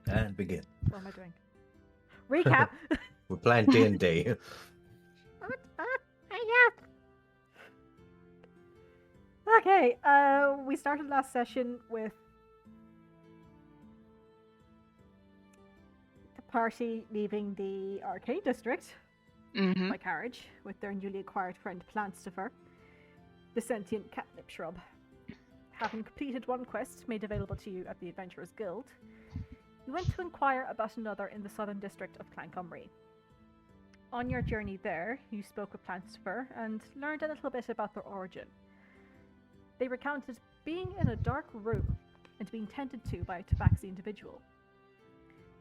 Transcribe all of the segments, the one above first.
And begin. What am I doing? Recap. We're playing D&D. Okay, we started last session with the party leaving the arcade district by carriage with their newly acquired friend Plantstifer, the sentient catnip shrub. Having completed one quest made available to you at the Adventurers Guild, you went to inquire about another in the southern district of Clankomry. On your journey there, you spoke with Plantstifer and learned a little bit about their origin. They recounted being in a dark room and being tended to by a tabaxi individual.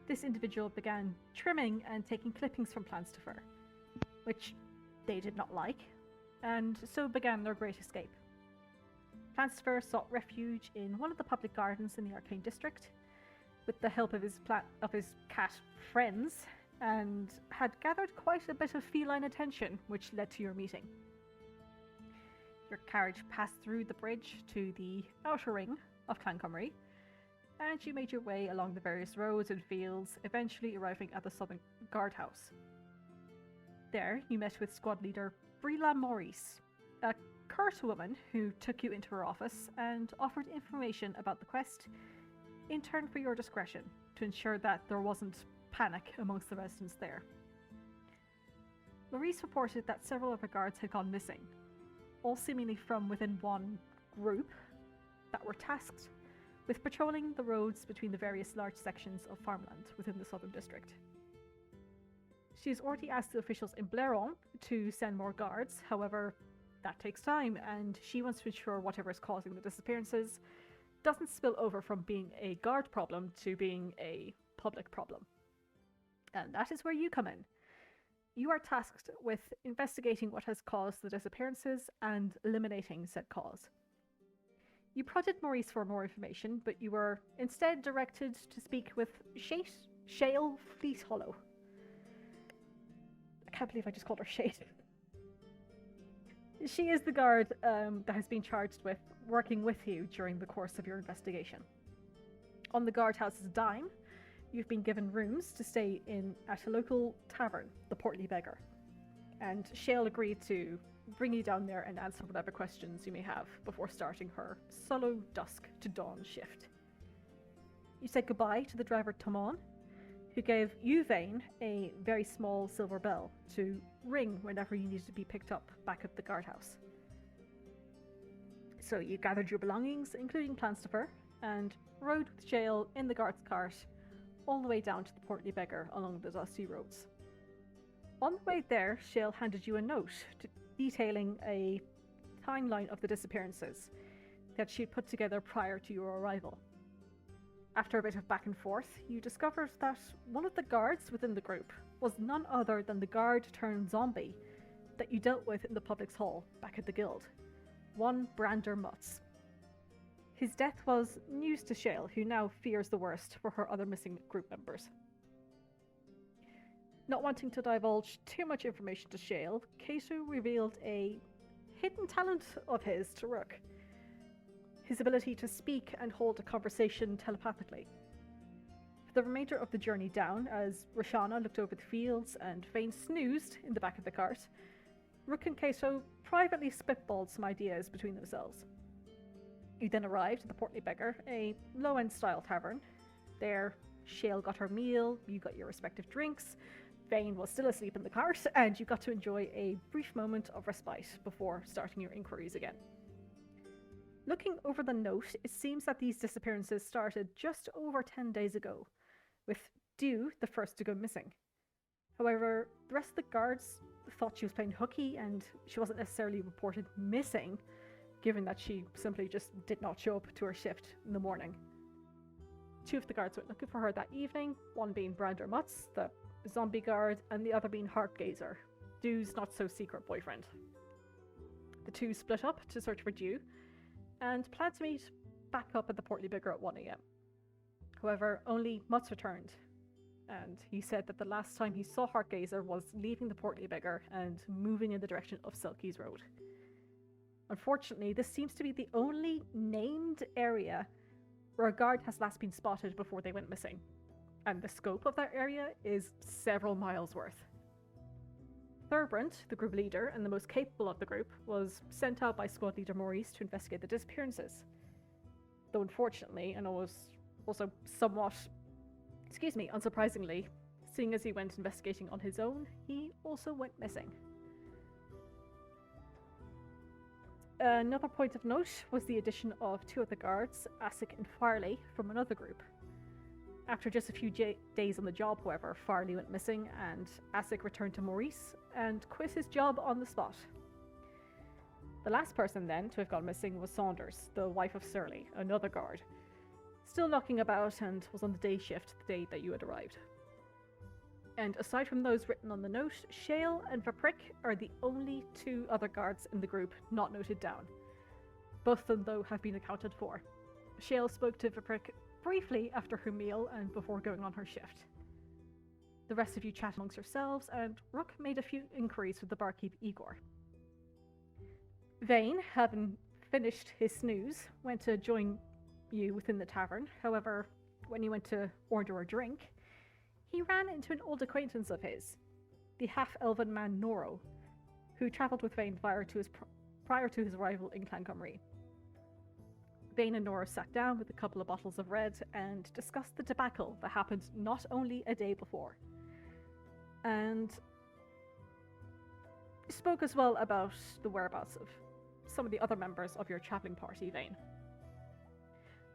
This individual began trimming and taking clippings from Plantstifer, which they did not like, and so began their great escape. Plantstifer sought refuge in one of the public gardens in the Arcane District, with the help of his cat friends, and had gathered quite a bit of feline attention, which led to your meeting. Your carriage passed through the bridge to the outer ring of Clankomry, and you made your way along the various roads and fields, eventually arriving at the southern guardhouse. There, you met with squad leader Brila Maurice, a curt woman who took you into her office and offered information about the quest in turn for your discretion to ensure that there wasn't panic amongst the residents there. Maurice reported that several of her guards had gone missing, all seemingly from within one group that were tasked with patrolling the roads between the various large sections of farmland within the southern district. She has already asked the officials in Blairon to send more guards, however, that takes time, and she wants to ensure whatever is causing the disappearances doesn't spill over from being a guard problem to being a public problem. And that is where you come in. You are tasked with investigating what has caused the disappearances and eliminating said cause. You prodded Maurice for more information, but you were instead directed to speak with Shale Fleet Hollow. I can't believe I just called her Shade. She is the guard that has been charged with working with you during the course of your investigation. On the guardhouse's dime, you've been given rooms to stay in at a local tavern, the Portly Beggar, and Shale agreed to bring you down there and answer whatever questions you may have before starting her solo dusk to dawn shift. You said goodbye to the driver Tomon, who gave you, Vane, a very small silver bell to ring whenever you needed to be picked up back at the guardhouse. So you gathered your belongings, including Plantstifer, and rode with Shale in the guard's cart all the way down to the Portly Beggar along the dusty roads. On the way there, Shale handed you a note detailing a timeline of the disappearances that she'd put together prior to your arrival. After a bit of back and forth, you discovered that one of the guards within the group was none other than the guard turned zombie that you dealt with in the public's hall back at the guild, one Brander Mutz. His death was news to Shale, who now fears the worst for her other missing group members. Not wanting to divulge too much information to Shale, Kato revealed a hidden talent of his to Rook: his ability to speak and hold a conversation telepathically. For the remainder of the journey down, as Roshana looked over the fields and Vane snoozed in the back of the cart, Rook and Kato privately spitballed some ideas between themselves. You then arrived at the Portly Beggar, a low-end style tavern. There, Shale got her meal, you got your respective drinks, Vane was still asleep in the cart, and you got to enjoy a brief moment of respite before starting your inquiries again. Looking over the note, it seems that these disappearances started just over 10 days ago, with Dew the first to go missing. However, the rest of the guards thought she was playing hooky and she wasn't necessarily reported missing, given that she simply just did not show up to her shift in the morning. Two of the guards went looking for her that evening, one being Brander Mutz, the zombie guard, and the other being Heartgazer, Dew's not-so-secret boyfriend. The two split up to search for Dew, and planned to meet back up at the Portly Beggar at 1 a.m. However, only Mutz returned, and he said that the last time he saw Heartgazer was leaving the Portly Beggar and moving in the direction of Selkies Road. Unfortunately, this seems to be the only named area where a guard has last been spotted before they went missing, and the scope of that area is several miles worth. Thurbrand, the group leader and the most capable of the group, was sent out by squad leader Maurice to investigate the disappearances. Though unfortunately, and also somewhat, unsurprisingly, seeing as he went investigating on his own, he also went missing. Another point of note was the addition of 2 of the guards, Asic and Farley, from another group. After just a few days on the job, however, Farley went missing and Asic returned to Maurice and quit his job on the spot. The last person then to have gone missing was Saunders, the wife of Surly, another guard, still knocking about and was on the day shift the day that you had arrived. And aside from those written on the note, Shale and Vaprick are the only 2 other guards in the group not noted down. Both of them, though, have been accounted for. Shale spoke to Vaprick briefly after her meal and before going on her shift. The rest of you chat amongst yourselves, and Rook made a few inquiries with the barkeep Igor. Vane, having finished his snooze, went to join you within the tavern. However, when he went to order a drink, he ran into an old acquaintance of his, the half-elven man Noro, who travelled with Vane prior to his arrival in Clan Cymru. Vane and Noro sat down with a couple of bottles of red and discussed the debacle that happened not only a day before, and spoke as well about the whereabouts of some of the other members of your travelling party, Vane.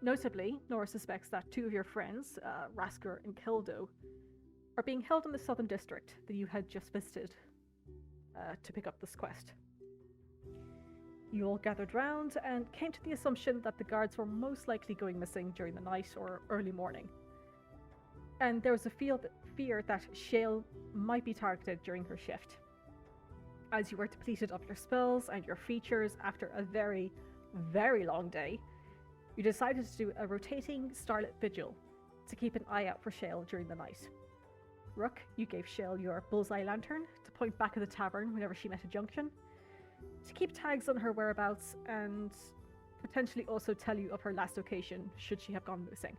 Notably, Nora suspects that 2 of your friends, Rasker and Kildo, are being held in the southern district that you had just visited to pick up this quest. You all gathered round and came to the assumption that the guards were most likely going missing during the night or early morning. And there was a fear that Shale might be targeted during her shift. As you were depleted of your spells and your features after a very, very long day, you decided to do a rotating starlit vigil to keep an eye out for Shale during the night. Rook, you gave Shale your bullseye lantern to point back at the tavern whenever she met a junction, to keep tags on her whereabouts and potentially also tell you of her last location should she have gone missing.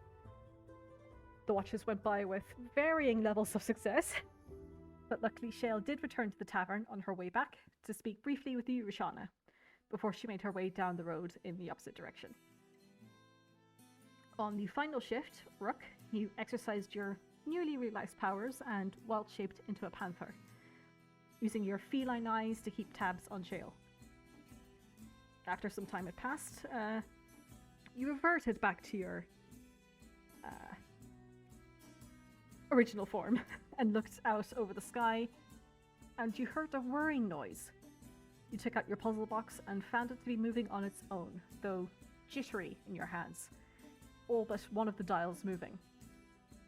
The watches went by with varying levels of success, but luckily Shale did return to the tavern on her way back to speak briefly with you, Rishana, before she made her way down the road in the opposite direction. On the final shift, Rook, you exercised your newly realized powers and wild-shaped into a panther, using your feline eyes to keep tabs on Shale. After some time had passed, you reverted back to your original form and looked out over the sky, and you heard a whirring noise. You took out your puzzle box and found it to be moving on its own, though jittery in your hands, all but one of the dials moving.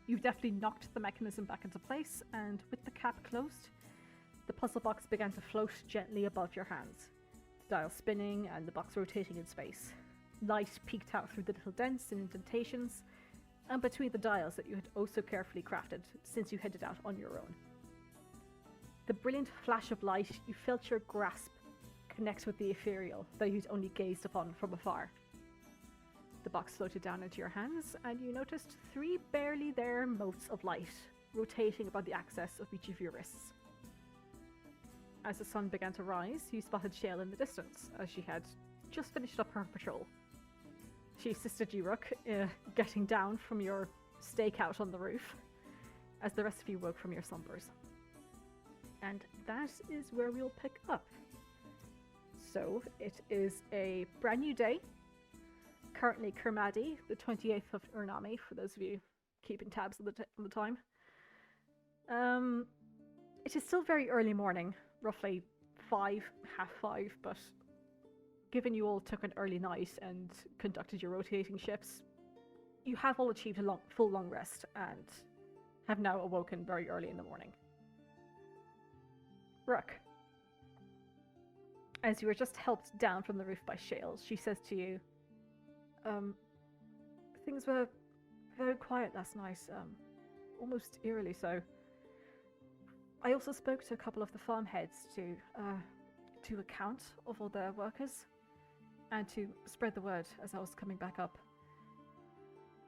You've deftly knocked the mechanism back into place, and with the cap closed, the puzzle box began to float gently above your hands, the dial spinning and the box rotating in space. Light peeked out through the little dents and indentations, and between the dials that you had oh so carefully crafted since you headed out on your own. The brilliant flash of light, you felt your grasp connect with the ethereal that you'd only gazed upon from afar. The box floated down into your hands, and you noticed 3 barely there motes of light rotating about the axis of each of your wrists. As the sun began to rise, you spotted Shale in the distance, as she had just finished up her patrol. She assisted you, Rook, getting down from your stakeout on the roof, as the rest of you woke from your slumbers. And that is where we'll pick up. So, it is a brand new day. Currently Kermadi, the 28th of Urnami, for those of you keeping tabs on the time. It is still very early morning, roughly 5:30, but given you all took an early night and conducted your rotating shifts, you have all achieved a full long rest and have now awoken very early in the morning. Rook, as you were just helped down from the roof by Shale, she says to you, things were very quiet last night, almost eerily so. I also spoke to a couple of the farm heads to account of all their workers and to spread the word as I was coming back up.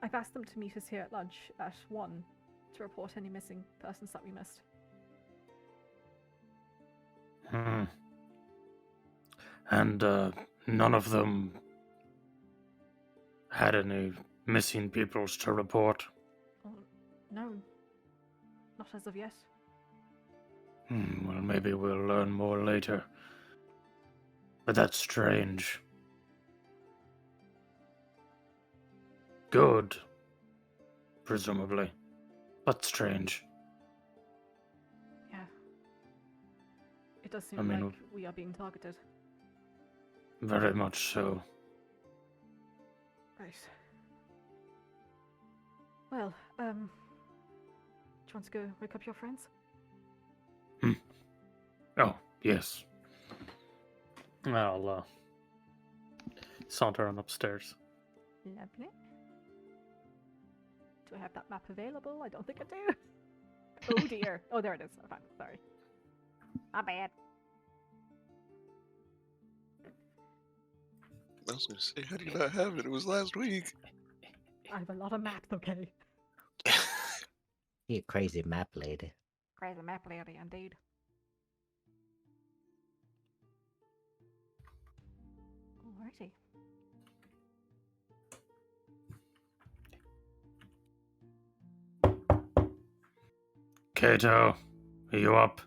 I've asked them to meet us here at lunch at 1, to report any missing persons that we missed. And none of them had any missing peoples to report? Oh, no. Not as of yet. Well, maybe we'll learn more later. But that's strange. Good. Presumably. But strange. Yeah. It does seem like we are being targeted. Very much so. Right. Well, do you want to go wake up your friends? Oh, yes. I'll saunter on upstairs. Lovely. Do I have that map available? I don't think I do. Oh dear. Oh, there it is. I found it. Sorry. My bad. I was gonna say, how do you not have it? It was last week. I have a lot of maps, okay? You crazy map lady. Crazy map lady, indeed. Alrighty. Kato, are you up?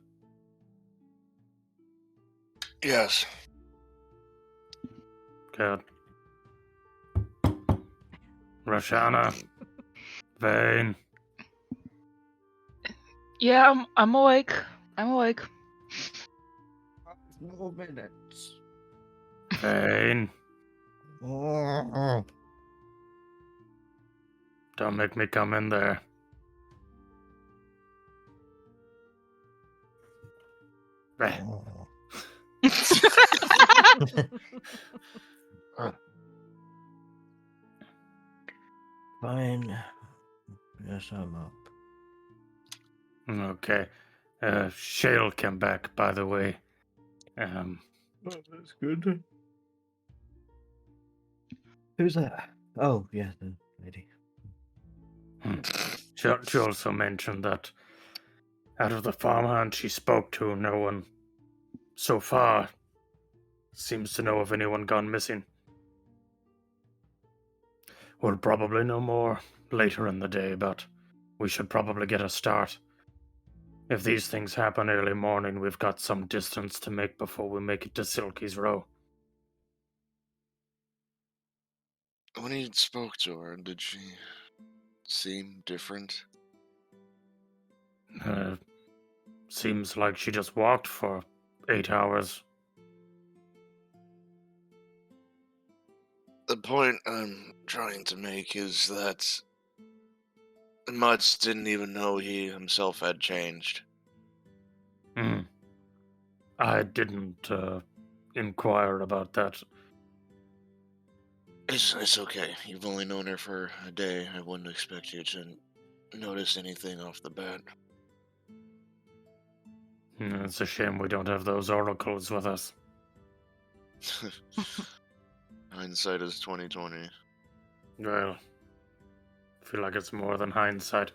Yes. Good. Roshana, Vane, Yeah, I'm awake. I'm awake. 5 more minutes. Vane. Oh, Don't make me come in there. Fine. Yes, I'm up. Okay. Shale came back, by the way. Oh, that's good. Who's that? Oh, yeah, the lady. She also mentioned that out of the farmhand she spoke to, no one so far seems to know of anyone gone missing. We'll probably know more later in the day, but we should probably get a start. If these things happen early morning, we've got some distance to make before we make it to Silky's Row. When he spoke to her, did she seem different? Seems like she just walked for 8 hours. The point I'm trying to make is that Mutz didn't even know he himself had changed. I didn't inquire about that. It's okay. You've only known her for a day. I wouldn't expect you to notice anything off the bat. It's a shame we don't have those oracles with us. Hindsight is 20/20. Well, I feel like it's more than hindsight.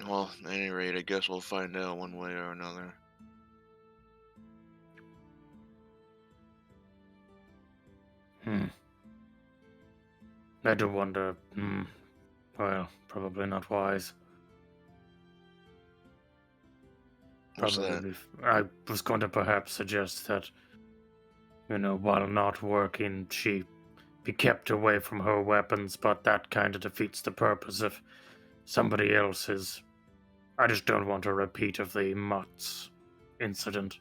Well, at any rate, I guess we'll find out one way or another. I do wonder. Well, probably not wise. What's that? I was going to perhaps suggest that, while not working, she be kept away from her weapons, but that kind of defeats the purpose of somebody else's. I just don't want a repeat of the Mutz incident.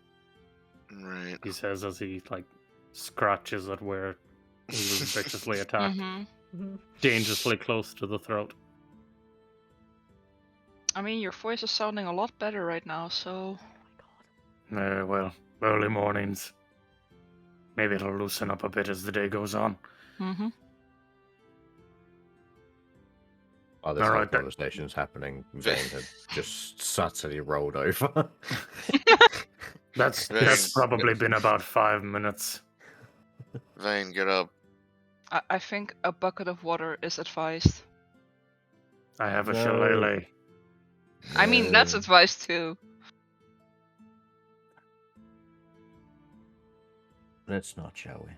Right. He says as he, scratches at where he was viciously attacked. Dangerously close to the throat. I mean, your voice is sounding a lot better right now, so... Oh my god. Well, early mornings. Maybe it'll loosen up a bit as the day goes on. While this All whole right, then. conversation's happening, Vane had just subtly rolled over. That's Vane. probably been about 5 minutes. Vane, get up. I think a bucket of water is advised. I have a No. shillelagh. I mean, that's No. advised too. Let's not, shall we?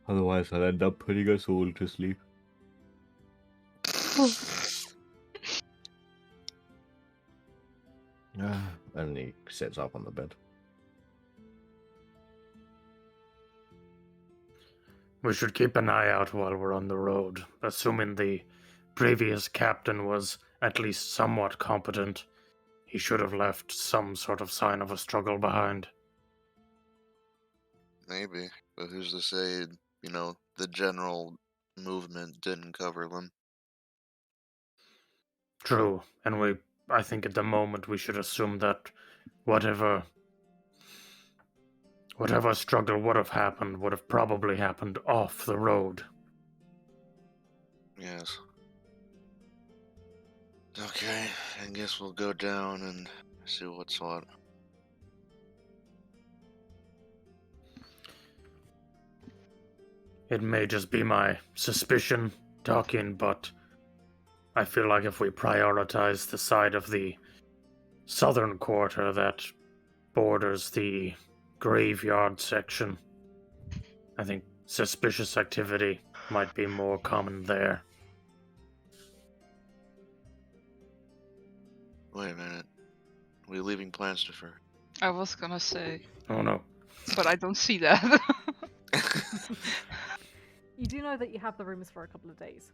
Otherwise, I'll end up putting us all to sleep. And he sits up on the bed. We should keep an eye out while we're on the road, assuming the previous captain was at least somewhat competent. He should have left some sort of sign of a struggle behind. Maybe, but who's to say, the general movement didn't cover them? True, and I think at the moment we should assume that whatever struggle would have probably happened off the road. Yes. Okay, I guess we'll go down and see what's what. It may just be my suspicion talking, but I feel like if we prioritize the side of the southern quarter that borders the graveyard section, I think suspicious activity might be more common there. Wait a minute. Are we leaving Planstifer? I was gonna say, Oh no. but I don't see that. You do know that you have the rooms for a couple of days.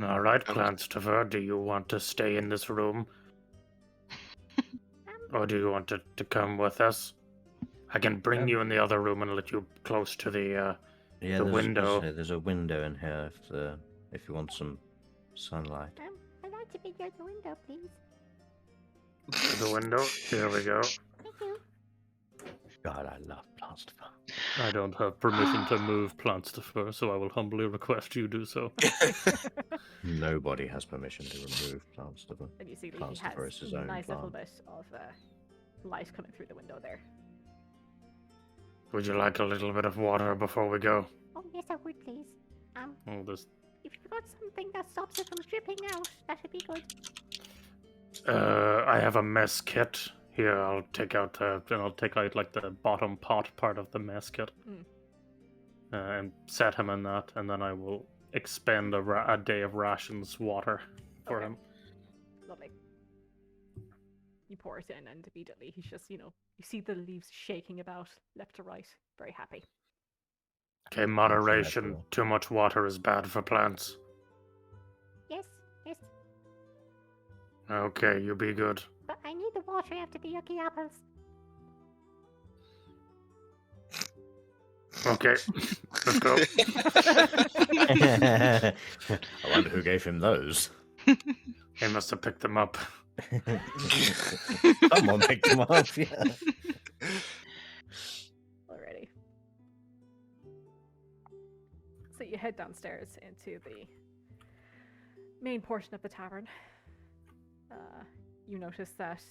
Alright, Planstifer, do you want to stay in this room? Or do you want to come with us? I can bring you in the other room and let you close to the window. There's a window in here if you want some sunlight. I'd like to be near the window, please. To the window? Here we go. Thank you. God, I love Planstifer. I don't have permission to move Planstifer, so I will humbly request you do so. Nobody has permission to remove Planstifer. And you see that he Planstifer is has his a own nice little plant. bit of light coming through the window there. Would you like a little bit of water before we go? Oh, yes, I would, please. Oh, this. If you've got something that stops it from dripping out, that would be good. I have a mess kit. Here, I'll take out like the bottom pot part of the mess kit, and set him in that, and then I will expend a day of rations water for him. Lovely. You pour it in, and immediately he's just, you see the leaves shaking about left to right. Very happy. Okay, moderation. Natural. Too much water is bad for plants. Yes, yes. Okay, you be good. But I need the water after the yucky apples. Okay, let's go. I wonder who gave him those. He must have picked them up. Someone picked them up, yeah. Alrighty. So you head downstairs into the main portion of the tavern. You notice that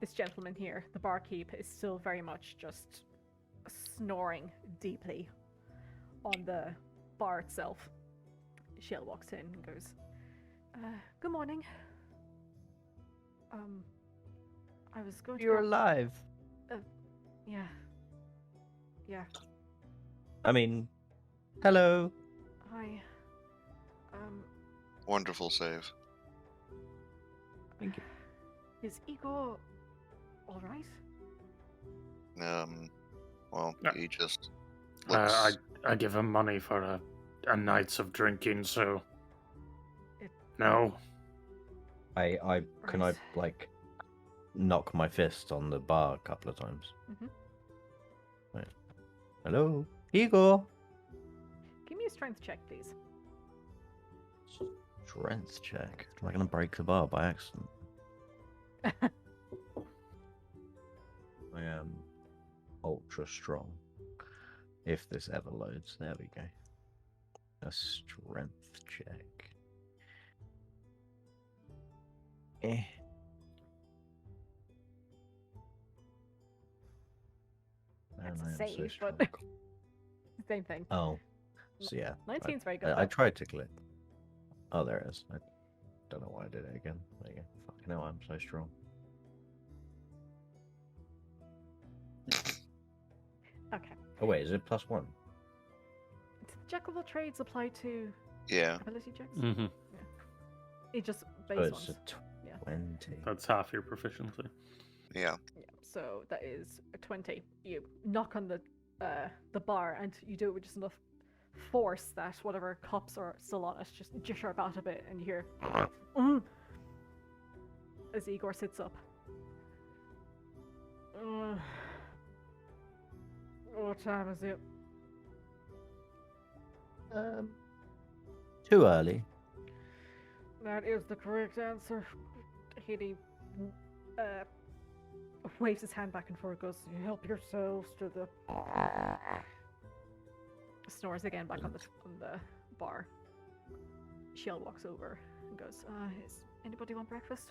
this gentleman here, the barkeep, is still very much just snoring deeply on the bar itself. Shale walks in and goes, good morning. I was going to You're go- alive. Yeah. Yeah. I mean, hello. Hi. Wonderful save. Thank you. Is Igor alright? Well, No. he just looks... I give him money for a night's of drinking, so It- no. I can I Right. like knock my fist on the bar a couple of times. Mhm. Right. Hello, Igor. Give me a strength check, please. Strength check. Am I gonna break the bar by accident? I am ultra strong. If this ever loads, there we go. A strength check. Eh. That's And a I am save, so but- strong. Same thing. Oh. So yeah. 19's very good. I though. tried to click. Oh, there it is. I don't know why I did it again. There you go. Fucking hell, I'm so strong. Okay. Oh wait, is it +1? Does Jack of all trades apply to Yeah. ability checks? Mm-hmm. It just Oh, base it's ones. a 20. That's half your proficiency. Yeah. Yeah. So that is a 20. You knock on the bar and you do it with just enough force that whatever cups are still on it just jitter about a bit, and you hear as Igor sits up. What time is it? Too early. That is the correct answer. He waves his hand back and forth, goes, "You help yourselves to the..." Snores again back on the bar. Shell walks over and goes, "Is anybody want breakfast?"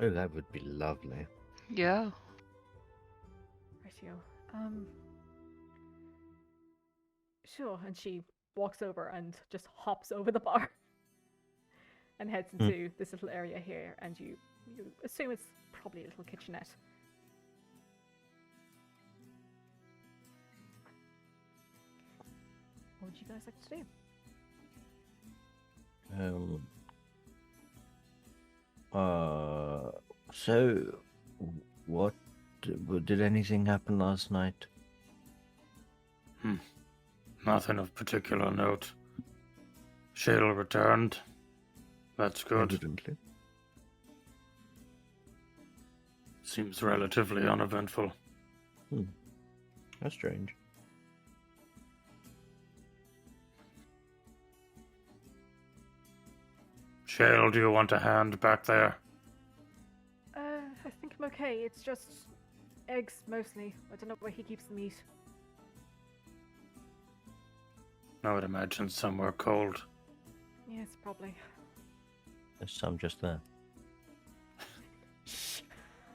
Oh, that would be lovely. Yeah. Rightio. Sure. And she walks over and just hops over the bar and heads into this little area here, and you assume it's probably a little kitchenette. What would you guys like to do? So, what did anything happen last night? Nothing of particular note. Shale returned. That's good. Evidently. Seems relatively uneventful. That's strange. Shale, do you want a hand back there? I think I'm okay. It's just eggs mostly. I don't know where he keeps the meat. I would imagine somewhere cold. Yes, probably. There's some just there.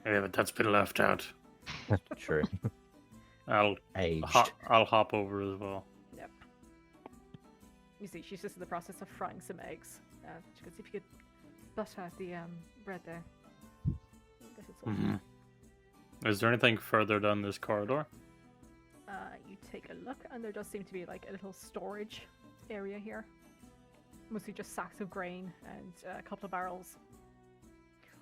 Yeah, but that's been left out. True. I'll Aged. hop over as well. Yep. You see, she's just in the process of frying some eggs. She goes, "If you could butter the bread there." This is all. Is there anything further down this corridor? You take a look, and there does seem to be like a little storage area here. Mostly just sacks of grain and a couple of barrels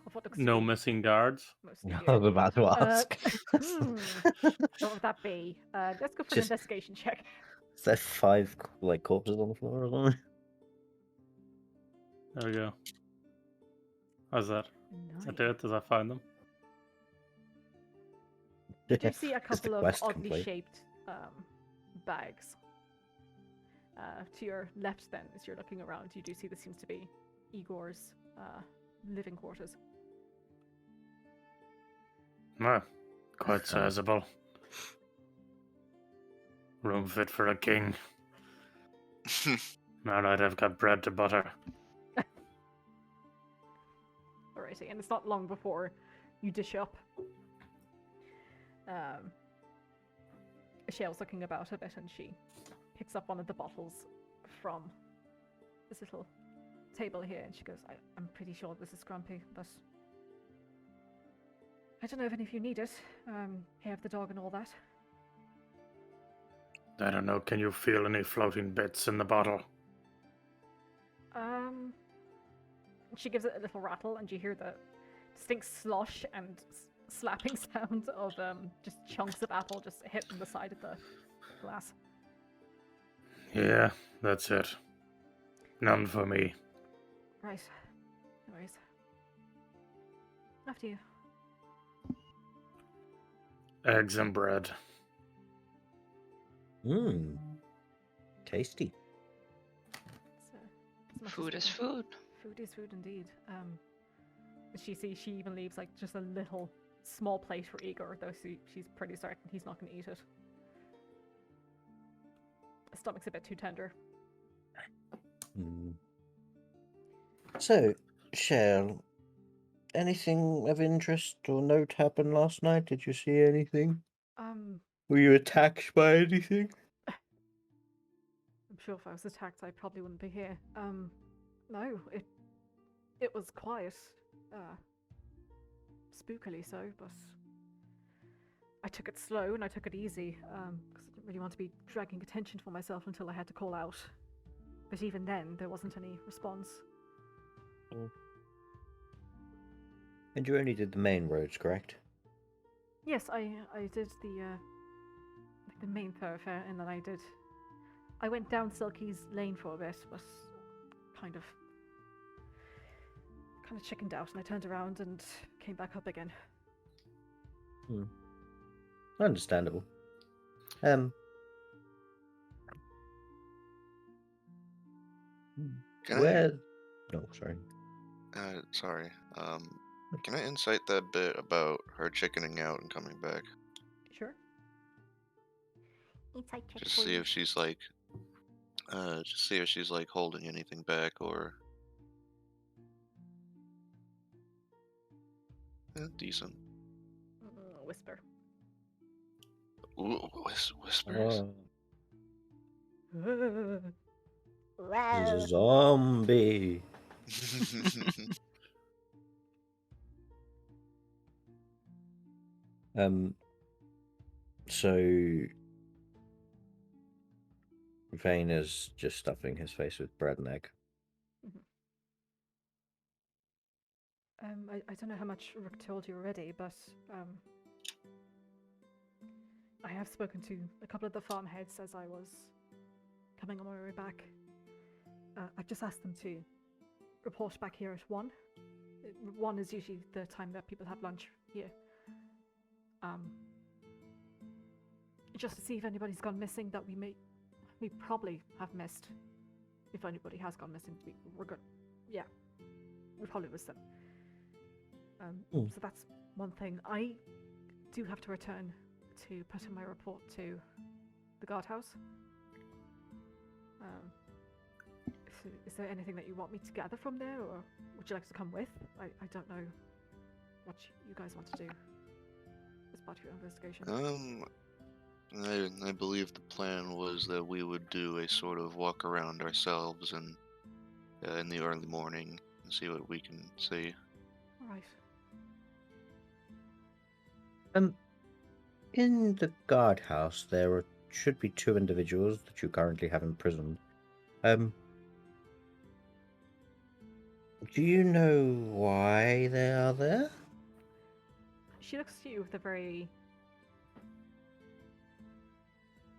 of what looks to No be missing guards? mostly I beer. was about to ask. What would that be? Let's go for Just- an investigation check. Is there 5 corpses on the floor or something? There we go. How's that? Does that do it? Does that find them? You do see a Is the couple of quest oddly complete? shaped bags. To your left, then, as you're looking around, you do see this seems to be Igor's living quarters. No. Quite sizable. Room fit for a king. Alright, I've got bread to butter. Alrighty, and it's not long before you dish up. Shell's looking about a bit, and she picks up one of the bottles from this little table here, and she goes, I'm pretty sure this is Grumpy, but I don't know if any of you need it. Hair of the dog and all that. I don't know, can you feel any floating bits in the bottle? She gives it a little rattle, and you hear the distinct slosh and slapping sound of just chunks of apple just hitting the side of the glass. Yeah, that's it. None for me. Right. No worries. After you. Eggs and bread. Tasty. It's much Food as is we can- food. Food is food indeed. She even leaves like just a little small plate for Igor, though she's pretty certain he's not going to eat it. The stomach's a bit too tender. So, Shell, anything of interest or note happen last night? Did you see anything? Were you attacked by anything? I'm sure if I was attacked, I probably wouldn't be here. No, it was quiet, spookily so, but I took it slow and I took it easy, because I didn't really want to be dragging attention for myself until I had to call out. But even then, there wasn't any response. And you only did the main roads, correct? Yes, I did the main thoroughfare, and then I went down Silky's lane for a bit, but kind of chickened out, and I turned around and came back up again. Understandable. Can Where? No, sorry. Sorry. Can I insight that bit about her chickening out and coming back? Sure. Insight check Just for see you. if she's like holding anything back or. Decent. Whisper. Ooh, whispers. There's Wow. a zombie. So Vane is just stuffing his face with bread and egg. I don't know how much Rook told you already, but I have spoken to a couple of the farm heads as I was coming on my way back. I've just asked them to report back here at 1. 1 is usually the time that people have lunch here. Just to see if anybody's gone missing that we probably have missed. If anybody has gone missing, we're good. Yeah, we probably missed them. So that's one thing. I do have to return to put in my report to the guardhouse. Is there anything that you want me to gather from there, or would you like to come with? I don't know what you guys want to do as part of your investigation. I believe the plan was that we would do a sort of walk around ourselves and in the early morning and see what we can see. All right. In the guardhouse, there should be 2 individuals that you currently have imprisoned. Do you know why they are there? She looks at you with a very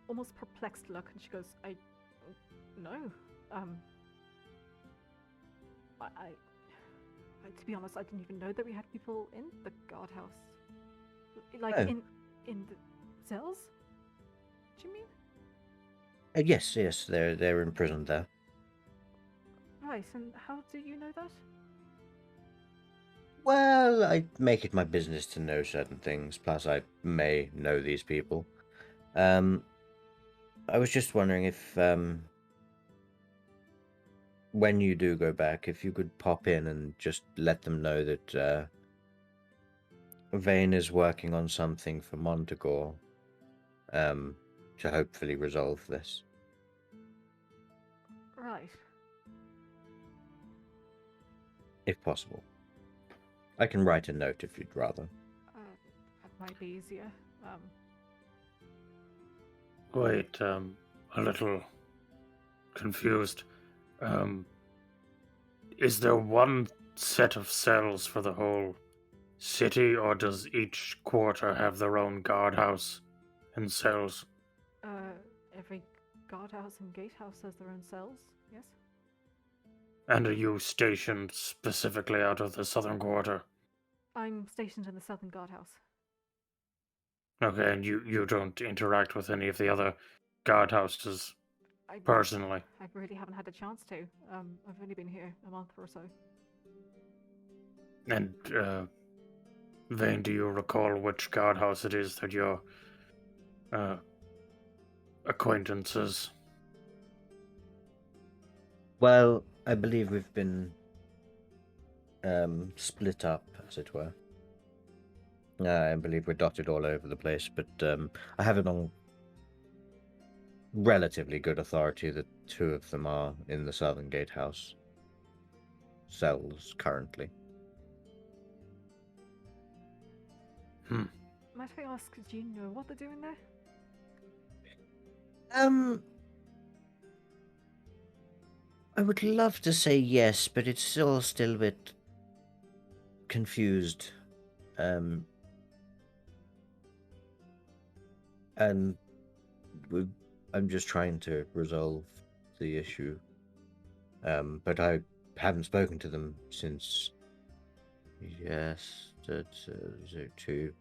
almost perplexed look, and she goes, "I no. I to be honest, I didn't even know that we had people in the guardhouse. Like Oh. in the cells? Do you mean? Yes, they're imprisoned there. Right, and how do you know that? Well, I make it my business to know certain things, plus I may know these people. I was just wondering if, when you do go back, if you could pop in and just let them know that, Vane is working on something for Montagor, to hopefully resolve this. Right. If possible. I can write a note if you'd rather. That might be easier. Wait, a little confused. Is there one set of cells for the whole city, or does each quarter have their own guardhouse and cells? Every guardhouse and gatehouse has their own cells, yes? And are you stationed specifically out of the southern quarter? I'm stationed in the southern guardhouse. Okay, and you don't interact with any of the other guardhouses personally? I really haven't had a chance to. I've only been here a month or so. And, Vane, do you recall which guardhouse it is that your acquaintances? Well, I believe we've been split up, as it were. I believe we're dotted all over the place, but I have it on relatively good authority that 2 of them are in the Southern Gatehouse cells currently. Might I ask, do you know what they're doing there? I would love to say yes, but it's still a bit confused. And I'm just trying to resolve the issue. But I haven't spoken to them since. Yes, 2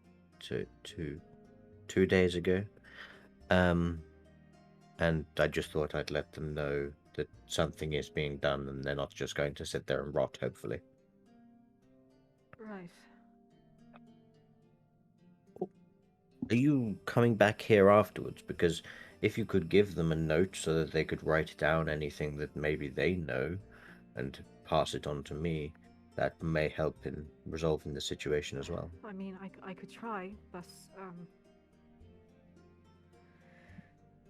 days ago. And I just thought I'd let them know that something is being done, and they're not just going to sit there and rot. Hopefully. Right. Are you coming back here afterwards? Because if you could give them a note so that they could write down anything that maybe they know and pass it on to me, that may help in resolving the situation as well. I mean, I could try, but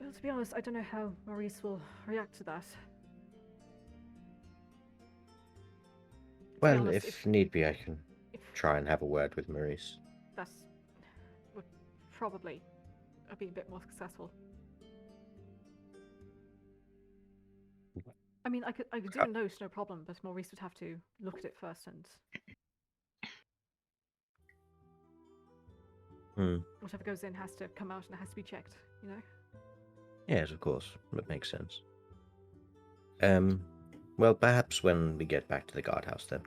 well, to be honest, I don't know how Maurice will react to that. Well, honest, if need be, I can if try and have a word with Maurice. that would probably be a bit more successful. I mean, I could do a note, no problem, but Maurice would have to look at it first, and whatever goes in has to come out and it has to be checked, you know? Yes, of course. That makes sense. Well, perhaps when we get back to the guardhouse then.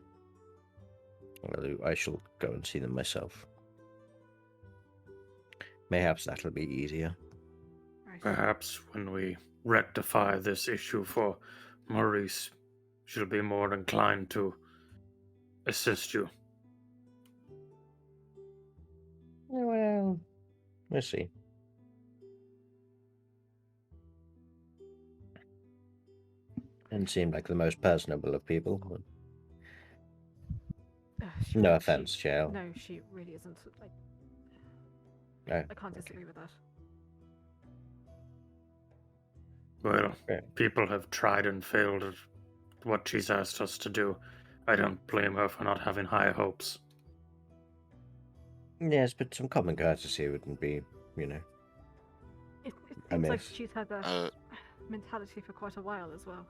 Well, I shall go and see them myself. Perhaps that'll be easier. Right. Perhaps when we rectify this issue for Maurice, she'll be more inclined to assist you. Well, we'll see. And seem like the most personable of people. But no offense, Shale. No, she really isn't. Like, No, I can't disagree with that. Well, Okay. people have tried and failed at what she's asked us to do. I don't blame her for not having high hopes. Yes, but some common courtesy wouldn't be, It I seems like miss. she's had that mentality for quite a while as well.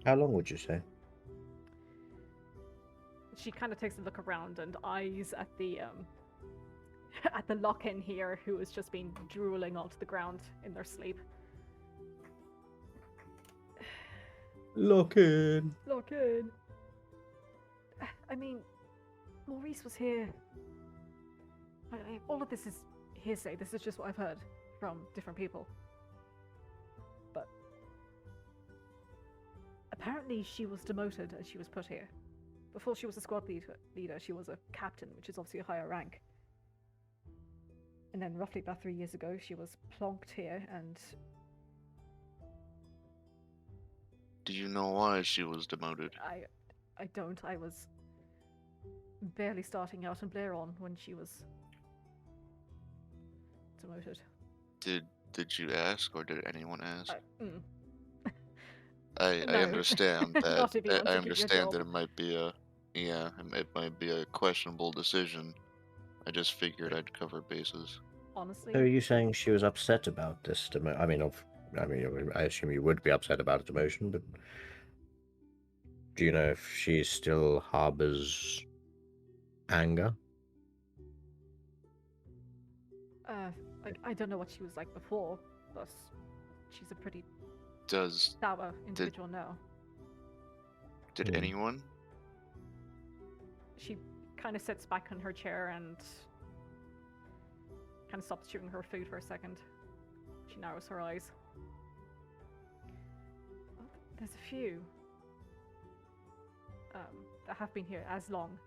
How long would you say? She kind of takes a look around and eyes at the at the lock-in here, who has just been drooling onto the ground in their sleep. Lock in. Lock-in. I mean, Maurice was here. All of this is hearsay. This is just what I've heard from different people. But apparently she was demoted and she was put here. Before she was a squad leader, she was a captain, which is obviously a higher rank. And then roughly about 3 years ago, she was plonked here, and Do you know why she was demoted? I don't. I was barely starting out in Blairon when she was demoted. Did you ask, or did anyone ask? No. I understand that. Not if you want I to keep your understand that job. it might be it might be a questionable decision. I just figured I'd cover bases. Honestly, So are you saying she was upset about this demotion? I assume you would be upset about a demotion, but do you know if she still harbors anger? I don't know what she was like before, but she's a pretty Does sour individual now. did Hmm. anyone? She kind of sits back on her chair and kind of stops chewing her food for a second. She narrows her eyes. Oh, there's a few that have been here as long.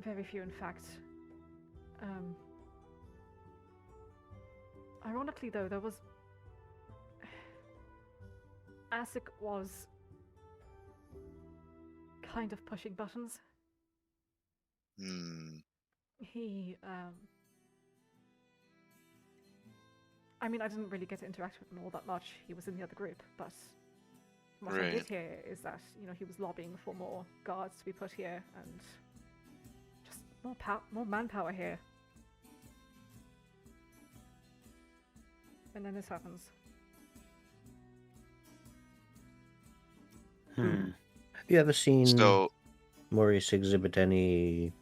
Very few, in fact. Ironically, though, there was... ASIC was kind of pushing buttons. Hmm. He, I mean, I didn't really get to interact with him all that much. He was in the other group, but what I did Right. hear is that, he was lobbying for more guards to be put here and just more manpower here. And then this happens. Have you ever seen So, Maurice exhibit any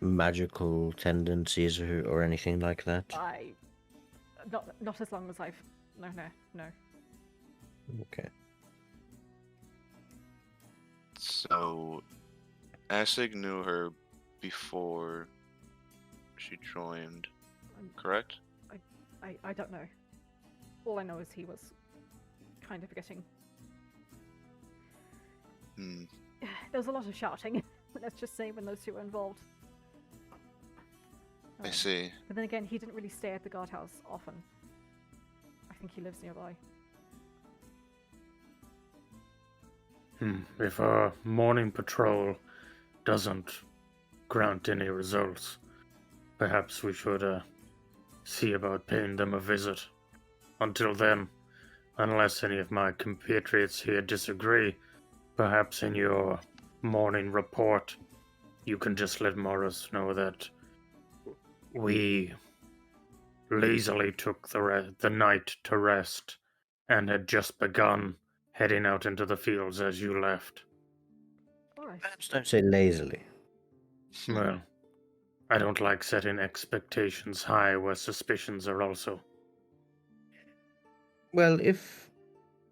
magical tendencies or anything like that? Not as long as I've... No. Okay. so Assig knew her before she joined, Um, correct? I don't know. All I know is he was kind of getting... Hmm. There was a lot of shouting, let's just say, when those two were involved. I see. But then again, he didn't really stay at the guardhouse often. I think he lives nearby. If our morning patrol doesn't grant any results, perhaps we should see about paying them a visit. Until then, unless any of my compatriots here disagree, perhaps in your morning report, you can just let Morris know that we lazily took the night to rest and had just begun heading out into the fields as you left. Alright. Perhaps don't say lazily. Well, I don't like setting expectations high where suspicions are also. Well, if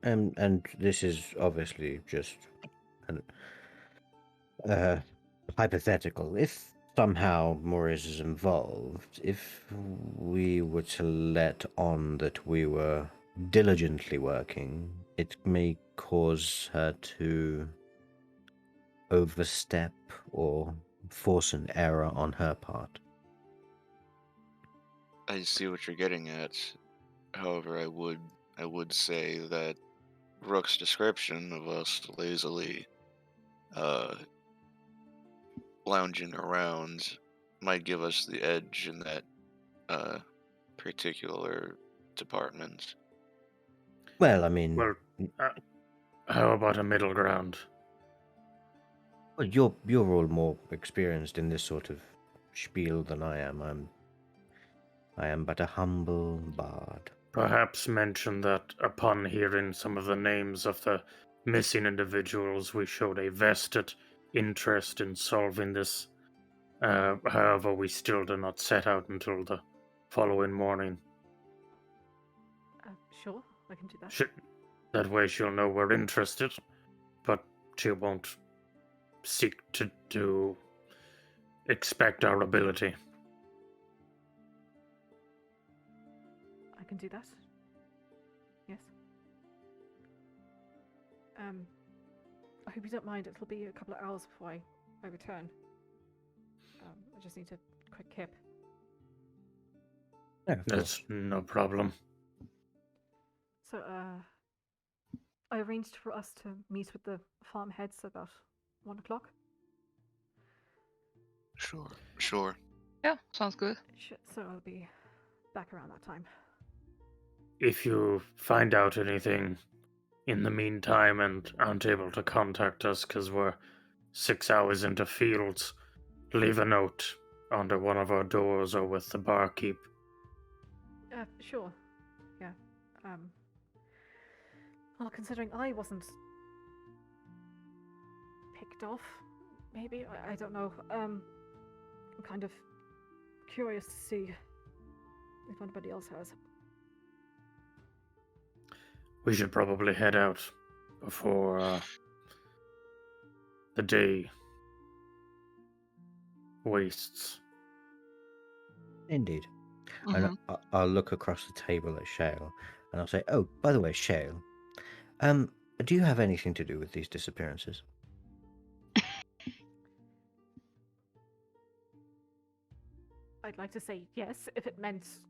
and this is obviously just an hypothetical. If somehow Maurice is involved, if we were to let on that we were diligently working, it may cause her to overstep or force an error on her part. I see what you're getting at. However, I would say that Rook's description of us lazily lounging around might give us the edge in that particular department. Well, I mean, Well, how about a middle ground? well, you're all more experienced in this sort of spiel than I am. I am but a humble bard. Perhaps mention that upon hearing some of the names of the missing individuals, we showed a vested interest in solving this. However, we still do not set out until the following morning. Sure, I can do that. That way she'll know we're interested, but she won't seek to expect our ability. I can do that. Yes. I hope you don't mind. It'll be a couple of hours before I return. I just need a quick kip. Yeah, of course. That's no problem. So, I arranged for us to meet with the farm heads about 1 o'clock. Sure. Yeah, sounds good. So I'll be back around that time. If you find out anything in the meantime and aren't able to contact us because we're 6 hours into fields, leave a note under one of our doors or with the barkeep. Sure. Yeah. Well, considering I wasn't picked off, maybe, I don't know. I'm kind of curious to see if anybody else has. We should probably head out before the day wastes. Indeed. Mhm. And I'll look across the table at Shale, and I'll say, "Oh, by the way, Shale, do you have anything to do with these disappearances?" I'd like to say yes if it meant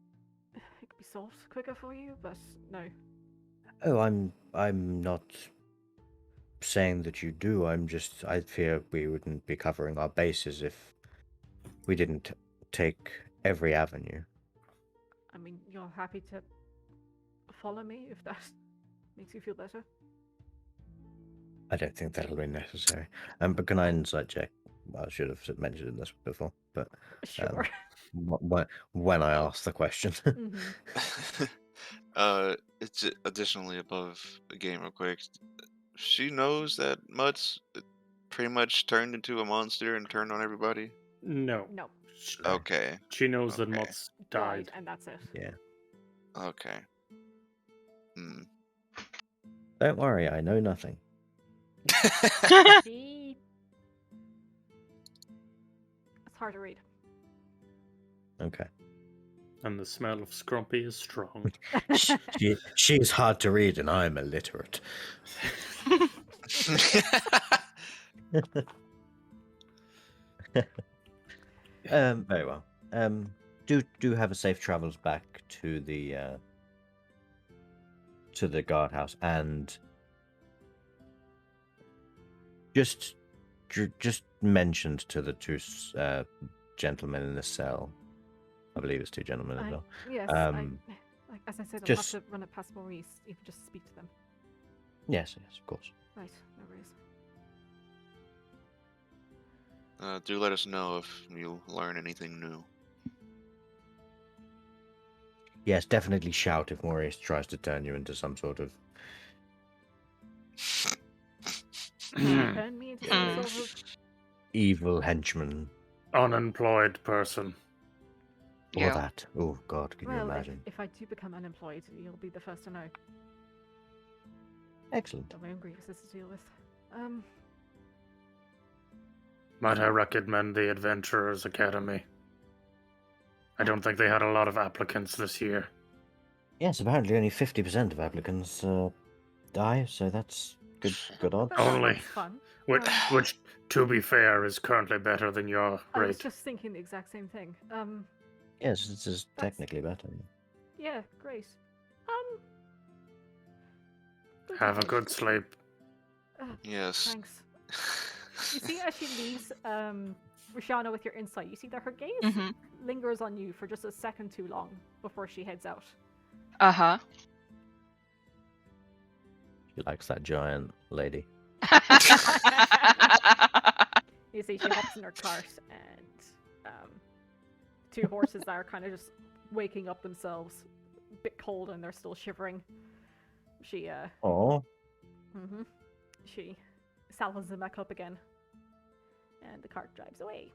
it could be solved quicker for you, but no. Oh, I'm not saying that you do. I fear we wouldn't be covering our bases if we didn't take every avenue. I mean, you're happy to follow me if that makes you feel better. I don't think that'll be necessary. But can I insight check? Well, I should have mentioned this before, but Sure. when I asked the question. It's additionally above the game real quick. She knows that Mutt's pretty much turned into a monster and turned on everybody. No. No. Okay. She knows that Okay. Mutt's died. And that's it. Yeah. Okay. Hmm. Don't worry, I know nothing. See? It's hard to read. Okay. And the smell of Scrumpy is strong. She's hard to read, and I'm illiterate. Very well. Do have a safe travels back to the guardhouse, and just mentioned to the two gentlemen in the cell. I believe it's two gentlemen as well. Yes. As I said, I'll just- have to run it past Maurice. You can just speak to them. Yes, of course. Right. No worries. Do let us know if you learn anything new. Yes, definitely shout if Maurice tries to turn you into some sort of Turn me into some sort of... evil henchman Unemployed person. or Yeah. that. Oh God, can you Well, imagine? if I do become unemployed, you'll be the first to know. Excellent. Got my own grievances to deal with. Might I recommend the Adventurers Academy? I don't think they had a lot of applicants this year. Yes, apparently only 50% of applicants die, so that's good odds. That sounds Only. fun. Which, to be fair, is currently better than your I was rate. just thinking the exact same thing. Yes, this is That's- technically better. Yeah, great. Good Have a night. good sleep. Yes. Thanks. You see, as she leaves, Rashana, with your insight, you see that her gaze Mm-hmm. lingers on you for just a second too long before she heads out. Uh-huh. She likes that giant lady. You see, she hops in her cart, and two horses that are kind of just waking up themselves, a bit cold, and they're still shivering. She Oh, she saddles them back up again, and the cart drives away.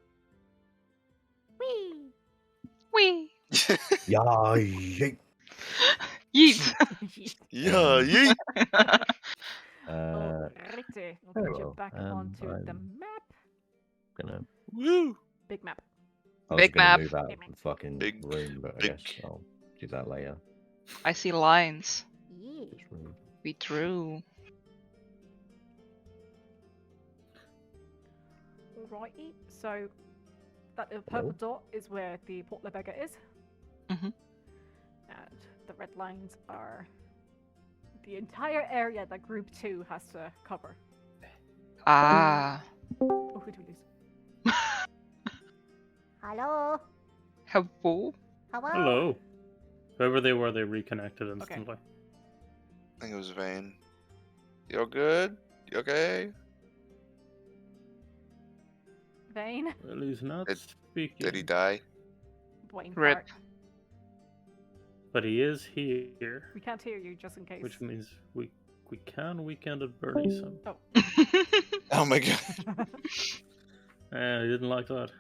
Whee! Wee. yeah, yeet. Yeet. Yeah, yeet. Alrighty, I'll very put you well, back onto the I'm- map. Gonna. Woo. Big map. I was Big gonna map. move out Big of map. the fucking Big- room, but I big- guess I'll do that later. I see lines. Yeah. This room. Be true. Alrighty, so that little purple dot is where the Port Lebega is. Mhm. And the red lines are the entire area that Group 2 has to cover. Ah. Oh, who do we lose? Hello? Hello. Hello? Hello. Whoever they were, they reconnected instantly. I think it was Vane. You all good? You okay? Vane? Well, he's not Did- speaking. Did he die? Dwayne Rip. Clark. But he is here, We can't hear you, just in case. which means we can weekend at Bernie's. Oh. Oh my god. I didn't like that.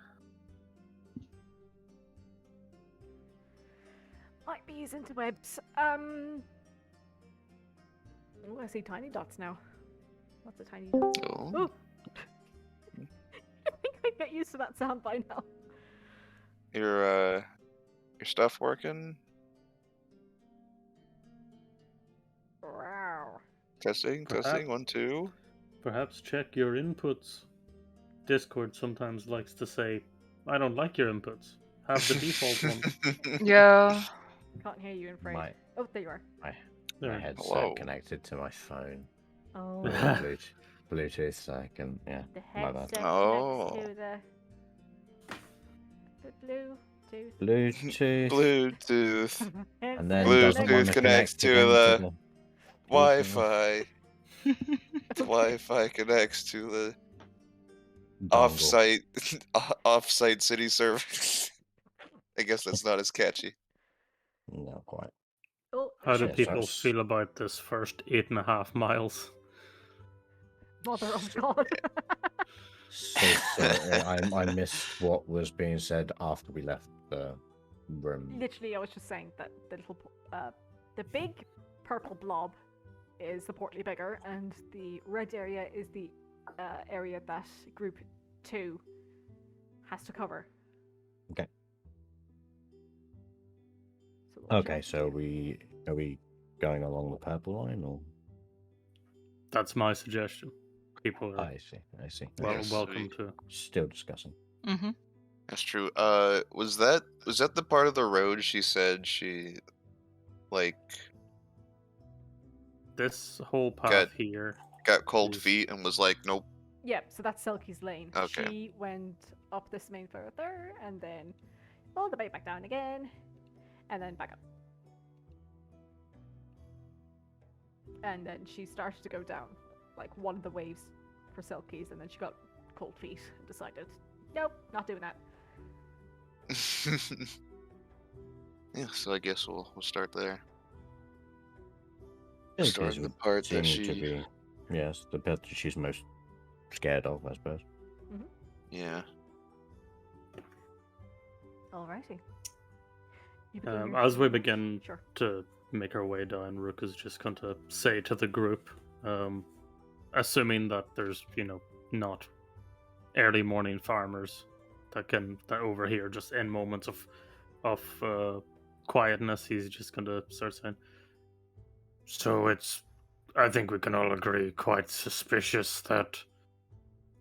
Might be using interwebs. Oh, I see tiny dots now. Lots of tiny dots. Oh. Oh! I think I get used to that sound by now. Your stuff working? Wow. Testing, testing, 1, 2. Perhaps check your inputs. Discord sometimes likes to say, I don't like your inputs. Have the default one. Yeah. Can't hear you, I'm afraid. My Oh, there you are. There. my headset Hello. connected to my phone. Oh. Bluetooth. Bluetooth, so I can, yeah. The My bad. headset Oh. next to the Bluetooth. Bluetooth. Bluetooth. And then doesn't Bluetooth want to connects connect to again the to the Wi-Fi. Wi-Fi connects to the dongle. offsite city server. I guess that's not as catchy. Not quite. Oh, How do Yeah, so people it's- feel about this first 8.5 miles? mother of God. So sorry, I missed what was being said after we left the room. Literally, I was just saying that the big purple blob is the portly bigger, and the red area is the area that Group 2 has to cover. Okay. So we'll Okay, check so here. are we going along the purple line, or? That's my suggestion. People are I see. Yes, welcome to. Still discussing. Mm-hmm. That's true. Was that the part of the road she said she like This whole path Good. here. got cold Is- feet and was like, nope. Yeah, so that's Selkie's lane. Okay. She went up this main further, and then all the way back down again, and then back up. And then she started to go down, like one of the waves for Selkies, and then she got cold feet and decided, nope, not doing that. Yeah, so I guess we'll start there. Those Start guys in the would part that seem to she. be, yes, the part that she's most scared of, I suppose. Yeah. Alrighty. You begin your As we journey. begin Sure. to make our way down, Rook is just going to say to the group, assuming that there's, not early morning farmers that overhear just in moments of quietness, he's just going to start saying, so I think we can all agree, quite suspicious that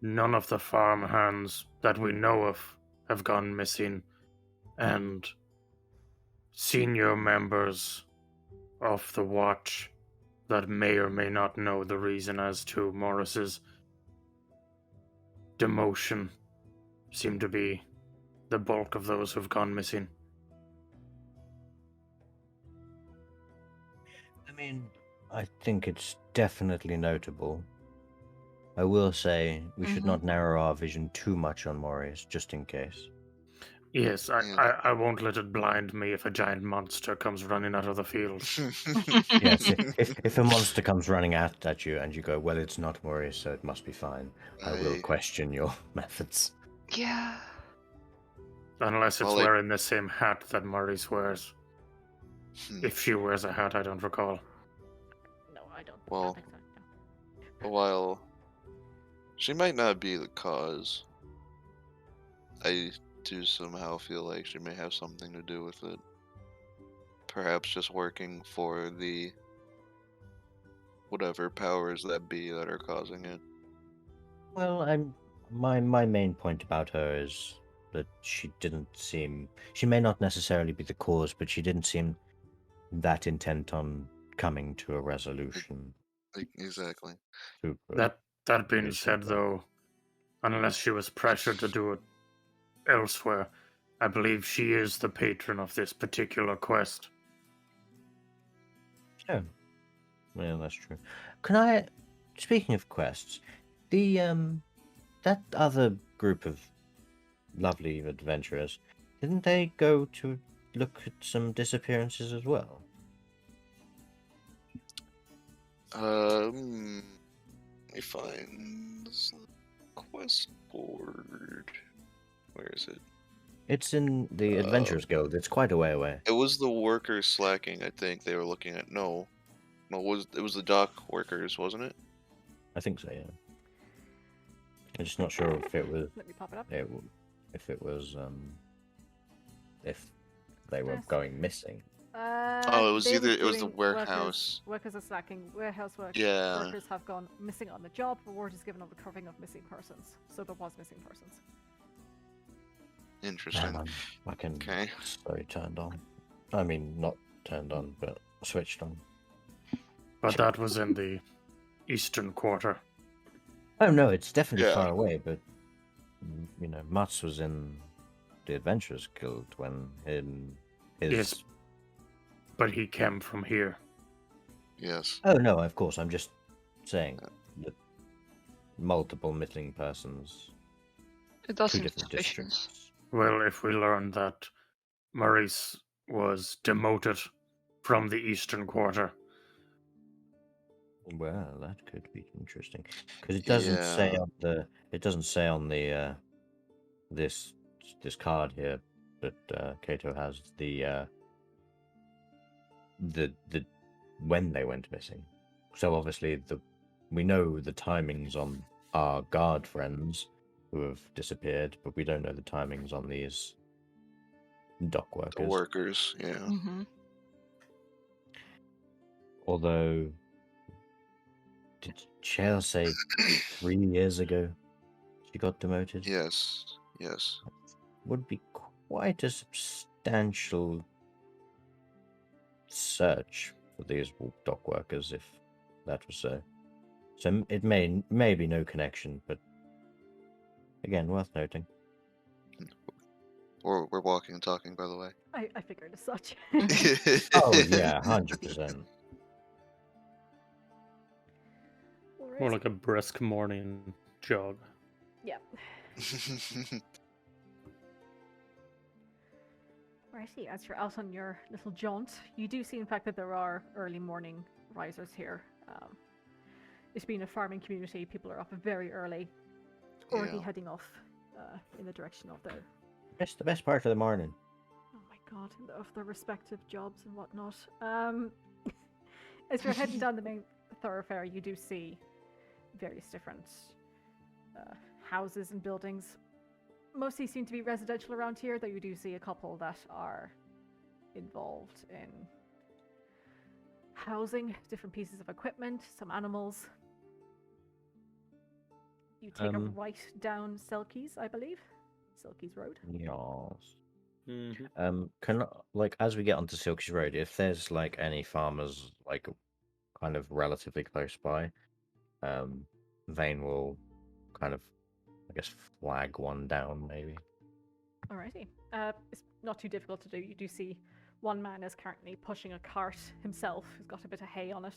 none of the farmhands that we know of have gone missing, and senior members of the watch that may or may not know the reason as to Morris's demotion seem to be the bulk of those who've gone missing. I mean, I think it's definitely notable. I will say we should not narrow our vision too much on Morris, just in case. Yes, Yeah. I won't let it blind me if a giant monster comes running out of the field. Yes, if a monster comes running at you and you go, well, it's not Morris, so it must be fine, I will question your methods. Yeah. Unless it's Well, like- wearing the same hat that Maurice wears. Hmm. If she wears a hat, I don't recall. No, I don't. Well- think so, no. While she might not be the cause, I do somehow feel like she may have something to do with it. Perhaps just working for the whatever powers that be that are causing it. Well, my main point about her is that she may not necessarily be the cause, but she didn't seem that intent on coming to a resolution. Exactly. That being Very said, simple. though, unless she was pressured to do it elsewhere, I believe she is the patron of this particular quest. Oh, well, that's true. Speaking of quests, that other group of lovely adventurers, didn't they go to look at some disappearances as well? Let me find the quest board. Where is it? It's in the Adventurers Guild. It's quite a way away. It was the workers slacking, I think they were looking at. No, it was the dock workers, wasn't it? I think so, yeah. I'm just not sure if it was Let me pop it up. if they were Yes. going missing. Oh, it was they were the doing warehouse. Workers are slacking. Warehouse Yeah. workers have gone missing on the job. Reward is given on recovering of missing persons. So there was missing persons. Interesting. Man, I'm fucking Okay. so turned on. I mean, not turned on, but switched on. But that was in the eastern quarter. Oh no, it's definitely Yeah. far away, but Mats was in the Adventurers Guild when his. Yes. But he came from here. Yes. Oh no, of course. I'm just saying that multiple missing persons, It does two seem different suspicious. districts. Well, if we learn that Maurice was demoted from the Eastern Quarter. Well, that could be interesting because it doesn't say Yeah. on the this card here that Kato has the when they went missing. So obviously we know the timings on our guard friends who have disappeared, but we don't know the timings on these dock The workers. workers. Yeah. Mm-hmm. Although, did Chael say 3 years ago she got demoted? Yes. Yes. Would be quite a substantial search for these dock workers if that was so. So it may be no connection, but again, worth noting. We're walking and talking, by the way. I figured as such. Oh yeah, 100%. More like a brisk morning jog. Yeah. Righty, as you're out on your little jaunt, you do see in fact that there are early morning risers here. It's been a farming community, people are up very early, already Yeah. heading off in the direction of their, It's the best part of the morning. oh my god, of their respective jobs and whatnot. As you're heading down the main thoroughfare, you do see various different houses and buildings. Mostly seem to be residential around here, though you do see a couple that are involved in housing different pieces of equipment, some animals. You take a right down Selkies, I believe. Selkies Road. Yes. Mm-hmm. Can as we get onto Silky's Road, if there's like any farmers like kind of relatively close by, Vane will kind of, I guess, flag one down maybe. Alrighty. It's not too difficult to do. You do see one man is currently pushing a cart himself, who's got a bit of hay on it.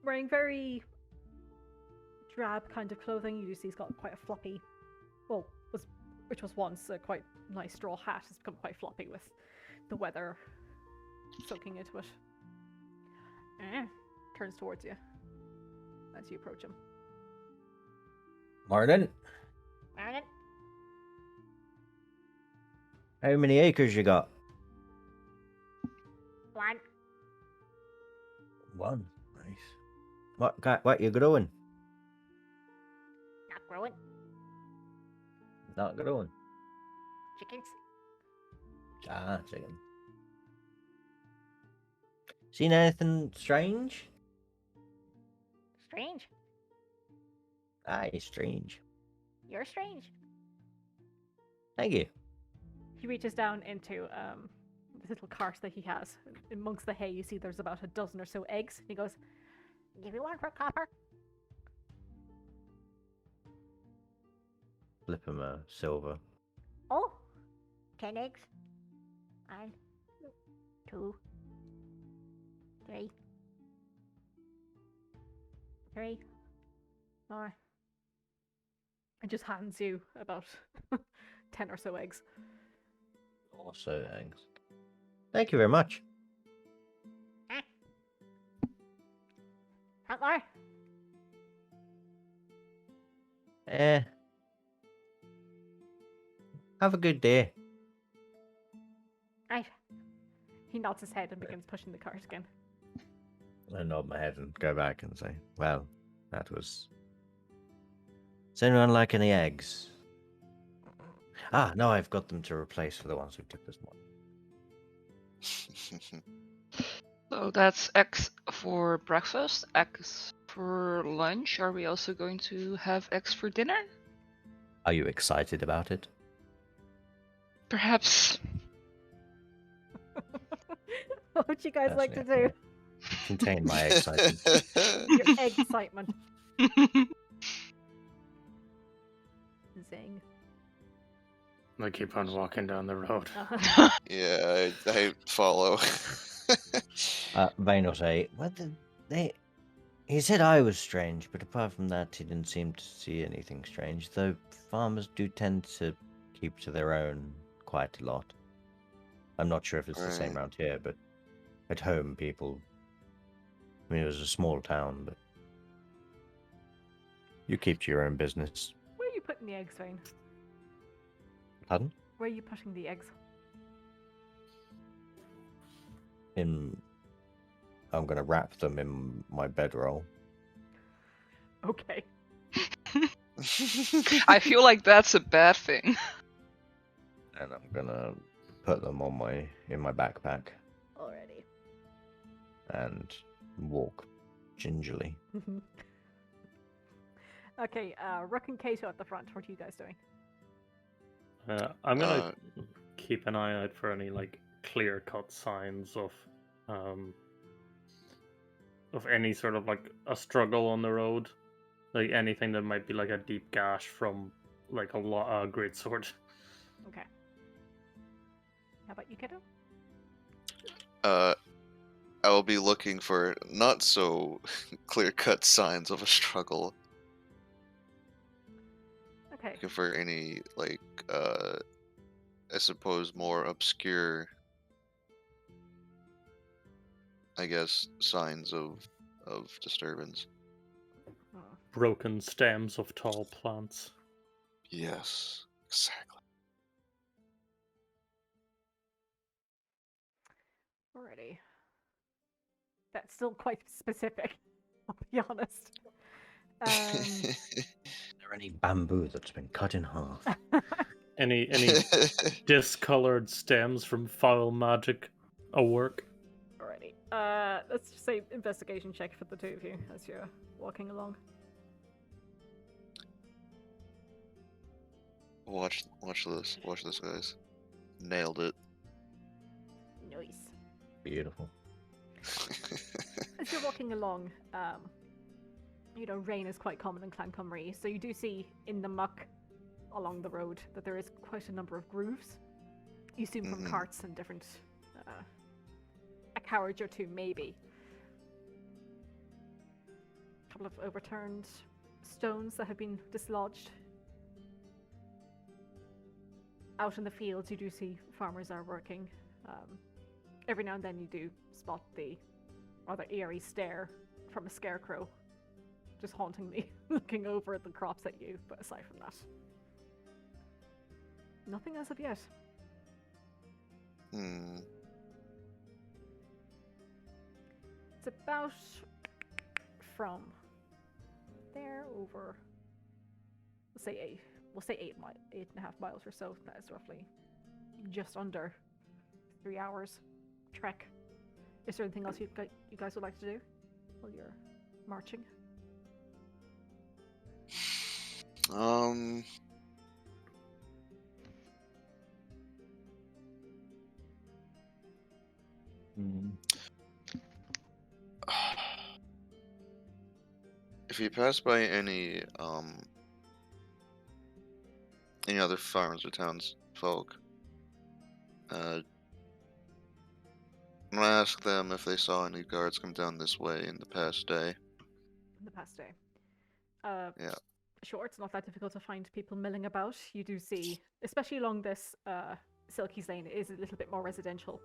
Wearing very drab kind of clothing. You do see he's got quite a floppy, which was once a quite nice straw hat. Has become quite floppy with the weather soaking into it. Turns towards you as you approach him. Morning. Morning. How many acres you got? One. One. Nice. What you growing? Not growing. Not growing. Chickens. Ah, chicken. Seen anything strange? Strange. Aye, strange. You're strange. Thank you. He reaches down into the little cart that he has. Amongst the hay, you see there's about a dozen or so eggs. He goes, Give you one for copper. Flip him a silver. Oh, 10 eggs. 1, 2, 3. 3 more. and just hands you about 10 or so eggs. Also eggs. Thank you very much. Want more? Have a good day. Right. He nods his head and begins pushing the cart again. I nod my head and go back and say, well, that was... Does anyone like any eggs? Ah, no, I've got them to replace for the ones who took this one. So that's eggs for breakfast, eggs for lunch. Are we also going to have eggs for dinner? Are you excited about it? Perhaps. What would you guys like to do? Contain my excitement. Your egg excitement. Zing. I keep on walking down the road. Yeah, I follow. Vane will say, "What the? He said I was strange, but apart from that, he didn't seem to see anything strange. Though farmers do tend to keep to their own quite a lot. I'm not sure if it's the same Right. around here, but at home, people. I mean, it was a small town, but you keep to your own business." Where are you putting the eggs, Vane? Pardon? Where are you putting the eggs? I'm gonna wrap them in my bedroll. Okay. I feel like that's a bad thing. And I'm gonna put them in my backpack Alrighty. and walk gingerly. Okay, Rook and Kato at the front. What are you guys doing? I'm gonna keep an eye out for any like clear-cut signs of any sort of like a struggle on the road, like anything that might be like a deep gash from like a great sword. Okay. How about you, Kato? I will be looking for not so clear-cut signs of a struggle. Okay. Looking for any like I suppose more obscure, I guess, signs of disturbance. Oh. Broken stems of tall plants. Yes, exactly. Alrighty. That's still quite specific, I'll be honest. Is there any bamboo that's been cut in half? Any discolored stems from foul magic a work. Alrighty. Let's just say investigation check for the two of you as you're walking along. Watch this, guys. Nailed it. Nice. Beautiful. As you're walking along, rain is quite common in Clan Cymru, so you do see in the muck along the road that there is quite a number of grooves. You assume from carts and different, a carriage or two maybe. A couple of overturned stones that have been dislodged. Out in the fields, you do see farmers are working. Every now and then you do spot the rather eerie stare from a scarecrow just hauntingly looking over at the crops at you, but aside from that, nothing as of yet. It's about from there over, we'll say 8.5 miles or so. That is roughly just under 3 hours trek. Is there anything else you guys would like to do while you're marching? If you pass by any other farms or townsfolk, I'm gonna ask them if they saw any guards come down this way in the past day. In the past day. Yeah. Sure, it's not that difficult to find people milling about. You do see, especially along this Silky's Lane, it is a little bit more residential.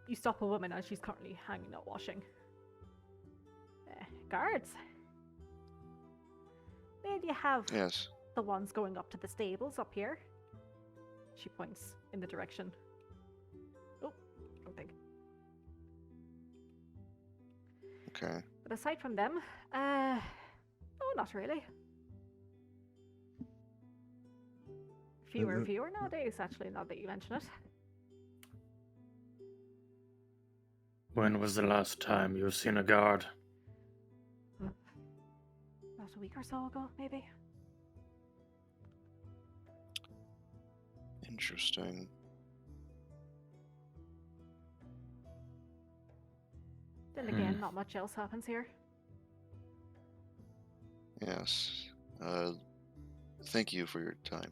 You stop a woman as she's currently hanging out washing. Guards? Where do you have Yes. the ones going up to the stables up here? She points in the direction. Oh, don't think. Okay. But aside from them, oh, not really. Fewer and fewer nowadays, actually, now that you mention it. When was the last time you've seen a guard? About a week or so ago, maybe. Interesting. Then again, not much else happens here. Yes. Thank you for your time.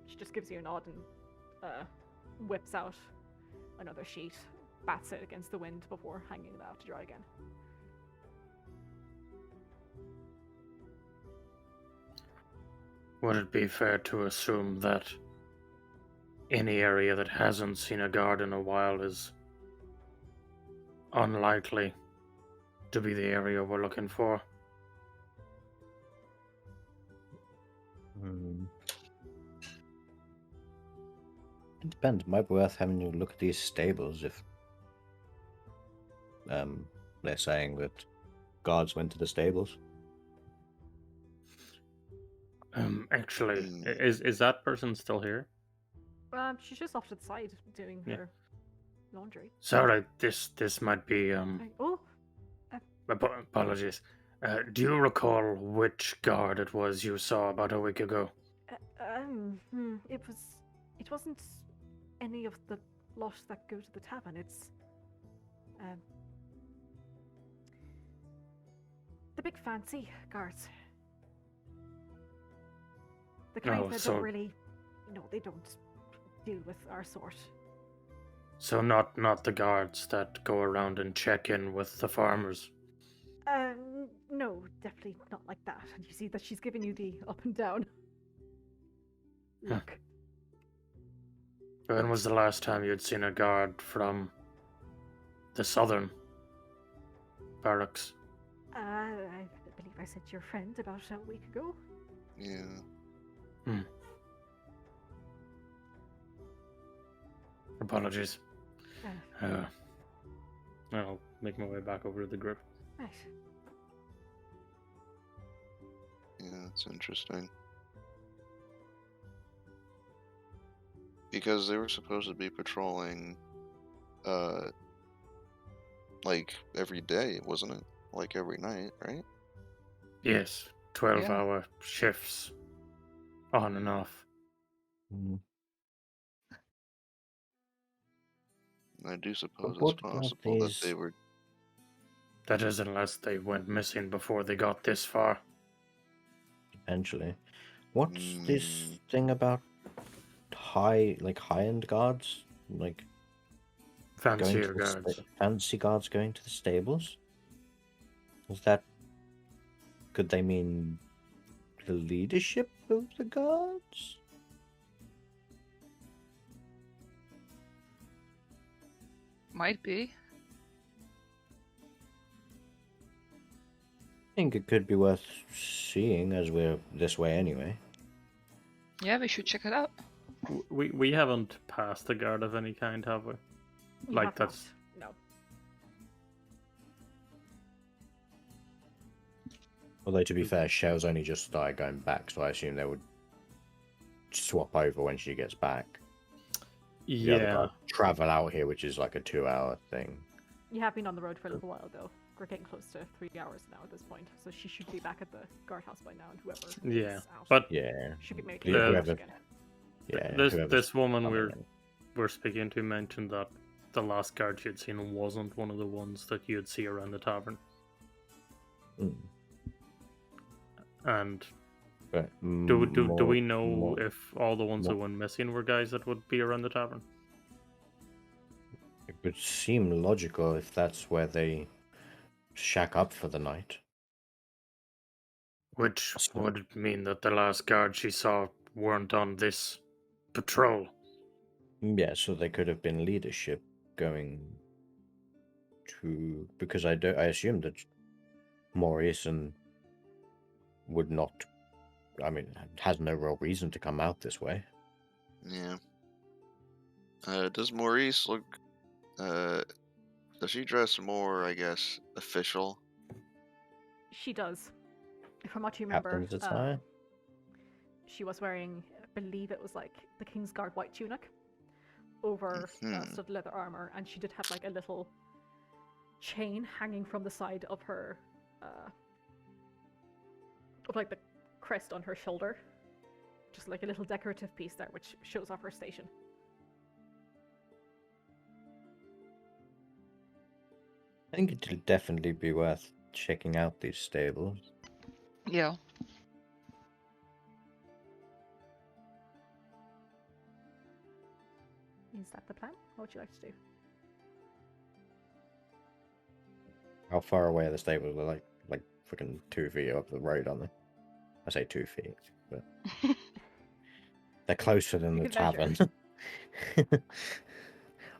She just gives you a nod and whips out another sheet, bats it against the wind before hanging it out to dry again. Would it be fair to assume that any area that hasn't seen a guard in a while is unlikely to be the area we're looking for? It depends. It might be worth having to look at these stables if they're saying that guards went to the stables. Actually, Hmm. is that person still here? She's just off to the side doing Yeah. her laundry. Sorry, this might be Oh, apologies. Do you recall which guard it was you saw about a week ago? it wasn't any of the lot that go to the tavern. It's the big fancy guards. The kind Oh, that so- don't really, they don't deal with our sort. So not the guards that go around and check in with the farmers. No, definitely not like that. And you see that she's giving you the up and down look. When was the last time you'd seen a guard from the southern barracks? I believe I said to your friend about a week ago. Yeah. Apologies. Uh, I'll make my way back over to the group. right. Yeah, it's interesting. Because they were supposed to be patrolling, like every day, wasn't it? Like every night, right? Yes, 12-hour shifts, on and off. I do suppose what it's about possible that they these- were. That is, unless they went missing before they got this far. Potentially. What's this thing about high-end guards? Like going Fancier to the guards. fancy guards going to the stables? Is that... Could they mean the leadership of the guards? Might be. I think it could be worth seeing as we're this way anyway. Yeah, we should check it out. We haven't passed a guard of any kind, have we? You Like, have that's- not. No. Although to be fair, Shell's only just started going back, so I assume they would swap over when she gets back. The other Yeah. guard travel out here, which is like a 2-hour thing. You have been on the road for a little while, though. We're getting close to 3 hours now at this point, so she should be back at the guardhouse by now, and whoever Yeah, is out but Yeah, should be making Yeah, it whoever- again. yeah. this whoever's woman coming we're speaking to mentioned that the last guard she'd seen wasn't one of the ones that you'd see around the tavern. in. And But do we know more- if all the ones that more- went missing were guys that would be around the tavern? It would seem logical if that's where they shack up for the night. Which So- would mean that the last guard she saw weren't on this patrol. Yeah, so they could have been leadership going to, because I assume that Maurice and would not. I mean, has no real reason to come out this way. Yeah. Does Maurice look? Does she dress more, I guess, official? She does. From what you remember, Captain's attire. she was wearing, I believe it was like the Kingsguard white tunic over Mhm. stud leather armor, and she did have like a little chain hanging from the side of her, of like the crest on her shoulder, just like a little decorative piece there, which shows off her station. I think it'd definitely be worth checking out these stables. Yeah. Is that the plan? What would you like to do? How far away are the stables? They're like freaking 2 feet up the road, aren't they? I say 2 feet, but they're closer than You the can measure. tavern.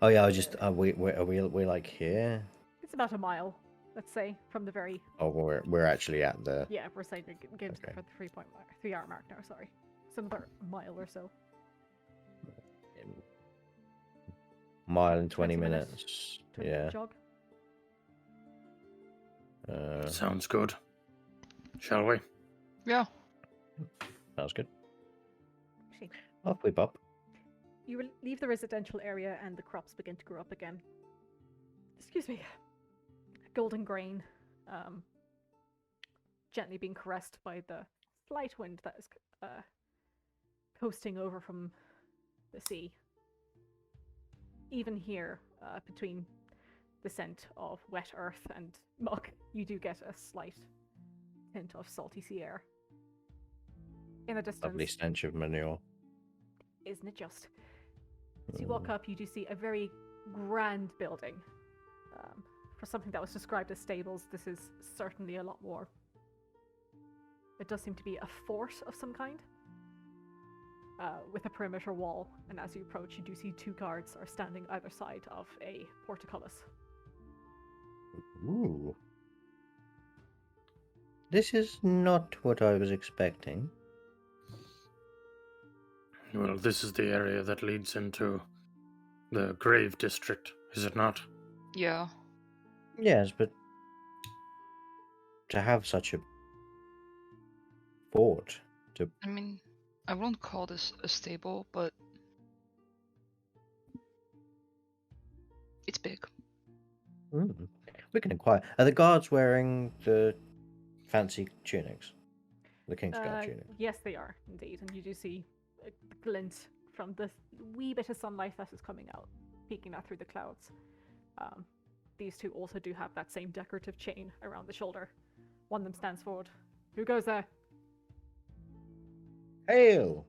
Oh yeah, I was just are we like here? It's about a mile, let's say, from the very. Oh, we're actually at the. Yeah, we're saying getting to Okay. the 3 hour mark now. Sorry, it's another mile or so. Mile and 20 20 minutes. minutes. 20 Yeah. jog. Sounds good. Shall we? Yeah. Sounds good. Actually, Up we pop. you leave the residential area and the crops begin to grow up again. Excuse me. Golden grain, gently being caressed by the slight wind that is coasting over from the sea. Even here, between the scent of wet earth and muck, you do get a slight hint of salty sea air. In the distance, Lovely stench of manure. isn't it just? As you walk up, you do see a very grand building. For something that was described as stables, this is certainly a lot more. It does seem to be a fort of some kind, with a perimeter wall, and as you approach, you do see 2 guards are standing either side of a portcullis. Ooh. This is not what I was expecting. Well, this is the area that leads into the Grave District, is it not? Yeah. Yes, but to have such a fort to I mean, I won't call this a stable, but it's big. we can inquire. Are the guards wearing the fancy tunics? The Kingsguard tunic. Yes, they are indeed, and you do see a glint from the wee bit of sunlight that is coming out, peeking out through the clouds. These 2 also do have that same decorative chain around the shoulder. One of them stands forward. Who goes there? Hail!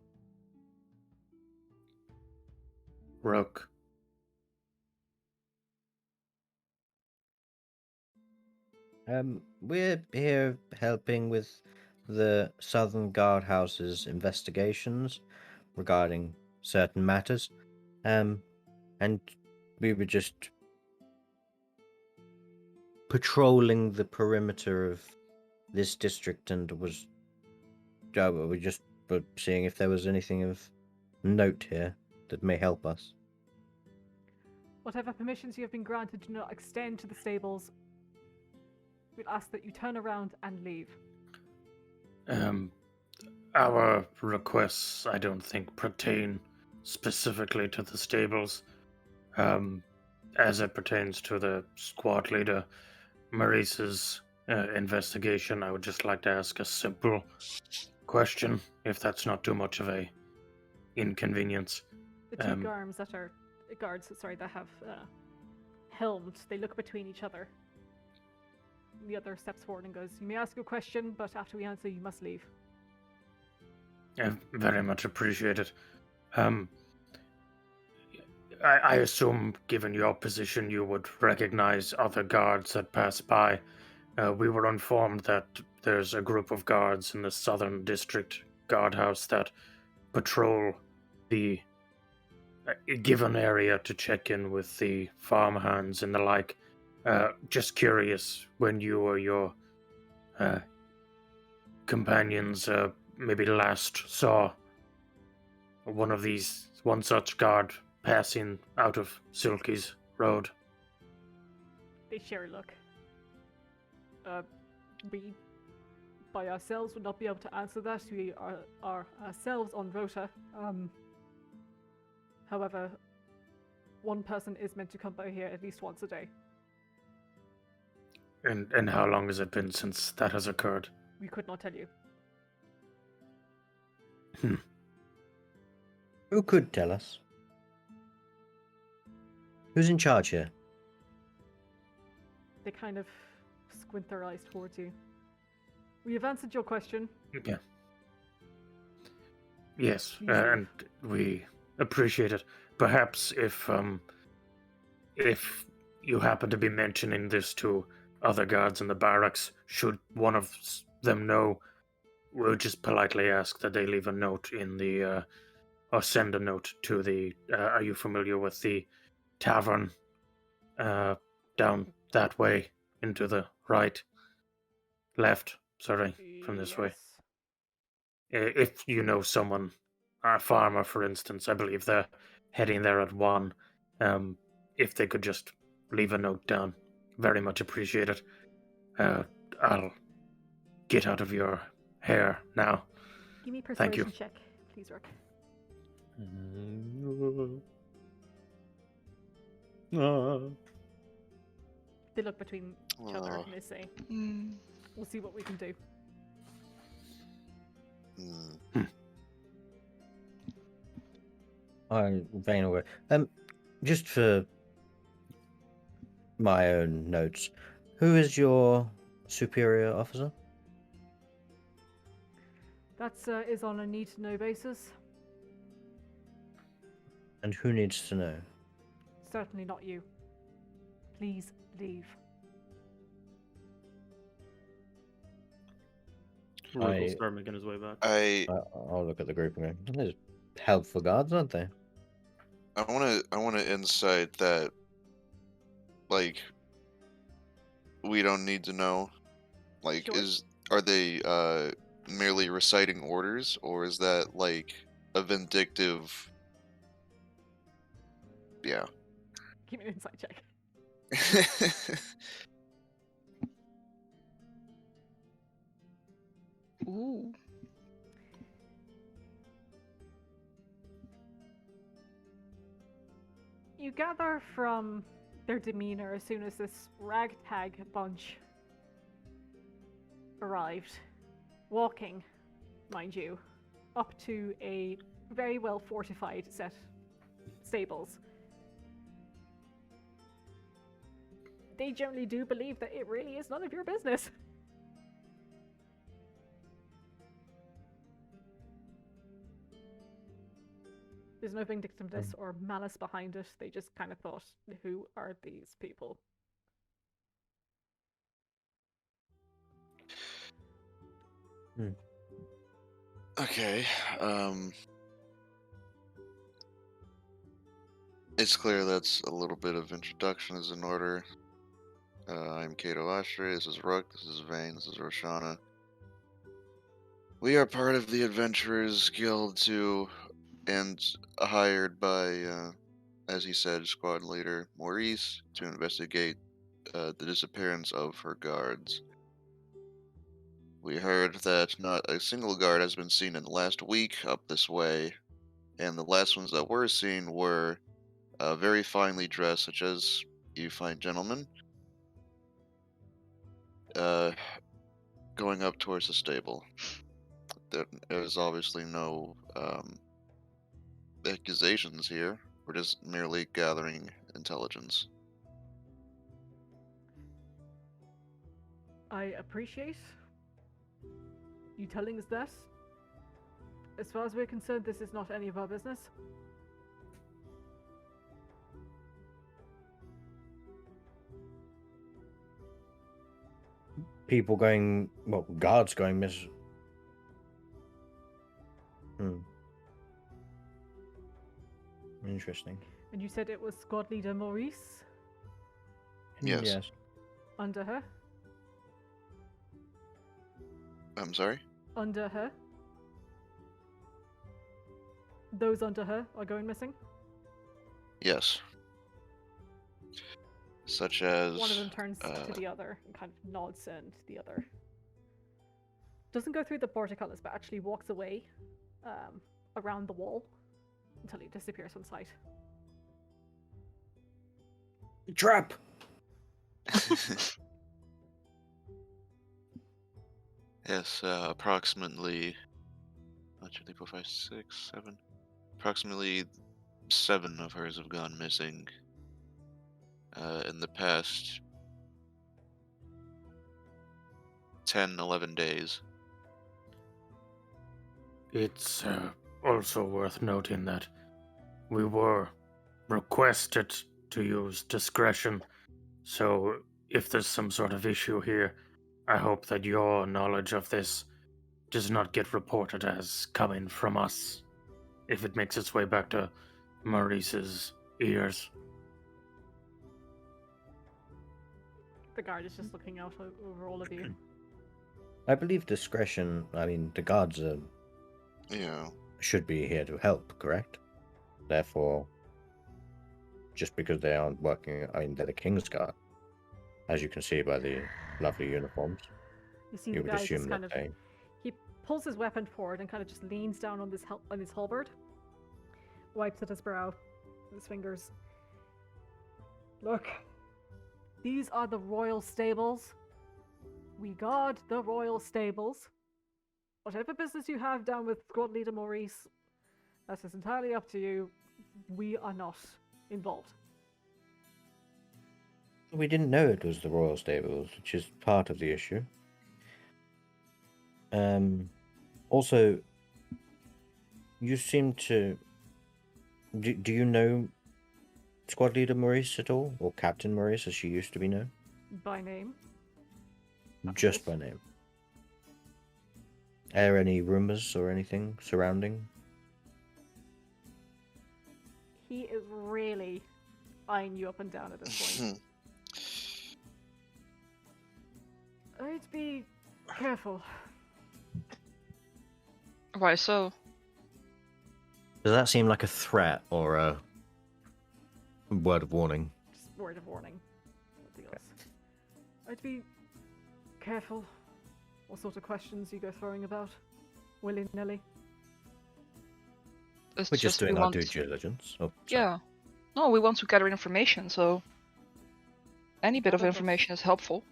Rook. We're here helping with the Southern Guardhouse's investigations regarding certain matters. And we were just patrolling the perimeter of this district and we just were seeing if there was anything of note here that may help us. Whatever permissions you have been granted do not extend to the stables. We'll ask that you turn around and leave. Our requests, I don't think, pertain specifically to the stables. As it pertains to the squad leader, Maurice's investigation, I would just like to ask a simple question, if that's not too much of a inconvenience. The 2 guards that have helmed, they look between each other. The other steps forward and goes, "You may ask a question, but after we answer, you must leave." Very much appreciated. I assume, given your position, you would recognize other guards that pass by. We were informed that there's a group of guards in the Southern District Guardhouse that patrol the given area to check in with the farmhands and the like. Just curious, when you or your companions maybe last saw one such guard passing out of Silky's road. They share a look. We, by ourselves, would not be able to answer that. We are ourselves on rota. However, one person is meant to come by here at least once a day. And how long has it been since that has occurred? We could not tell you. Who could tell us? Who's in charge here? They kind of squint their eyes towards you. We have answered your question. Yeah. Yes, Please leave. and we appreciate it. Perhaps if you happen to be mentioning this to other guards in the barracks, should one of them know, we'll just politely ask that they leave a note in the, or send a note to the, are you familiar with the tavern down that way, into the left, sorry, from this way. If you know someone, a farmer, for instance, I believe they're heading there at 1. If they could just leave a note down, very much appreciated. I'll get out of your hair now. Give me a Thank you. persuasion check, please, Rook. They look between each other and they say, we'll see what we can do. I'm vain away. Just for my own notes, who is your superior officer? That is on a need-to-know basis. And who needs to know? Certainly not you. Please leave. Rook will start making his way back. I'll look at the group and go, there's helpful guards, aren't they? I want to insight that, like, we don't need to know. Like, Sure. are they merely reciting orders, or is that like a vindictive? Yeah. Give me an insight check. Ooh. You gather from their demeanor as soon as this ragtag bunch arrived, walking, mind you, up to a very well fortified set stables. They generally do believe that it really is none of your business. There's no vindictiveness or malice behind it. They just kind of thought, who are these people? Okay. It's clear that's a little bit of introduction is in order. I'm Kato Ashray, this is Rook, this is Vane, this is Roshana. We are part of the Adventurers Guild too, and hired by, as he said, squad leader Maurice to investigate the disappearance of her guards. We heard that not a single guard has been seen in the last week up this way, and the last ones that were seen were very finely dressed, such as you fine gentlemen, going up towards the stable. There's obviously no accusations here. We're just merely gathering intelligence. I appreciate you telling us that. As far as we're concerned, this is not any of our business. People going, well, guards going missing. Interesting. And you said it was squad leader Maurice? Yes. Under her? I'm sorry? Under her? Those under her are going missing? Yes. Such as... One of them turns to the other and kind of nods, and the other doesn't go through the portcullis, but actually walks away around the wall until he disappears from sight. Trap! Yes, approximately 1, 2, 3, 4, 5, 6, 7. Approximately 7 of hers have gone missing in the past 10, 11 days. It's also worth noting that we were requested to use discretion, so if there's some sort of issue here, I hope that your knowledge of this does not get reported as coming from us if it makes its way back to Maurice's ears. The guard is just looking out over all of you. I believe discretion, the guards Yeah. should be here to help, correct? Therefore, just because they aren't working, they're the King's Guard, as you can see by the lovely uniforms. You see You the would guy assume just that kind of they... he pulls his weapon forward and kind of just leans down on his halberd, wipes at his brow, with his fingers. Look, these are the royal stables. We guard the royal stables. Whatever business you have down with Squad Leader Maurice, that is entirely up to you. We are not involved. We didn't know it was the royal stables, which is part of the issue. Also, you seem to... Do you know Squad Leader Maurice at all? Or Captain Maurice, as she used to be known? By name. Just by name. Are there any rumors or anything surrounding? He is really eyeing you up and down at this point. I'd be careful. Why so? Does that seem like a threat or a word of warning? Just word of warning. Nothing else. I'd be careful what sort of questions you go throwing about willy-nilly. It's We're just doing we our want due to- diligence. Oh, sorry. Yeah. No, we want to gather information, so any bit of Okay. information is helpful.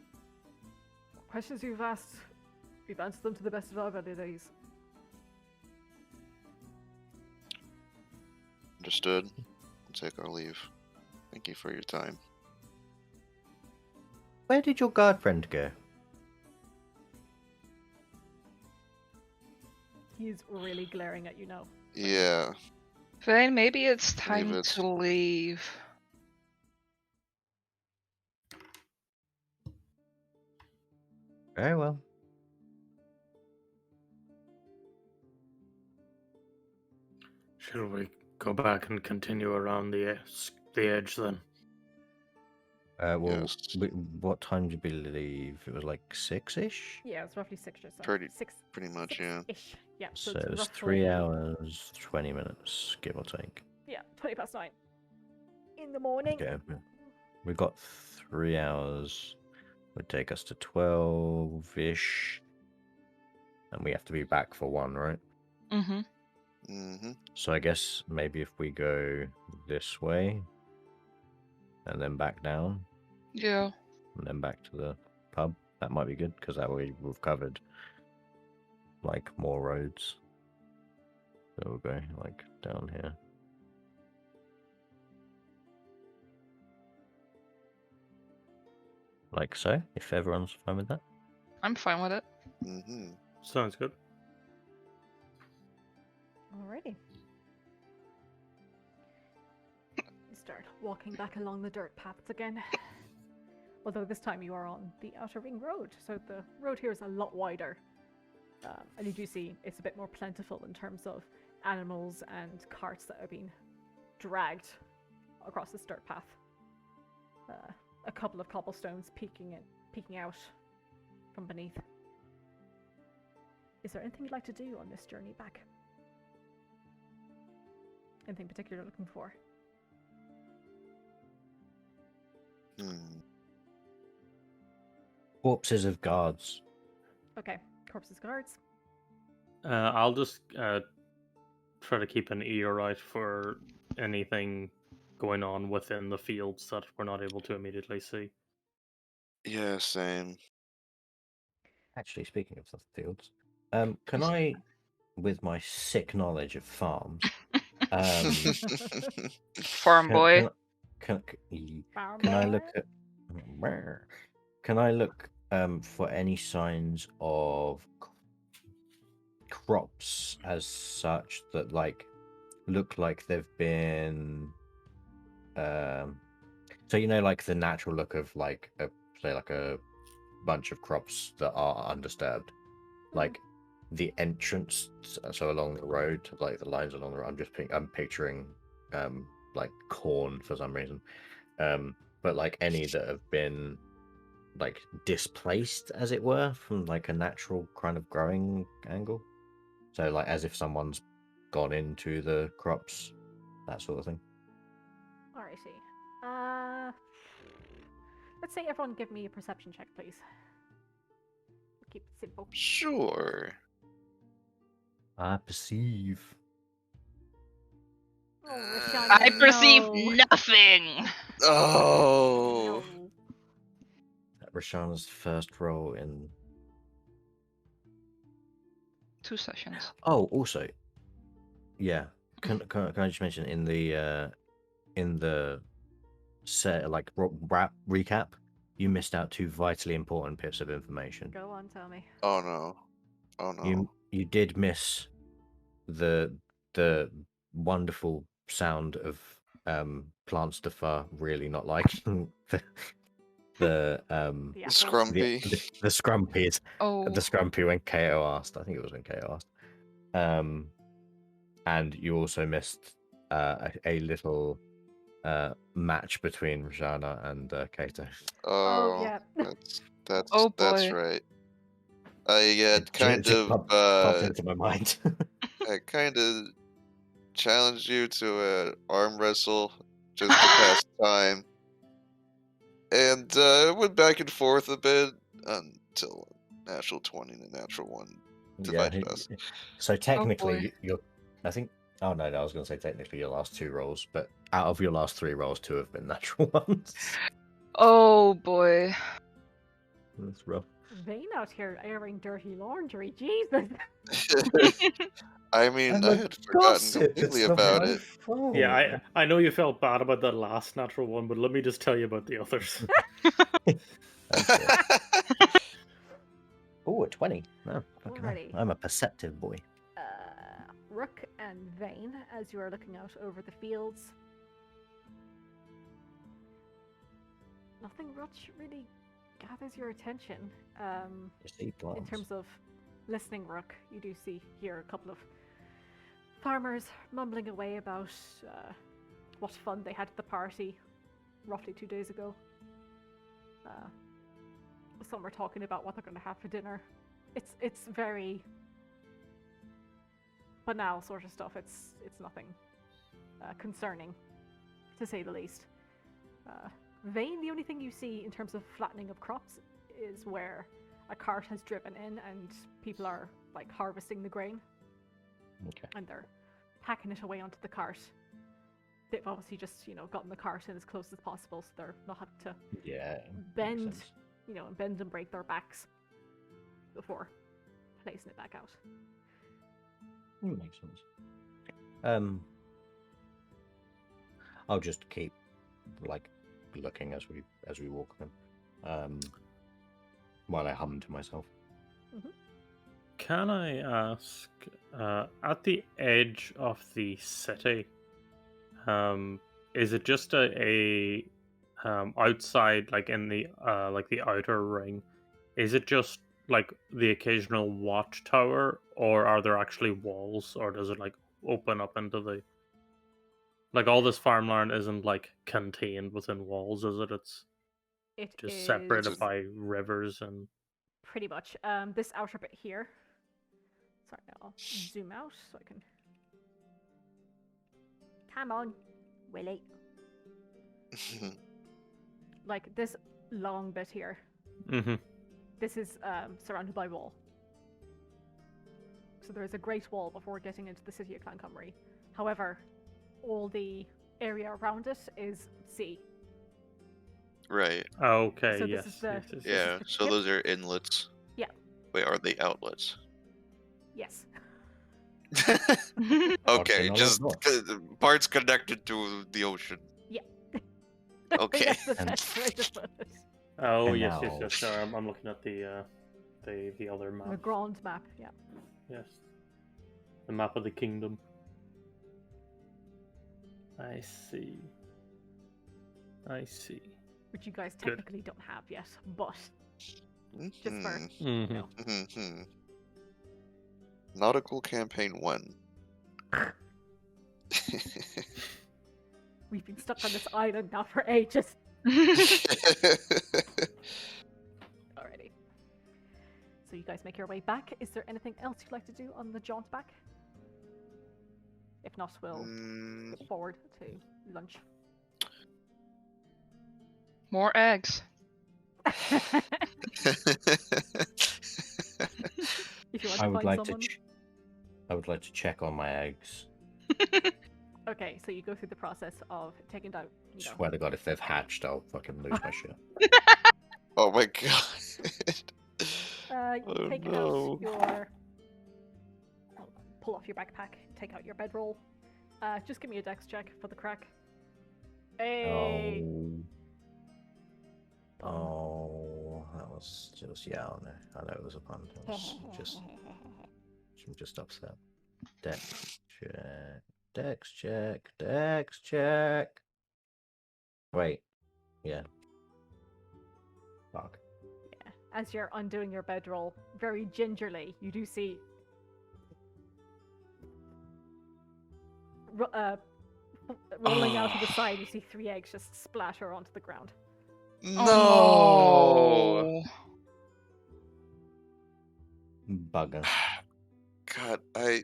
Questions you've asked, we've answered them to the best of our abilities. Understood. We'll take our leave. Thank you for your time. Where did your guard friend go? He's really glaring at you now. Yeah. Vane, maybe it's time it. to leave. Very well. Shall we go back and continue around the edge then? Yes. What time did we leave? It was like 6-ish? Yeah, it's roughly 6 or so. Pretty- Six, Pretty much, yeah. ish. Yeah, So it's it was roughly, 3 hours, 20 minutes, give or take. Yeah, 20 past 9. In the morning. Okay. We got 3 hours. Would take us to 12-ish. And we have to be back for 1, right? Mm-hmm. Mm-hmm. So I guess maybe if we go this way and then back down Yeah. and then back to the pub, that might be good because that way we've covered like more roads. So we'll go like down here. Like so, if everyone's fine with that. I'm fine with it. Mm-hmm. Sounds good. Alrighty. You start walking back along the dirt paths again. Although this time you are on the outer ring road, so the road here is a lot wider. And you do see it's a bit more plentiful in terms of animals and carts that are being dragged across this dirt path. A couple of cobblestones peeking out from beneath. Is there anything you'd like to do on this journey back? Anything particular you're looking for? Hmm. Corpses of guards. Okay, corpses guards. I'll just try to keep an ear out for anything going on within the fields that we're not able to immediately see. Yeah, same. Actually, speaking of the fields, can I, with my sick knowledge of farms, Farm boy. Can I look at? Can I look for any signs of crops as such that like look like they've been so you know like the natural look of like say like a bunch of crops that are undisturbed, like the entrance, so along the road, like the lines along the road, I'm picturing like corn for some reason, but like any that have been like displaced as it were from like a natural kind of growing angle, so like as if someone's gone into the crops, that sort of thing. Alrighty. Let's say everyone give me a perception check, please. Keep it simple. Sure. I perceive. Oh, Rashawn, I perceive no. nothing. Oh. No. Rashana's first role in 2 sessions. Oh, also, yeah. Can I just mention in the set like rap recap, you missed out 2 vitally important bits of information. Go on, tell me. Oh no. Oh no. You did miss the wonderful sound of plants de Thaw really not liking the The The apples. Scrumpy. the scrumpies. Oh, The scrumpy when KO asked. I think it was when KO asked. And you also missed a little match between Rajana and Kato. Oh, yeah. that's Oh, that's boy. right. I It kind of popped into my mind. I kind of challenged you to a arm wrestle just to pass time, and it went back and forth a bit until natural 20 and a natural 1 divided us. So technically, boy. you're. I think. Oh no, I was going to say technically your last 2 rolls, but out of your last 3 rolls, 2 have been natural ones. oh boy. That's rough. Vane out here airing dirty laundry. Jesus. I mean, I'm I a had forgotten gossip, completely it's not about my it. fault. Yeah, I know you felt bad about that last natural one, but let me just tell you about the others. Oh, a 20. No, fucking hell. Alrighty. I'm a perceptive boy. Rook and Vane, as you are looking out over the fields. Nothing much really gathers your attention. In terms of listening, Rook, you do hear a couple of farmers mumbling away about what fun they had at the party roughly 2 days ago. Some were talking about what they're going to have for dinner. It's very banal sort of stuff. It's nothing concerning, to say the least. Vane, the only thing you see in terms of flattening of crops is where a cart has driven in and people are like harvesting the grain. Okay. And they're packing it away onto the cart. They've obviously just, gotten the cart in as close as possible, so they're not having to Yeah. bend, bend and break their backs before placing it back out. Makes sense. I'll just keep like looking as we walk them, while I hum to myself. Can I ask, at the edge of the city, is it just a outside, like in the the outer ring? Is it just like the occasional watchtower, or are there actually walls, or does it like open up into the all this farmland isn't like contained within walls, is it? It Just is separated by rivers and pretty much this outer bit here. Sorry, I'll zoom out so I can. Come on, Willie. Like this long bit here. Mm-hmm. This is surrounded by wall. So there is a great wall before getting into the city of Clancomery. However, all the area around it is sea. Right. Okay, So yes. this is the- yes, yes, yes. Yeah. the So tip? those are inlets. Yeah. Wait, are they outlets? Yes. Okay, not just outdoor. parts connected to the ocean. Yeah. Okay. That's the And- best way to put it. Oh And yes, yes, now- yes. Sorry, I'm looking at the other map. The Grand map, yeah. Yes, the map of the kingdom. I see. I see. Which you guys Good. technically don't have yet, but just for Mhm. you know. Mhm. Nautical campaign 1. We've been stuck on this island now for ages. Alrighty. So you guys make your way back. Is there anything else you'd like to do on the jaunt back? If not, we'll Mm, look forward to lunch. More eggs. If you want I to would find like someone. I would like to check on my eggs. Okay, so you go through the process of taking down. You know, Swear to God, if they've hatched, I'll fucking lose my shit. oh my god. you Oh take no. out your. Pull off your backpack. Take out your bedroll. Just give me a dex check for the crack. Hey. Oh, that was just I know it was a pun. I was I'm just upset. Dex check. Dex check. Dex check. Wait. Yeah. Fuck. Yeah. As you're undoing your bedroll, very gingerly, you do see. Rolling out of the side, you see 3 eggs just splatter onto the ground. No. Oh, Bugger. God, I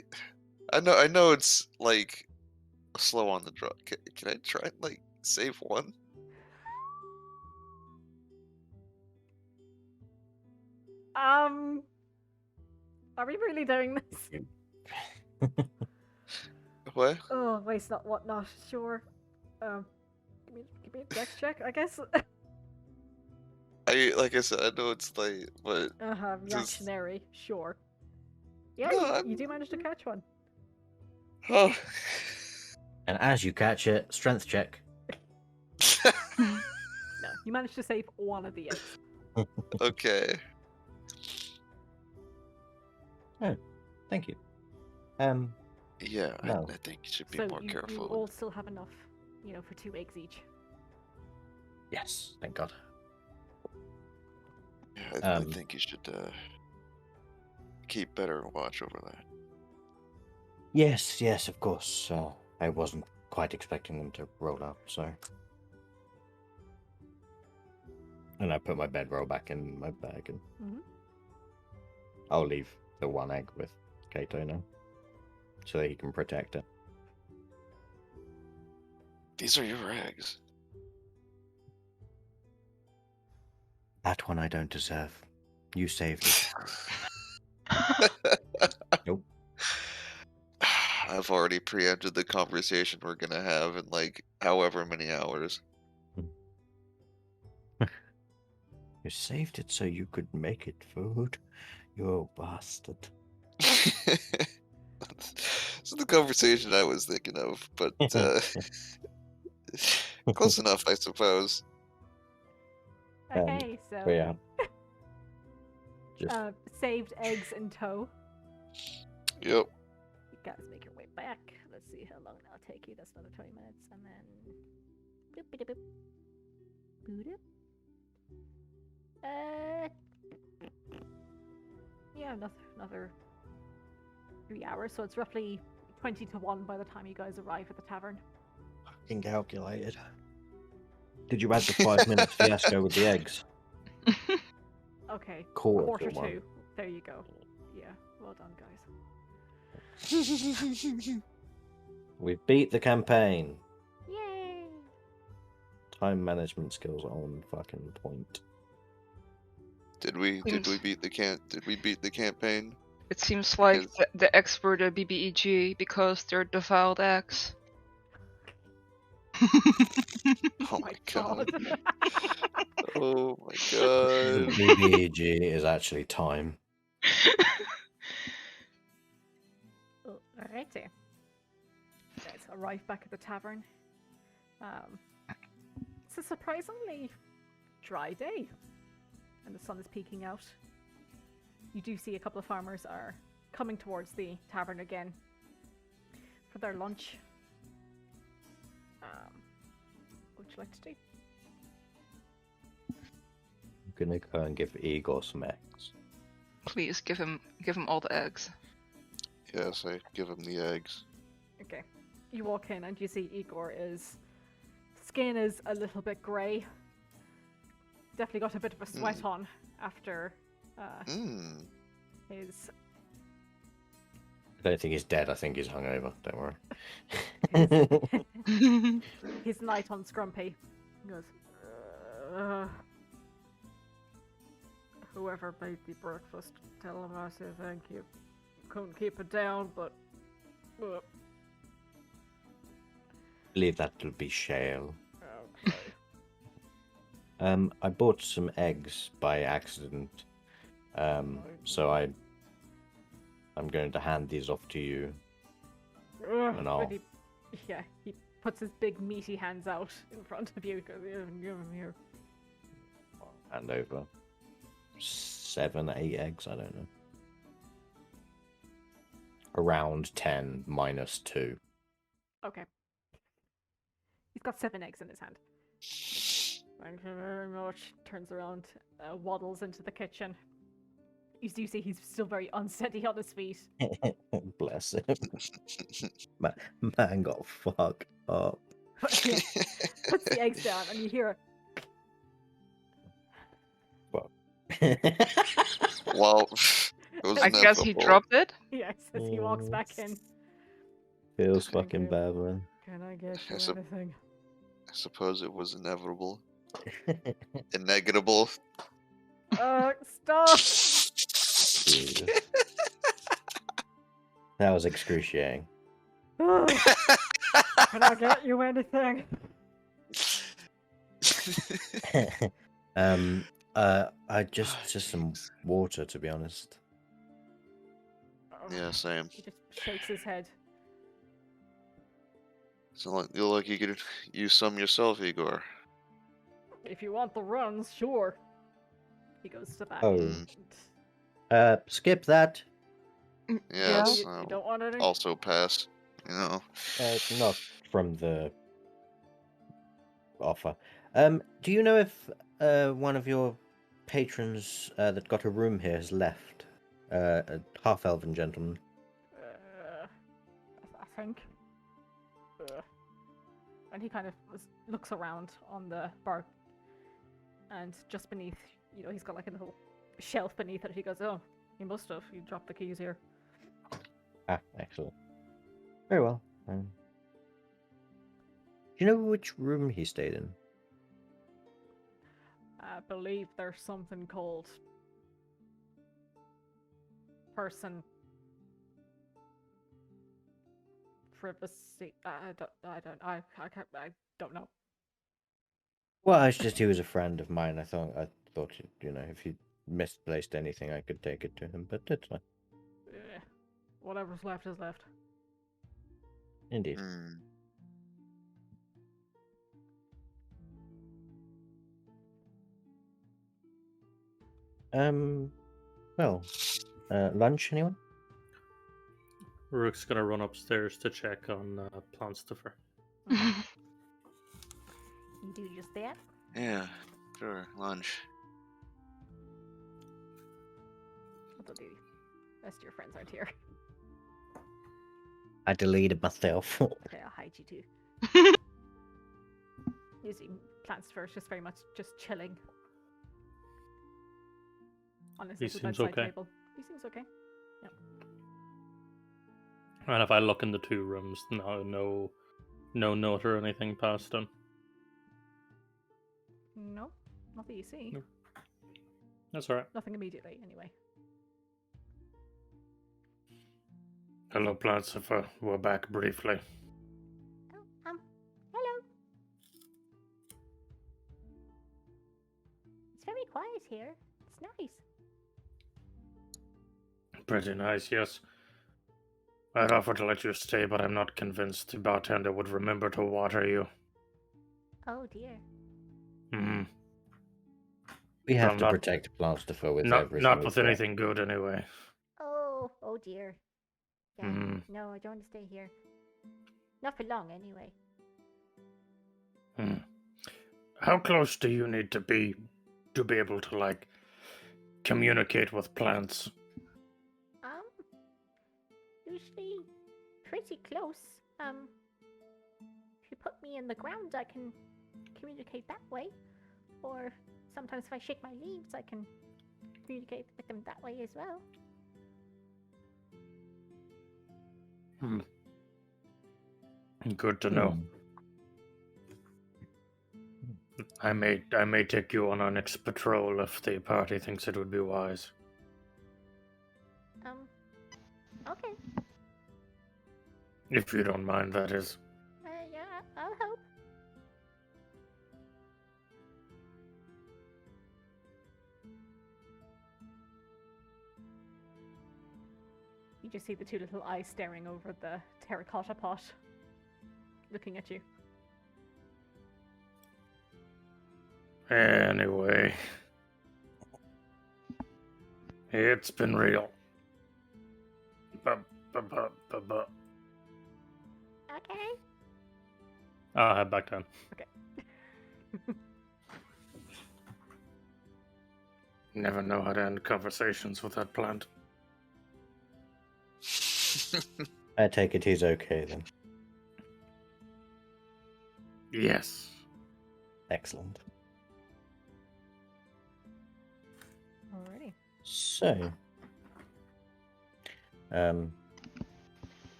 know it's like slow on the draw. Can I try and like save one? Are we really doing this? What? Oh, waste not, what not? Sure. Give me a dex check, I guess. Like I said, I know it's late, but just- Reactionary, sure. Yeah, No, you do manage to catch one. oh. And as you catch it, strength check. No, you managed to save one of the eggs. Okay. Oh, thank you. Yeah, No. I think you should be So more you careful. all still have enough, for 2 eggs each. Yes, thank God. Yeah, I think you should keep better watch over that. Yes, of course. I wasn't quite expecting them to roll out, so. And I put my bedroll back in my bag, and Mhm. I'll leave the 1 egg with Kato now, so that he can protect it. These are your eggs. That one I don't deserve. You saved it. Nope. I've already preempted the conversation we're gonna have in like however many hours. You saved it so you could make it food. You bastard. So the conversation I was thinking of, but close enough, I suppose. Okay, so But yeah. Just saved eggs in tow. Yep. You guys make your way back. Let's see how long that'll take you. That's another 20 minutes, and then. Boop-a-da-boop. Boop-a-da. Yeah, another 3 hours. So it's roughly 20 to 1 by the time you guys arrive at the tavern. fucking calculated. Did you add the 5 minutes fiasco with the eggs? Okay, Quarter quarter one. 2. There you go. Yeah, well done, guys. We've beat the campaign. Yay! Time management skills on fucking point. Did we beat the campaign? it seems like Because- the eggs were the BBEG because they're defiled eggs. Oh my god. God. Oh my The god. BBEG is actually time. Alrighty. Guys arrive back at the tavern. It's a surprisingly dry day, and the sun is peeking out. You do see a couple of farmers are coming towards the tavern again for their lunch. What would you like to do? I'm gonna go and give Igor some eggs. Please give him all the eggs. Yes, I give him the eggs. Okay. You walk in and you see Igor's skin is a little bit grey. Definitely got a bit of a sweat on after his... I don't think he's dead, I think he's hungover, don't worry. his night on Scrumpy. He goes, whoever made the breakfast, tell him I say thank you. Couldn't keep it down, but... Believe that to be Shale. Okay. I bought some eggs by accident. So I'm going to hand these off to you. And I'll... he puts his big meaty hands out in front of you. Goes, give them here. Hand over 7, 8 eggs, I don't know. Around 10 minus 2. Okay. He's got 7 eggs in his hand. Thank you very much. Turns around, waddles into the kitchen. You do see he's still very unsteady on his feet. Bless him. Man got fucked up. Puts the eggs down and you hear Well, it was I guess he inevitable. dropped it. yes as he walks back in. Feels Thank fucking you. bad, man. Can I get I you sup- anything? I suppose it was inevitable. Inegitable. Stop! Jesus. That was excruciating. Can I get you anything? I just some water, to be honest. Yeah, same. He just shakes his head. So you look like you could use some yourself, Igor. If you want the runs, sure. He goes to the back. Oh. and- Skip that. Yeah, you don't want any? also pass. You know. Not from the offer. Do you know if one of your patrons that got a room here has left? A half-elven gentleman. I think. And he kind of looks around on the bar, and just beneath, he's got like a little shelf beneath it. He goes, "Oh, he must have. He dropped the keys here." Ah, excellent. Very well. Do you know which room he stayed in? I believe there's something called person privacy. I don't know. Well, it's just he was a friend of mine. I thought if he misplaced anything, I could take it to him. But it's fine. Yeah. Whatever's left is left. Indeed. Hmm. Well, lunch, anyone? Rook's gonna run upstairs to check on Plantstuffer. You do just that. Yeah, sure. Lunch. What'll do? Rest of your friends aren't here. I deleted myself. Okay, I'll hide you too. You see, Plantstuffer is just very much just chilling on his He little seems bedside okay. table. He seems okay. And if I look in the 2 rooms, no note or anything passed on. No, not that you see. Nope. That's alright. Nothing immediately, anyway. Hello, Plantstuffer. We're back briefly. Oh, hello. It's very quiet here. It's nice. Pretty nice, yes. I'd offer to let you stay, but I'm not convinced the bartender would remember to water you. Oh dear. Hmm. We have Well, to not- protect Plasterfur with Not everything. not we've with got. anything good anyway. Oh dear. Yeah, Hmm. no, I don't want to stay here. Not for long, anyway. How close do you need to be able to like communicate with plants? Usually pretty close. If you put me in the ground, I can communicate that way. Or sometimes if I shake my leaves, I can communicate with them that way as well. Good to know. I may take you on our next patrol if the party thinks it would be wise. Okay. If you don't mind, that is. Yeah, I'll help. You just see the two little eyes staring over the terracotta pot, looking at you. Anyway, it's been real. Okay. I'll head back down. Never know how to end conversations with that plant. I take it he's okay then. Yes. Excellent. Alrighty. So, I'm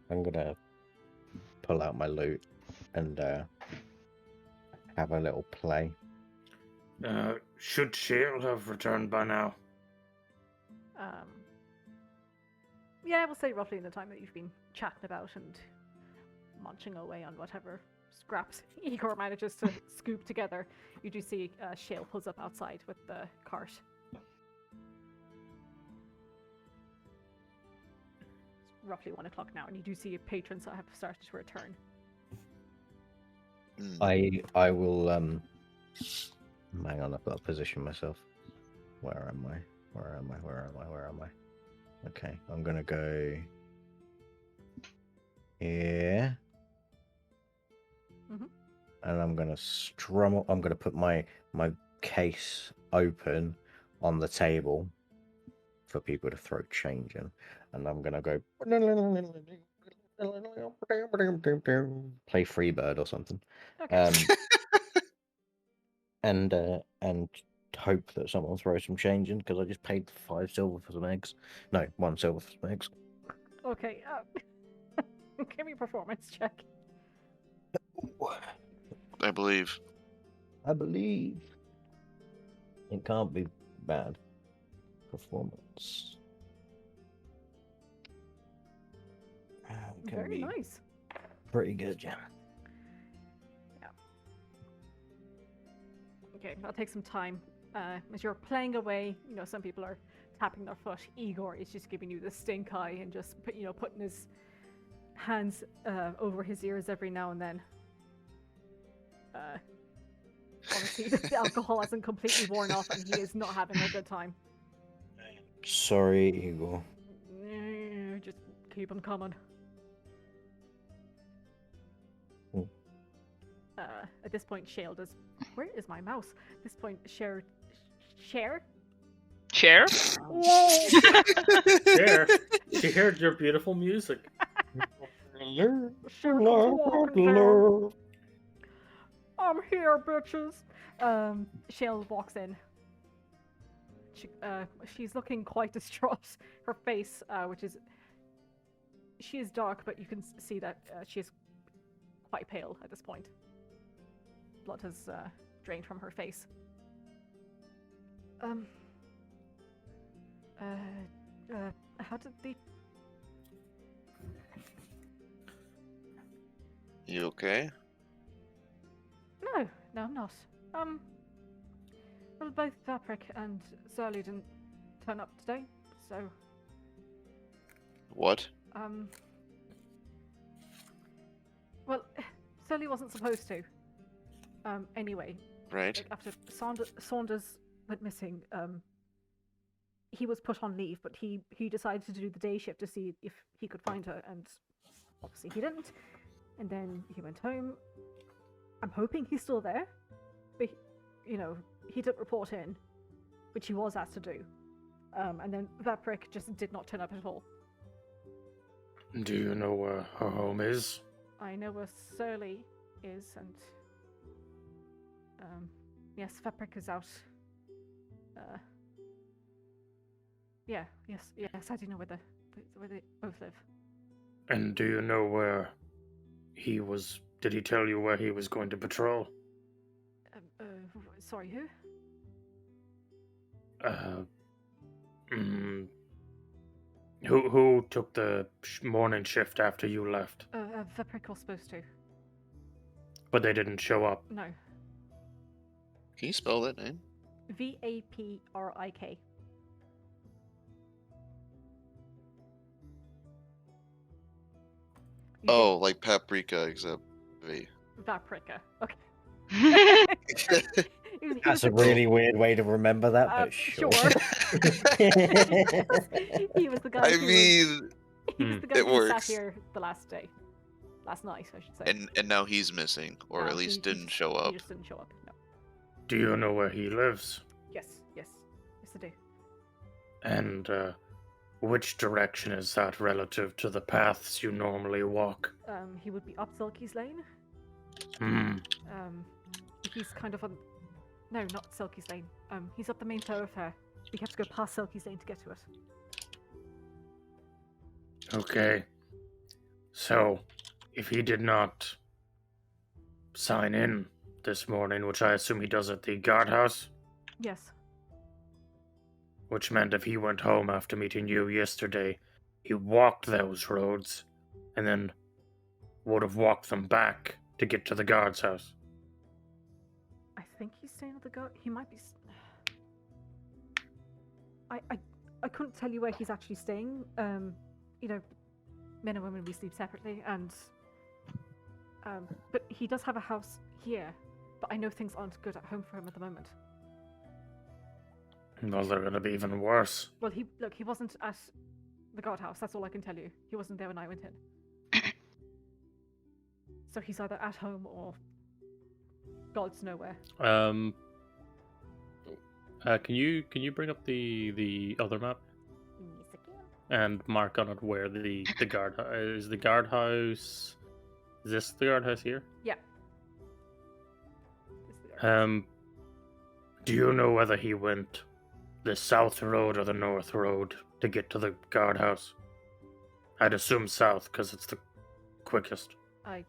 gonna pull out my loot and have a little play. Should Shield have returned by now? Yeah, I will say roughly in the time that you've been chatting about and munching away on whatever scraps Igor manages to scoop together, you do see Shale pulls up outside with the cart. It's roughly 1 o'clock now, and you do see patrons that have started to return. I will hang on, I've got to position myself. Where am I? Where am I? Okay, I'm gonna go here. Mhm. And I'm gonna I'm gonna put my case open on the table for people to throw change in. And I'm gonna go play Freebird or something. Okay. And hope that someone throws some change in, because I just paid 5 silver for some eggs. No, 1 silver for some eggs. Okay. Give me a performance check. I believe. It can't be bad. Performance. Can Very be nice. pretty good, yeah. Okay, that'll take some time. As you're playing away, some people are tapping their foot. Igor is just giving you the stink eye and just, putting his hands over his ears every now and then. Honestly, the alcohol hasn't completely worn off, and he is not having a good time. Sorry, Igor. Just keep him coming. At this point, Shale does. Where is my mouse? At this point, Share. Chair? Share, she heard your beautiful music. I'm here, bitches. Shale walks in. She's looking quite distraught. Her face, she is dark, but you can see that she is quite pale at this point. Blood has drained from her face. How did the... You okay? No, I'm not. Well, both Vaprik and Zerly didn't turn up today, so... What? Well, Zerly wasn't supposed to. Anyway, Right. like after Saunders went missing, he was put on leave, but he decided to do the day shift to see if he could find her, and obviously he didn't. And then he went home. I'm hoping he's still there, but he didn't report in, which he was asked to do. And then that prick just did not turn up at all. Do you know where her home is? I know where Surly is, and yes, that prick is out. Yes, I do know where they both live. And do you know where he was? Did he tell you where he was going to patrol? Sorry, who? Who took the morning shift after you left? The prick was supposed to. But they didn't show up. No. Can you spell that name? Vaprik. Oh, like paprika, except V. Vaprika. Okay. That's a really weird way to remember that, but sure. He was the guy. He was the guy it who works. sat here the last night, I should say. And now he's missing, or No, at least he didn't show up. He just didn't show up. No. Do you know where he lives? Yes, I do. And which direction is that relative to the paths you normally walk? He would be up Silky's Lane. Hmm. He's kind of on. No, not Silky's Lane. He's up the main thoroughfare. We have to go past Silky's Lane to get to it. Okay. So, if he did not sign in this morning, which I assume he does at the guardhouse, Yes. which meant if he went home after meeting you yesterday, he walked those roads and then would have walked them back to get to the guard's house. I think he's staying at the guard. He might be. I couldn't tell you where he's actually staying. Men and women, we sleep separately, and but he does have a house here. But I know things aren't good at home for him at the moment. Well, they're going to be even worse. Well, he wasn't at the guardhouse. That's all I can tell you. He wasn't there when I went in. So he's either at home or God's nowhere. Can you bring up the other map Yes, again. and mark on it where the guard is? The guardhouse. Is this the guardhouse here? Yeah. This is the guardhouse. Do you know whether he went the south road or the north road to get to the guardhouse? I'd assume south, because it's the quickest. I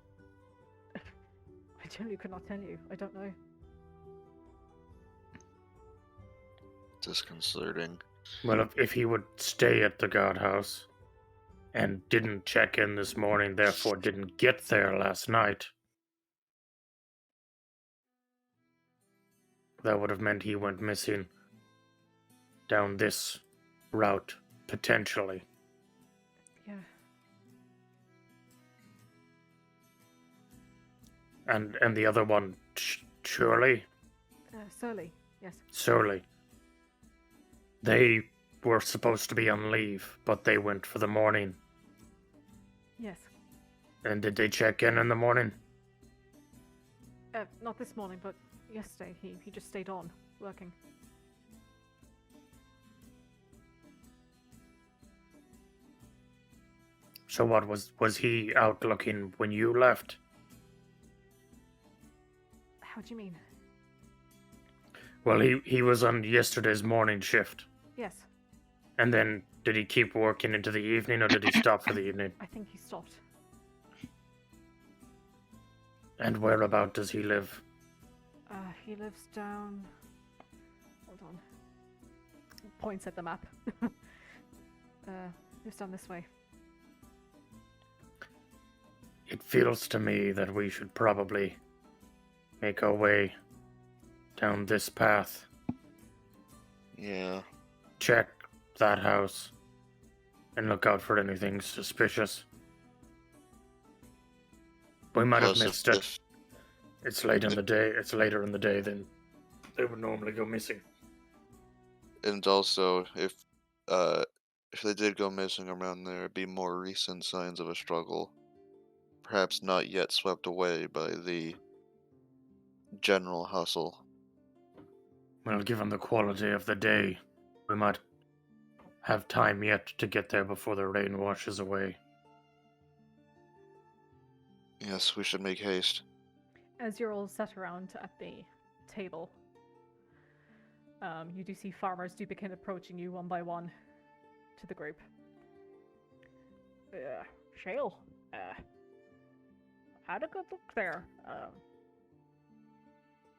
genuinely could not tell you. I don't know. Disconcerting. Well, if he would stay at the guardhouse and didn't check in this morning, therefore didn't get there last night, that would have meant he went missing down this route, potentially. Yeah. And the other one, Surely? Surly. Yes. Surely. They were supposed to be on leave, but they went for the morning. Yes. And did they check in the morning? Not this morning, but yesterday. He just stayed on working. So what, was he out looking when you left? How do you mean? Well, he was on yesterday's morning shift. Yes. And then, did he keep working into the evening, or did he stop for the evening? I think he stopped. And whereabout does he live? He lives down. Hold on. Points at the map. Lives down this way. It feels to me that we should probably make our way down this path. Yeah. Check that house and look out for anything suspicious. We might have Plus, missed it. It's late in the day. It's later in the day than they would normally go missing. And also, if they did go missing around there, it'd be more recent signs of a struggle. Perhaps not yet swept away by the general hustle. Well, given the quality of the day, we might have time yet to get there before the rain washes away. Yes, we should make haste. As you're all sat around at the table, you do see farmers do begin approaching you one by one to the group. Shale, had a good look there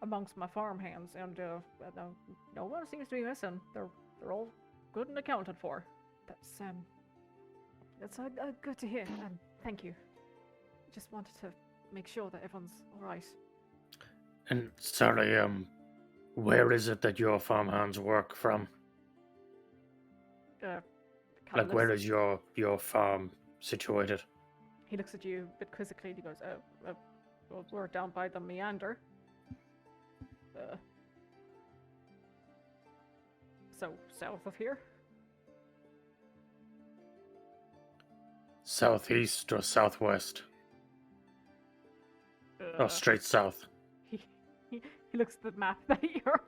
amongst my farm hands, and no one seems to be missing. They're all good and accounted for. That's good to hear, and thank you. Just wanted to make sure that everyone's alright. And sorry, where is it that your farmhands work from? Like, where is your farm situated? He looks at you a bit quizzically and he goes, well, we're down by the meander. So, south of here? Southeast or southwest? Straight south. He looks at the map that you're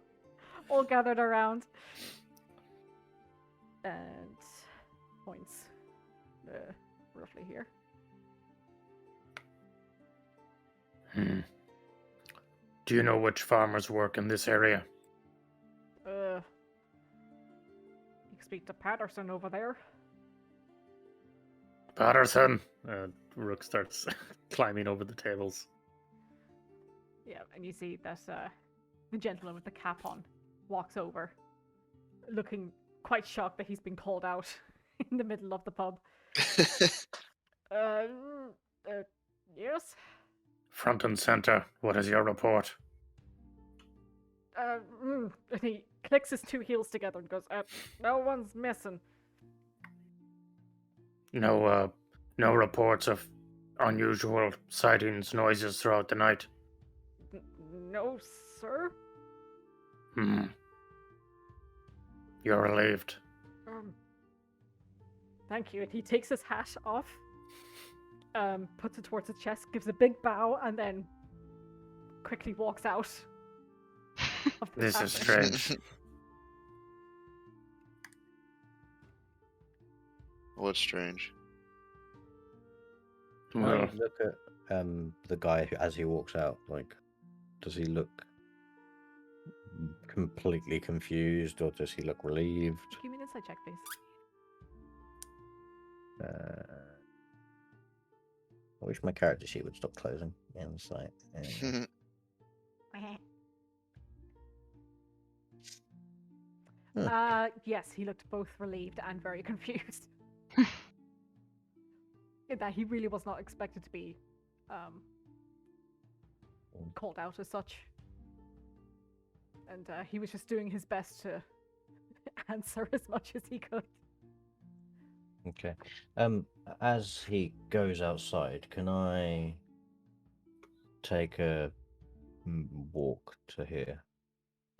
all gathered around. And points roughly here. Do you know which farmers work in this area? You can speak to Patterson over there. Patterson! Rook starts climbing over the tables. Yeah, and you see that the gentleman with the cap on walks over, looking quite shocked that he's been called out in the middle of the pub. Yes? Front and center, what is your report? And he clicks his two heels together and goes, no one's missing. No reports of unusual sightings, noises throughout the night? No, sir. You're relieved. Thank you. And he takes his hat off, puts it towards his chest, gives a big bow, and then quickly walks out. This is strange. What's strange? Well, Look at the guy who, as he walks out, like, does he look completely confused or does he look relieved? Give me an insight check, please. I wish my character sheet would stop closing. Insight. Yes, he looked both relieved and very confused. In that he really was not expected to be called out as such. And he was just doing his best to answer as much as he could. Okay. As he goes outside, can I take a walk to here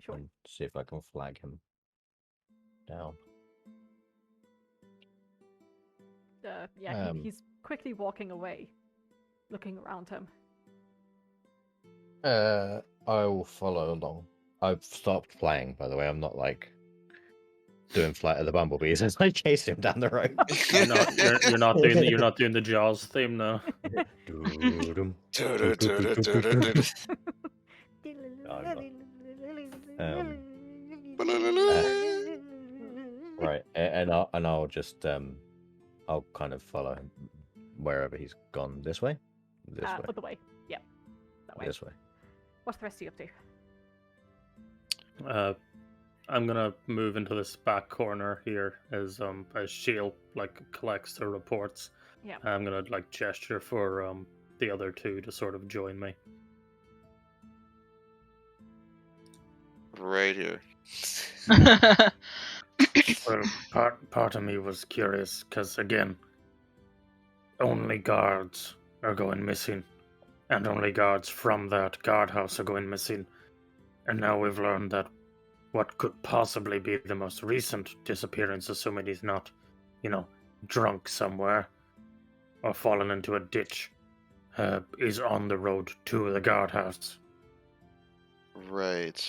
Sure. and see if I can flag him down? He's quickly walking away, looking around him. I will follow along. I've stopped playing, by the way. I'm not like doing Flight of the Bumblebees as I chase him down the road. you're not doing the Jaws theme now. Right, and I'll just I'll kind of follow him wherever he's gone. This way. Other way. Yeah. That way. This way. What's the rest of you up to? I'm gonna move into this back corner here as Shield collects the reports. Yeah. I'm gonna gesture for the other two to sort of join me. Right here. Well, part of me was curious because again, only guards are going missing, and only guards from that guardhouse are going missing. And now we've learned that what could possibly be the most recent disappearance, assuming he's not, drunk somewhere or fallen into a ditch, is on the road to the guardhouse. Right.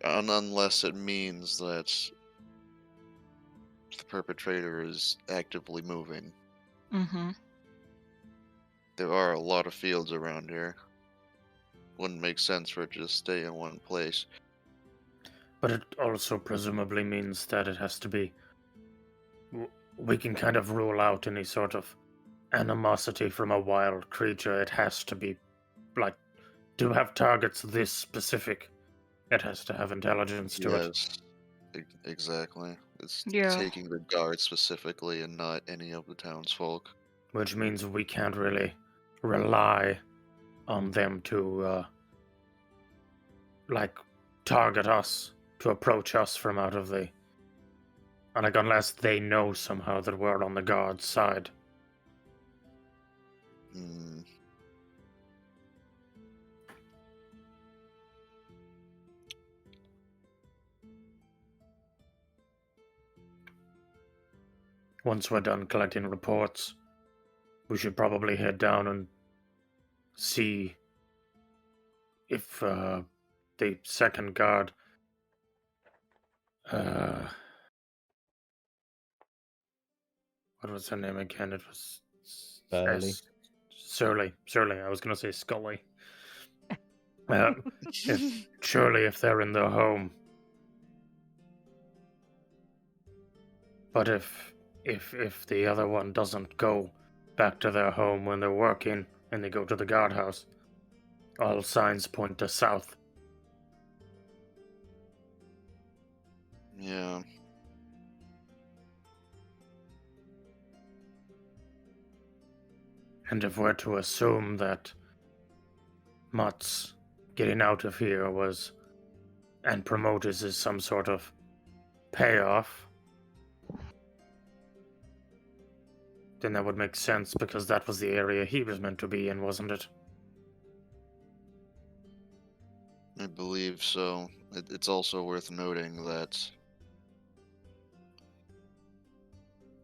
Unless it means that the perpetrator is actively moving. Mm-hmm. There are a lot of fields around here. Wouldn't make sense for it to just stay in one place. But it also presumably means that it has to be... We can kind of rule out any sort of animosity from a wild creature. It has to be, to have targets this specific, it has to have intelligence to it. Yes, exactly. It's Yeah. taking the guard specifically and not any of the townsfolk. Which means we can't really rely on them to, target us, to approach us from out of the... unless they know somehow that we're on the guard's side. Once we're done collecting reports, we should probably head down and see if the second guard... what was her name again? It was... Burley. Surly. I was going to say Scully. If they're in their home. But if the other one doesn't go back to their home when they're working and they go to the guardhouse, all signs point to south. Yeah. And if we're to assume that Mutt's getting out of here was, and Promoters is some sort of payoff, then that would make sense because that was the area he was meant to be in, wasn't it? I believe so. It's also worth noting that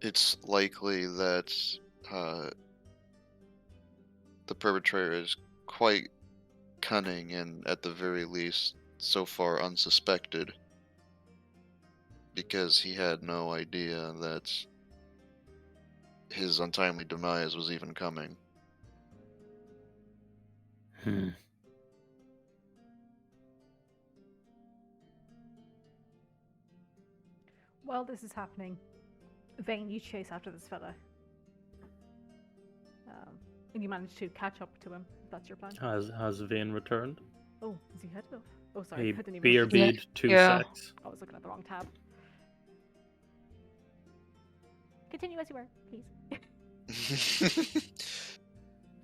it's likely that the perpetrator is quite cunning and, at the very least, so far unsuspected, because he had no idea that his untimely demise was even coming. While this is happening, Vane, you chase after this fella. And you manage to catch up to him, if that's your plan. Has Vane returned? Oh, is he headed off? Oh, sorry, I A didn't even... beer bead, 2 Yeah. sacks. I was looking at the wrong tab. Continue as you were, please.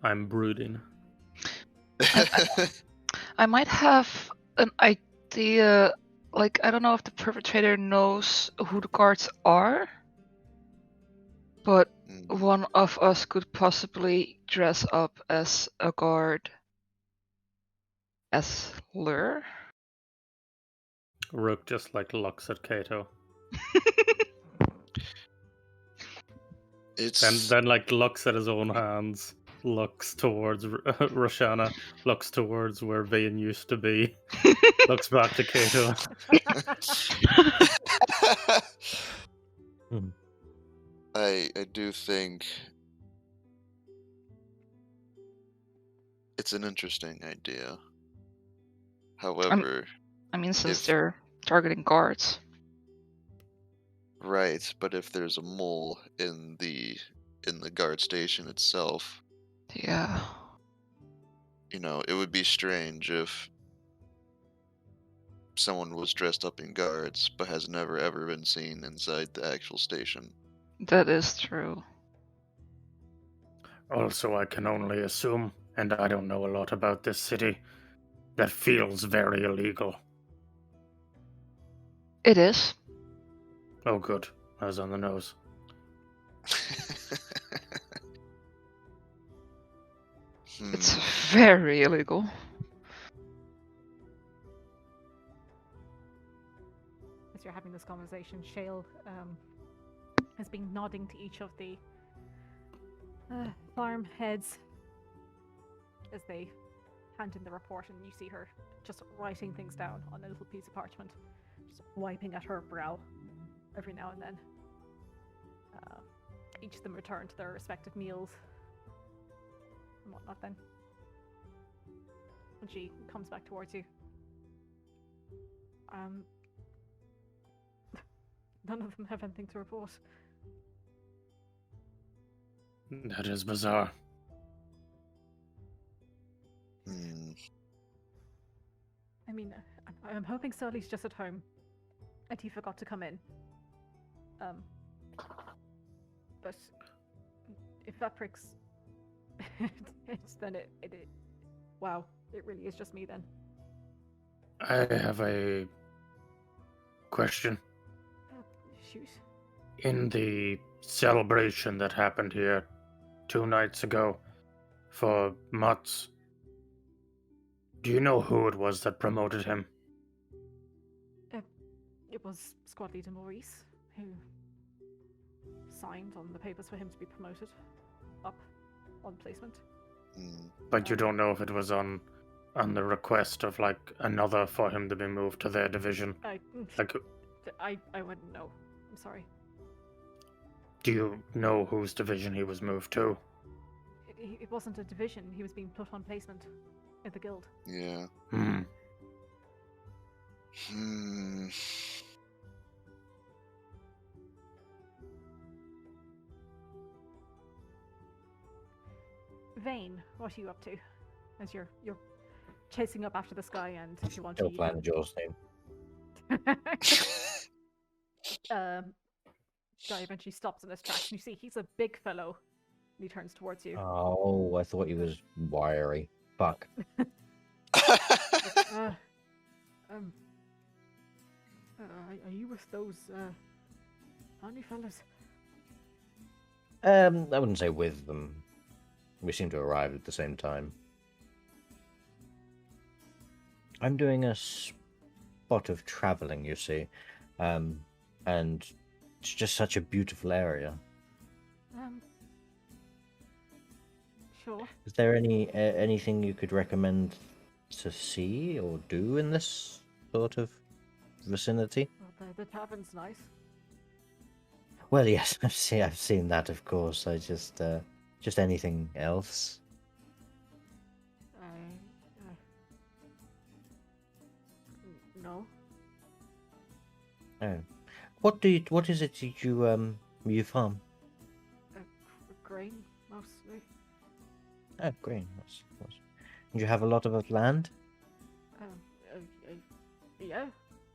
I'm brooding. I might have an idea. I don't know if the perpetrator knows who the guards are, but one of us could possibly dress up as a guard as Lure. Rook just looks at Kato. Then looks at his own hands, looks towards Roshana, looks towards where Vane used to be, looks back to Kato. I do think it's an interesting idea. However, since they're targeting guards. Right, but if there's a mole in the guard station itself, yeah, it would be strange if someone was dressed up in guards but has never ever been seen inside the actual station. That is true. Also, I can only assume, and I don't know a lot about this city, that feels very illegal. It is. Oh, good. I was on the nose. It's very illegal. As you're having this conversation, Shale has been nodding to each of the farm heads as they hand in the report, and you see her just writing things down on a little piece of parchment, just wiping at her brow every now and then. Each of them return to their respective meals and whatnot then. When she comes back towards you. None of them have anything to report. That is bizarre. I mean, I'm hoping Sully's just at home and he forgot to come in. But if that pricks then it wow, it really is just me then. I have a question. Shoot. In the celebration that happened here 2 nights ago for Mutz, do you know who it was that promoted him? It was Squad Leader Maurice who signed on the papers for him to be promoted up on placement. But you don't know if it was on the request of like another for him to be moved to their division. I wouldn't know. I'm sorry. Do you know whose division he was moved to? It wasn't a division. He was being put on placement in the guild. Yeah. Vane, what are you up to? As you're chasing up after this guy, and if you want Still to, playing Jaws theme. guy eventually stops in his tracks, and you see he's a big fellow. And he turns towards you. Oh, I thought he was wiry. Fuck. Are you with those honey fellas? I wouldn't say with them. We seem to arrive at the same time. I'm doing a spot of traveling, you see, and it's just such a beautiful area. Sure. Is there anything you could recommend to see or do in this sort of vicinity? Well, the tavern's nice. Well, yes, I've seen that, of course. I just anything else. No. Oh, what is it you farm? Grain mostly. Oh, grain. That's. Do you have a lot of land? Yeah,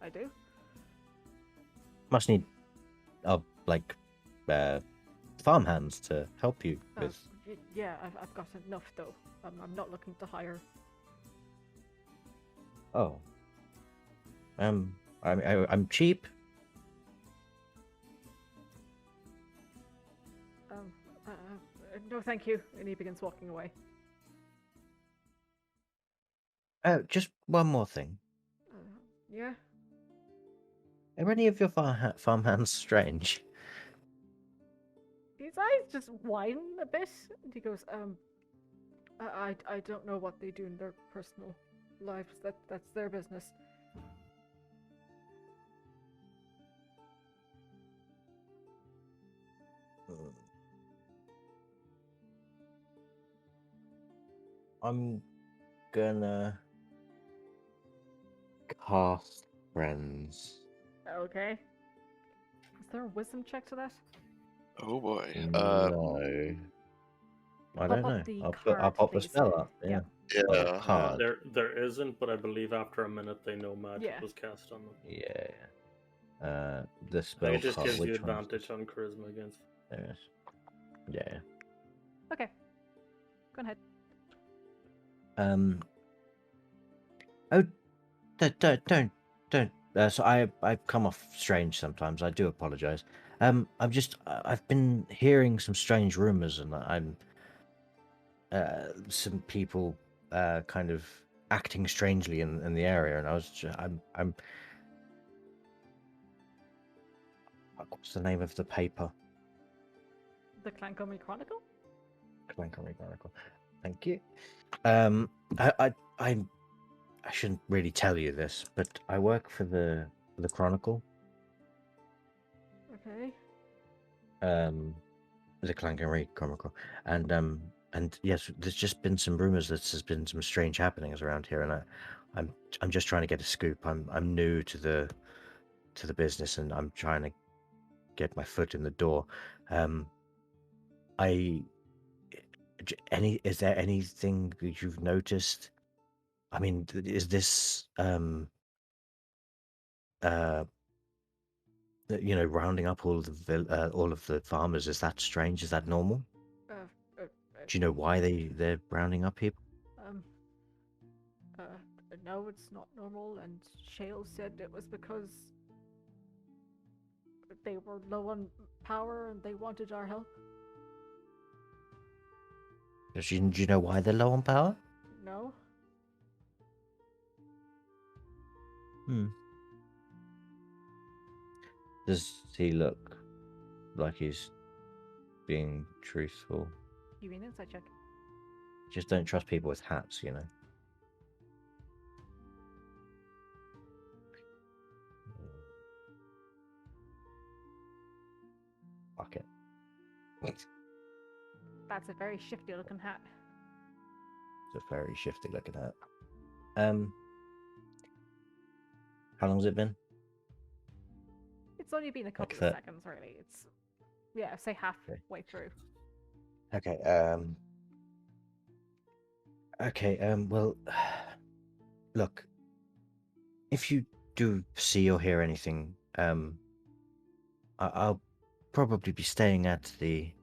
I do. Must need, farmhands to help you with. Yeah, I've got enough though. I'm not looking to hire. Oh. I'm cheap. No, thank you. And he begins walking away. Just one more thing. Yeah. Are any of your farmhands strange? His eyes just widen a bit, and he goes, I don't know what they do in their personal lives. That's their business. I'm gonna cast friends. Okay. Is there a wisdom check to that? Oh boy. No. I don't Pop know. up the I'll card, pop the please. spell up. Yeah. Yeah. Card. There isn't, but I believe after a minute they know magic Yeah. was cast on them. Yeah. The I spell think it just card. gives you Which one's advantage on charisma against. There it is. Yeah. Okay. Go ahead. Oh, don't. So I've come off strange sometimes. I do apologize. I've been hearing some strange rumors, and some people kind of acting strangely in the area, and I was just, I'm what's the name of the paper? The Clancomy Chronicle? Clancomy Chronicle. Thank you. I shouldn't really tell you this, but I work for the Chronicle. Okay. The Clancomy Chronicle, and yes, there's just been some rumors that there's been some strange happenings around here, and I'm just trying to get a scoop. I'm new to the business, and I'm trying to get my foot in the door. Is there anything that you've noticed? I mean, is this rounding up all of the farmers? Is that strange? Is that normal? Do you know why they're rounding up people? No, it's not normal, and Shale said it was because they were low on power and they wanted our help. Do you know why they're low on power? No? Does he look like he's being truthful? You mean insight check? Just don't trust people with hats, you know. Fuck it. That's a very shifty looking hat. It's a very shifty looking hat. How long's it been? It's only been a couple that. of seconds, really. It's, yeah, say halfway through. Okay, well, look, if you do see or hear anything, I'll probably be staying at the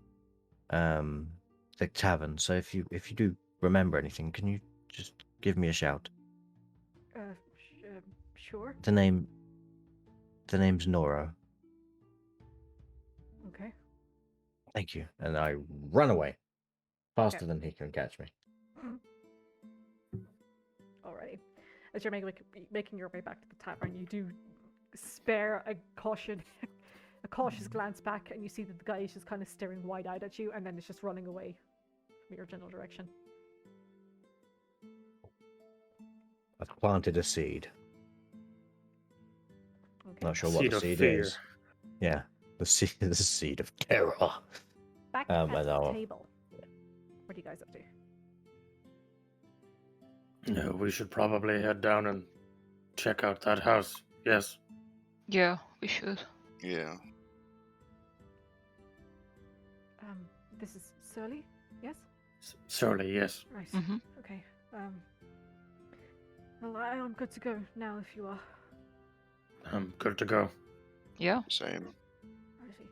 tavern, so if you do remember anything, can you just give me a shout? Sure. The name's Nora. Okay. Thank you. And I run away faster than he can catch me. Alrighty. As you're making your way back to the tavern, you do spare a cautious glance back, and you see that the guy is just kind of staring wide-eyed at you, and then it's just running away from your general direction. I've planted a seed. Okay. Not sure what the seed is. Yeah, the seed of terror. Back at the I'll- table. What are you guys up to? No, we should probably head down and check out that house. Yes. Yeah, we should. Yeah. This is Surly, yes? Surely, yes. Right. Mm-hmm. Okay. Well, I am good to go now if you are. I'm good to go. Yeah. Same. Righty.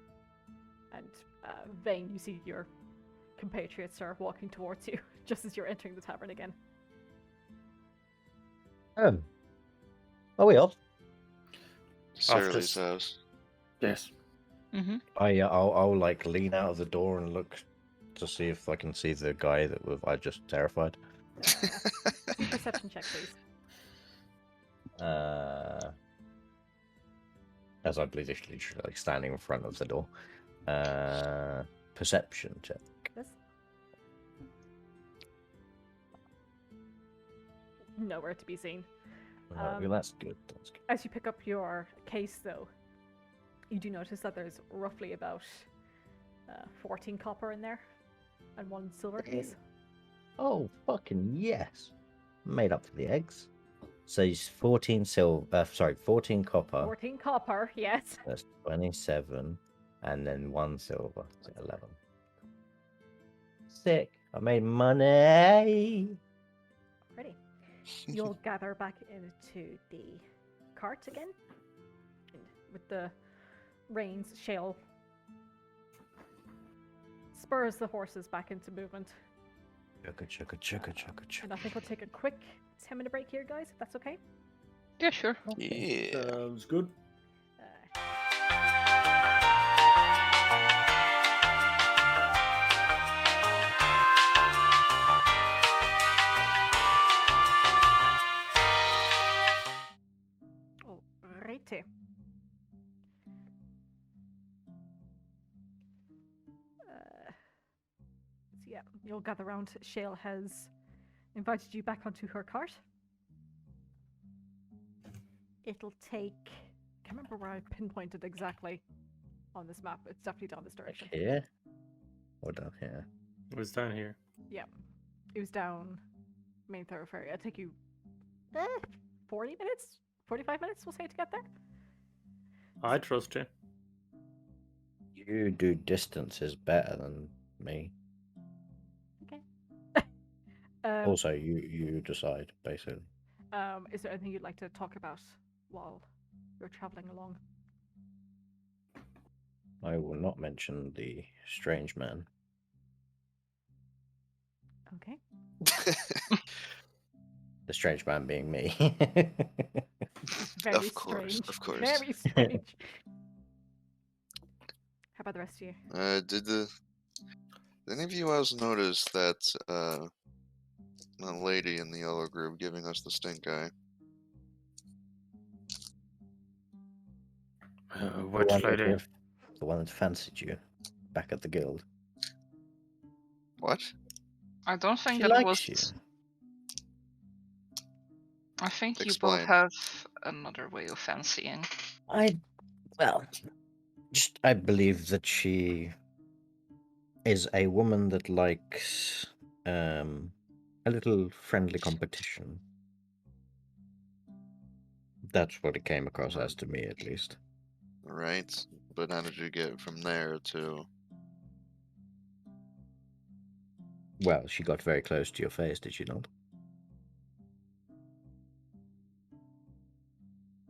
And Vane, you see your compatriots are walking towards you just as you're entering the tavern again. Are we off? Surly's house. Yes. Mm-hmm. I'll like lean out of the door and look to see if I can see the guy that I just terrified. Perception check, please. As I literally like standing in front of the door. Perception check. Yes. Nowhere to be seen. Well, that's good. That's good. As you pick up your case, though, you do notice that there's roughly about 14 copper in there and 1 silver piece. Oh, fucking yes. Made up for the eggs. So it's 14 14 copper. 14 copper, yes. That's 27. And then 1 silver. So 11. Sick. I made money. Ready. You'll gather back into the cart again. And with the reins, Shale spurs the horses back into movement. Chugga. And I think we'll take a quick 10-minute break here, guys, if that's okay. Yeah, sure. Yeah. Sounds good. too. So yeah, you'll gather around. Shale has invited you back onto her cart. It'll take... I can't remember where I pinpointed exactly on this map. It's definitely down this direction. Here? Or down here? It was down here. Yeah. It was down main thoroughfare. It'll take you 40 minutes? 45 minutes, we'll say, to get there. I trust you. You do distances better than me. Okay. Also, you decide, basically. Is there anything you'd like to talk about while you're traveling along? I will not mention the strange man. Okay. The strange man being me. Very Of course, strange. of course. Very strange. How about the rest of you? Did any of you else notice that lady in the yellow group giving us the stink eye? Which lady? The one that fancied you back at the guild. What? I don't think She that likes was. you. I think you Explain. both have another way of fancying. I believe that she is a woman that likes a little friendly competition. That's what it came across as to me, at least. Right. But how did you get from there to? Well, she got very close to your face, did she not?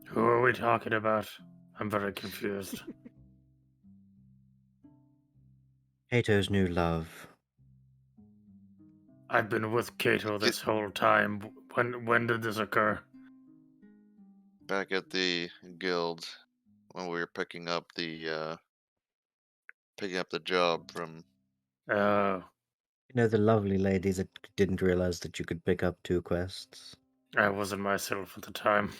Who are we talking about? I'm very confused. Cato's new love. I've been with Cato this whole time. When did this occur? Back at the guild when we were picking up the job from. You know, the lovely lady that didn't realize that you could pick up 2 quests? I wasn't myself at the time.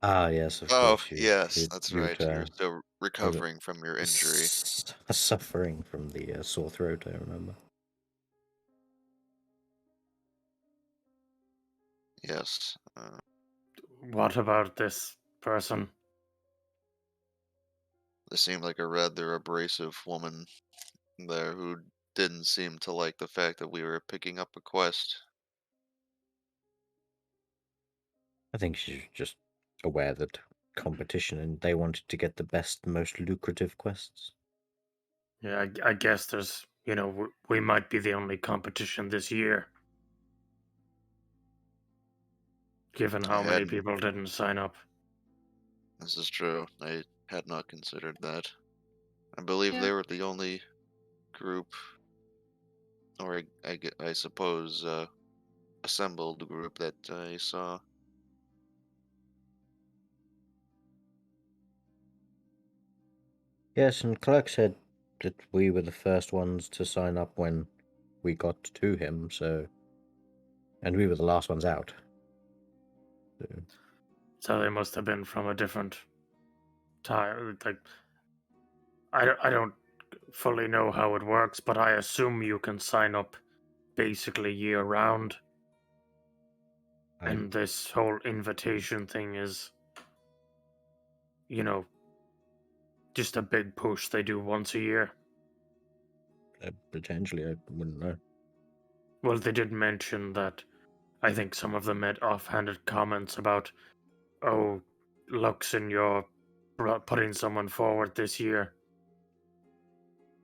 Ah, yes, of Oh, course. yes, that's right. You're still was recovering from your injury. Suffering from the sore throat, I remember. Yes. What about this person? They seemed like a rather abrasive woman there who didn't seem to like the fact that we were picking up a quest. I think she's just aware that competition and they wanted to get the best, most lucrative quests. Yeah, I guess there's, we might be the only competition this year. Given how many people didn't sign up. This is true. I had not considered that. I believe they were the only group, or I suppose, assembled group that I saw. Yes, and Clark said that we were the first ones to sign up when we got to him, so... And we were the last ones out. So they must have been from a different time. Like, I don't fully know how it works, but I assume you can sign up basically year round. And this whole invitation thing is, just a big push they do once a year. Potentially, I wouldn't know. Well, they did mention that I think some of them made offhanded comments about, oh, Luxon, you're putting someone forward this year.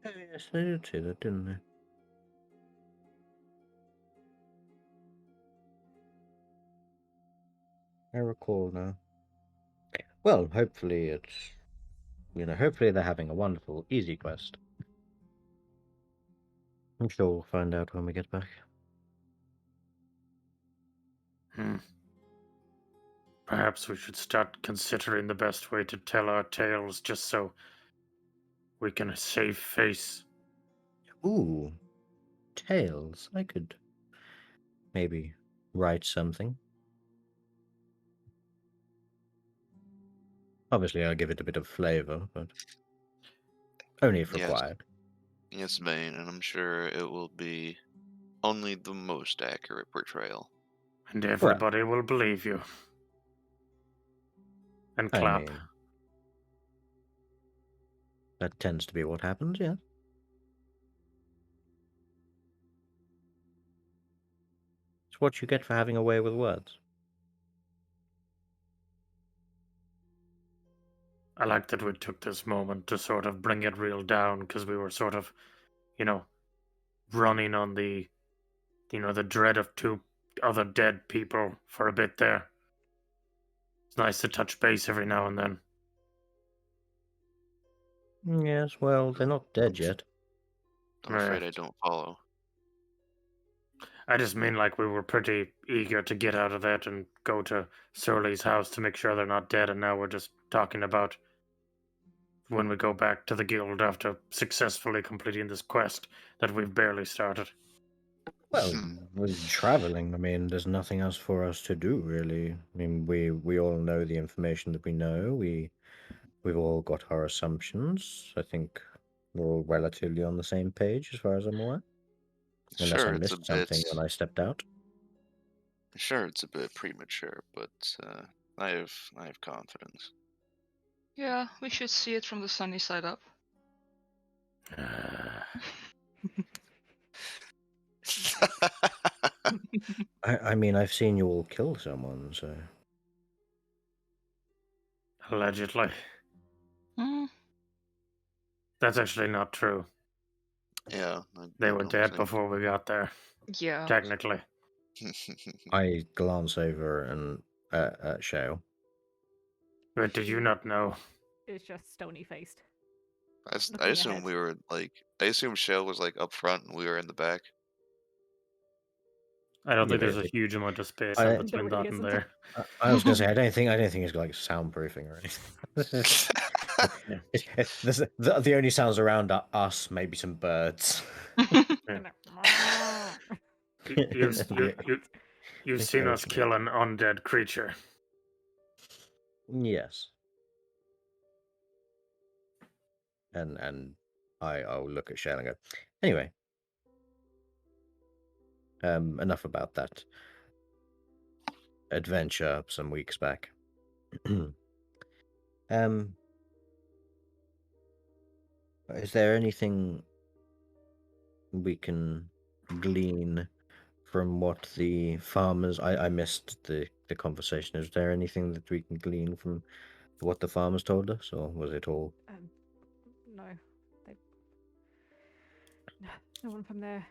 Oh, yes, they did say that, didn't they? I recall now. Well, hopefully it's... hopefully they're having a wonderful, easy quest. I'm sure we'll find out when we get back. Perhaps we should start considering the best way to tell our tales just so we can save face. Ooh, tales. I could maybe write something. Obviously, I'll give it a bit of flavor, but only if Yes, required. yes, Vane, and I'm sure it will be only the most accurate portrayal. And everybody will believe you. And I clap. mean, that tends to be what happens, yeah. It's what you get for having a way with words. I like that we took this moment to sort of bring it real down, because we were sort of, running on the dread of 2 other dead people for a bit there. It's nice to touch base every now and then. Yes, well, they're not dead yet. I'm afraid I don't follow. I just mean like we were pretty eager to get out of that and go to Surly's house to make sure they're not dead, and now we're just talking about when we go back to the guild after successfully completing this quest that we've barely started. Well, with traveling, I mean, there's nothing else for us to do, really. I mean, we all know the information that we know. We've all got our assumptions. I think we're all relatively on the same page, as far as I'm aware. Unless Sure, I it's a missed something bit. when I stepped out. Sure, it's a bit premature, but I have confidence. Yeah, we should see it from the sunny side up. I mean, I've seen you all kill someone, so... Allegedly. Hmm. That's actually not true. Yeah, They I were don't dead think. before we got there, Yeah. technically. I glance over and at Shale. But did you not know? It's just stony faced. I Looking assume ahead. we were like. I assume Shell was like up front and we were in the back. I don't Yeah, think but there's a huge amount of space I- in between There really that and isn't. there. I was gonna say I don't think it's like soundproofing or anything. The only sounds around are us, maybe some birds. You've seen us kill an undead creature. Yes. And I'll look at Shale and go, anyway. Enough about that adventure some weeks back. Is there anything we can glean from what the farmers... I missed the conversation. Is there anything that we can glean from what the farmers told us, or was it all... No. No one from their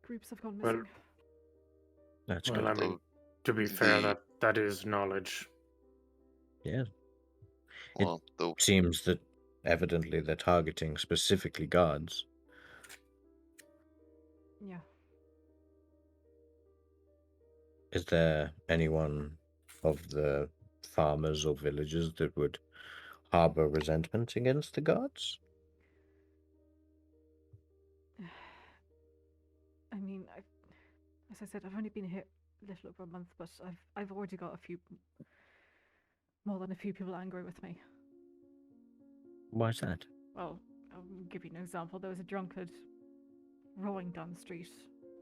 groups have gone missing. That's Well, good. I mean, to be fair, that is knowledge. Yeah. Well, It seems that evidently they're targeting specifically guards. Yeah. Is there anyone of the farmers or villagers that would harbor resentment against the guards? I mean, as I said, I've only been here a little over a month, but I've already got more than a few people angry with me. Why is that? Well, I'll give you an example. There was a drunkard rowing down the street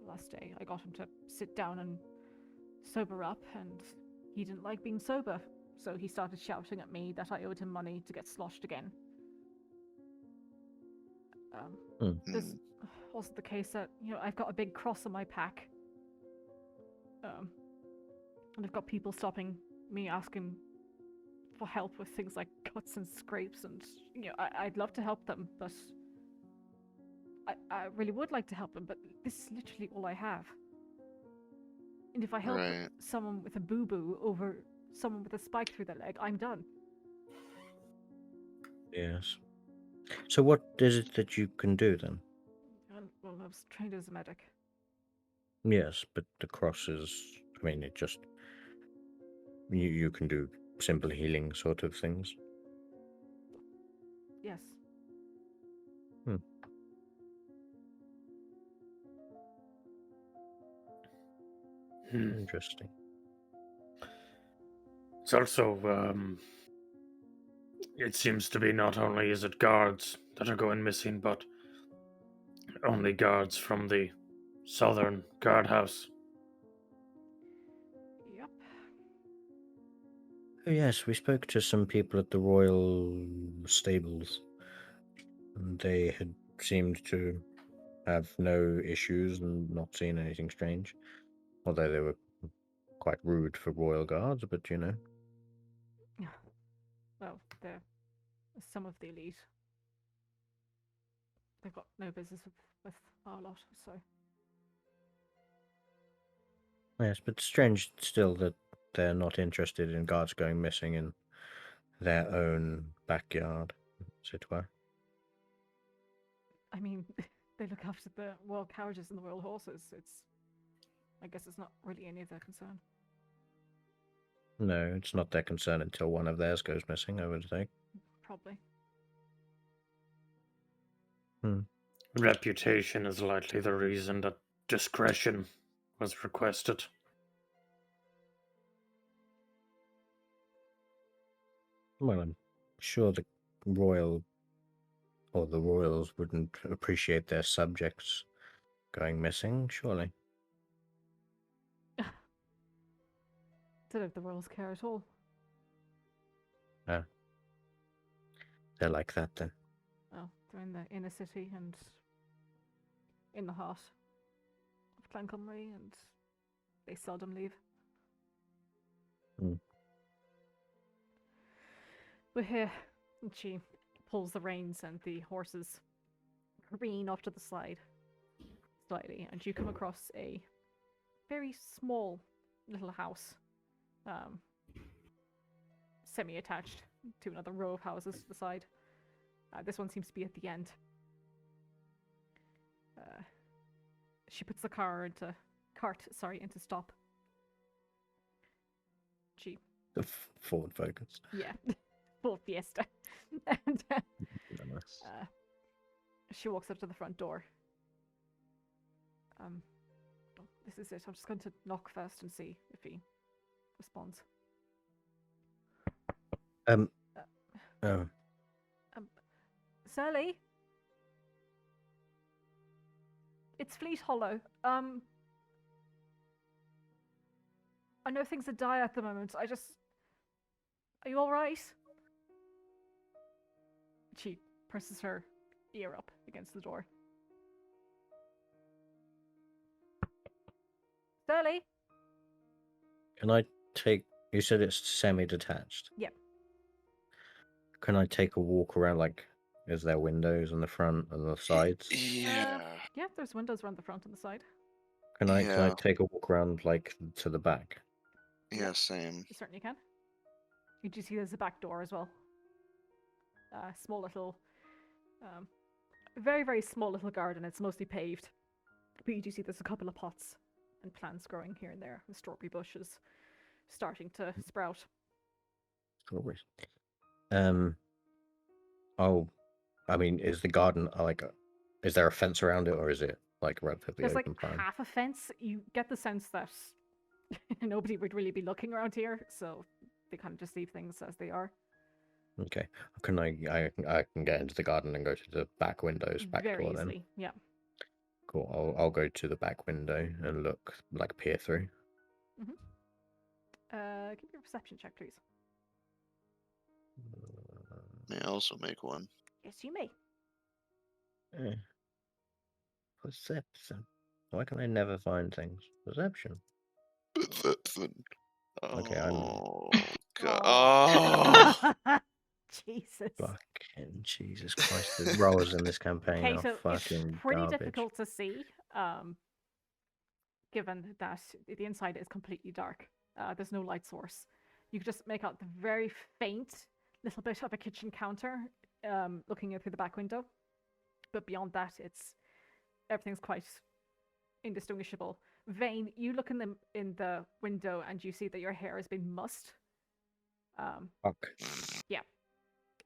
last day. I got him to sit down and sober up, and he didn't like being sober, so he started shouting at me that I owed him money to get sloshed again. There's also the case that, I've got a big cross on my pack, and I've got people stopping me, asking for help with things like cuts and scrapes, and I'd love to help them, but I really would like to help them, but this is literally all I have. And if I help someone with a boo-boo over someone with a spike through their leg, I'm done. Yes. So what is it that you can do then? Well, I was trained as a medic. Yes, but the cross is... I mean, it just... You can do simple healing sort of things. Yes. Interesting. It's also, it seems to be not only is it guards that are going missing, but only guards from the southern guardhouse. Yep. Oh yes, we spoke to some people at the royal stables, and they had seemed to have no issues and not seen anything strange. Although they were quite rude for royal guards, but you know. Well, they're some of the elite. They've got no business with our lot, so. Yes, but strange still that they're not interested in guards going missing in their own backyard, as it were. I mean, they look after the royal carriages and the royal horses. I guess it's not really any of their concern. No, it's not their concern until one of theirs goes missing, I would think. Probably. Reputation is likely the reason that discretion was requested. Well, I'm sure the royals wouldn't appreciate their subjects going missing, surely. Don't know if the royals care at all. They're like that then. Oh, they're in the inner city and in the heart of Clanconry, and they seldom leave. We're here, and she pulls the reins, and the horses careen off to the side slightly, and you come across a very small little house, semi-attached to another row of houses to the side. This one seems to be at the end. She puts the cart into stop. She The Ford Focus. Yeah, full Fiesta. And Nice. she walks up to the front door. This is it. I'm just going to knock first and see if he responds. Surly? It's Fleet Hollow. I know things are dire at the moment. Are you alright? She presses her ear up against the door. Surly? Can I take... You said it's semi-detached? Yep. Can I take a walk around, like, is there windows on the front and the sides? Yeah. Yeah, there's windows around the front and the side. Can I Yeah. take a walk around, like, to the back? Yeah, same. You certainly can. You do see there's a back door as well. Small little, very, very small little garden. It's mostly paved. But you do see there's a couple of pots and plants growing here and there, with strawberry bushes starting to sprout. Strawberries. Oh, I mean, is the garden, like, is there a fence around it, or is it, like, relatively There's open like plan? half a fence. You get the sense that nobody would really be looking around here, so they kind of just leave things as they are. Okay. Can I can get into the garden and go to the back windows, back Very door then? easily, yeah. Cool. I'll go to the back window and look, like, peer through. Give me a perception check, please. May I also make one? Yes, you may. Perception. Why can I never find things? Perception. Okay, I'm- Oh, God. Oh. Jesus. Fucking Jesus Christ, the rollers in this campaign Okay, are so fucking it's pretty garbage. difficult to see, given that the inside is completely dark. There's no light source. You can just make out the very faint little bit of a kitchen counter looking in through the back window. But beyond that, everything's quite indistinguishable. Vane, you look in the window and you see that your hair has been mussed. Fuck.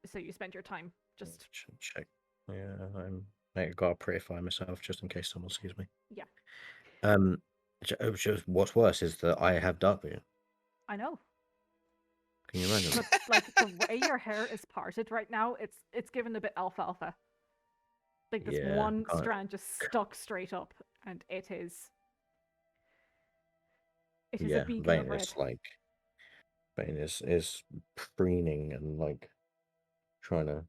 So you spend your time just Check. Yeah, I gotta purify myself just in case someone sees me. Yeah. What's worse is that I have dark vision. I know. Can you imagine? But like the way your hair is parted right now, it's given a bit alfalfa. Like this Yeah, one can't- strand just stuck straight up, and it is a Yeah, beacon Vane of red. is like Vane is preening and like trying to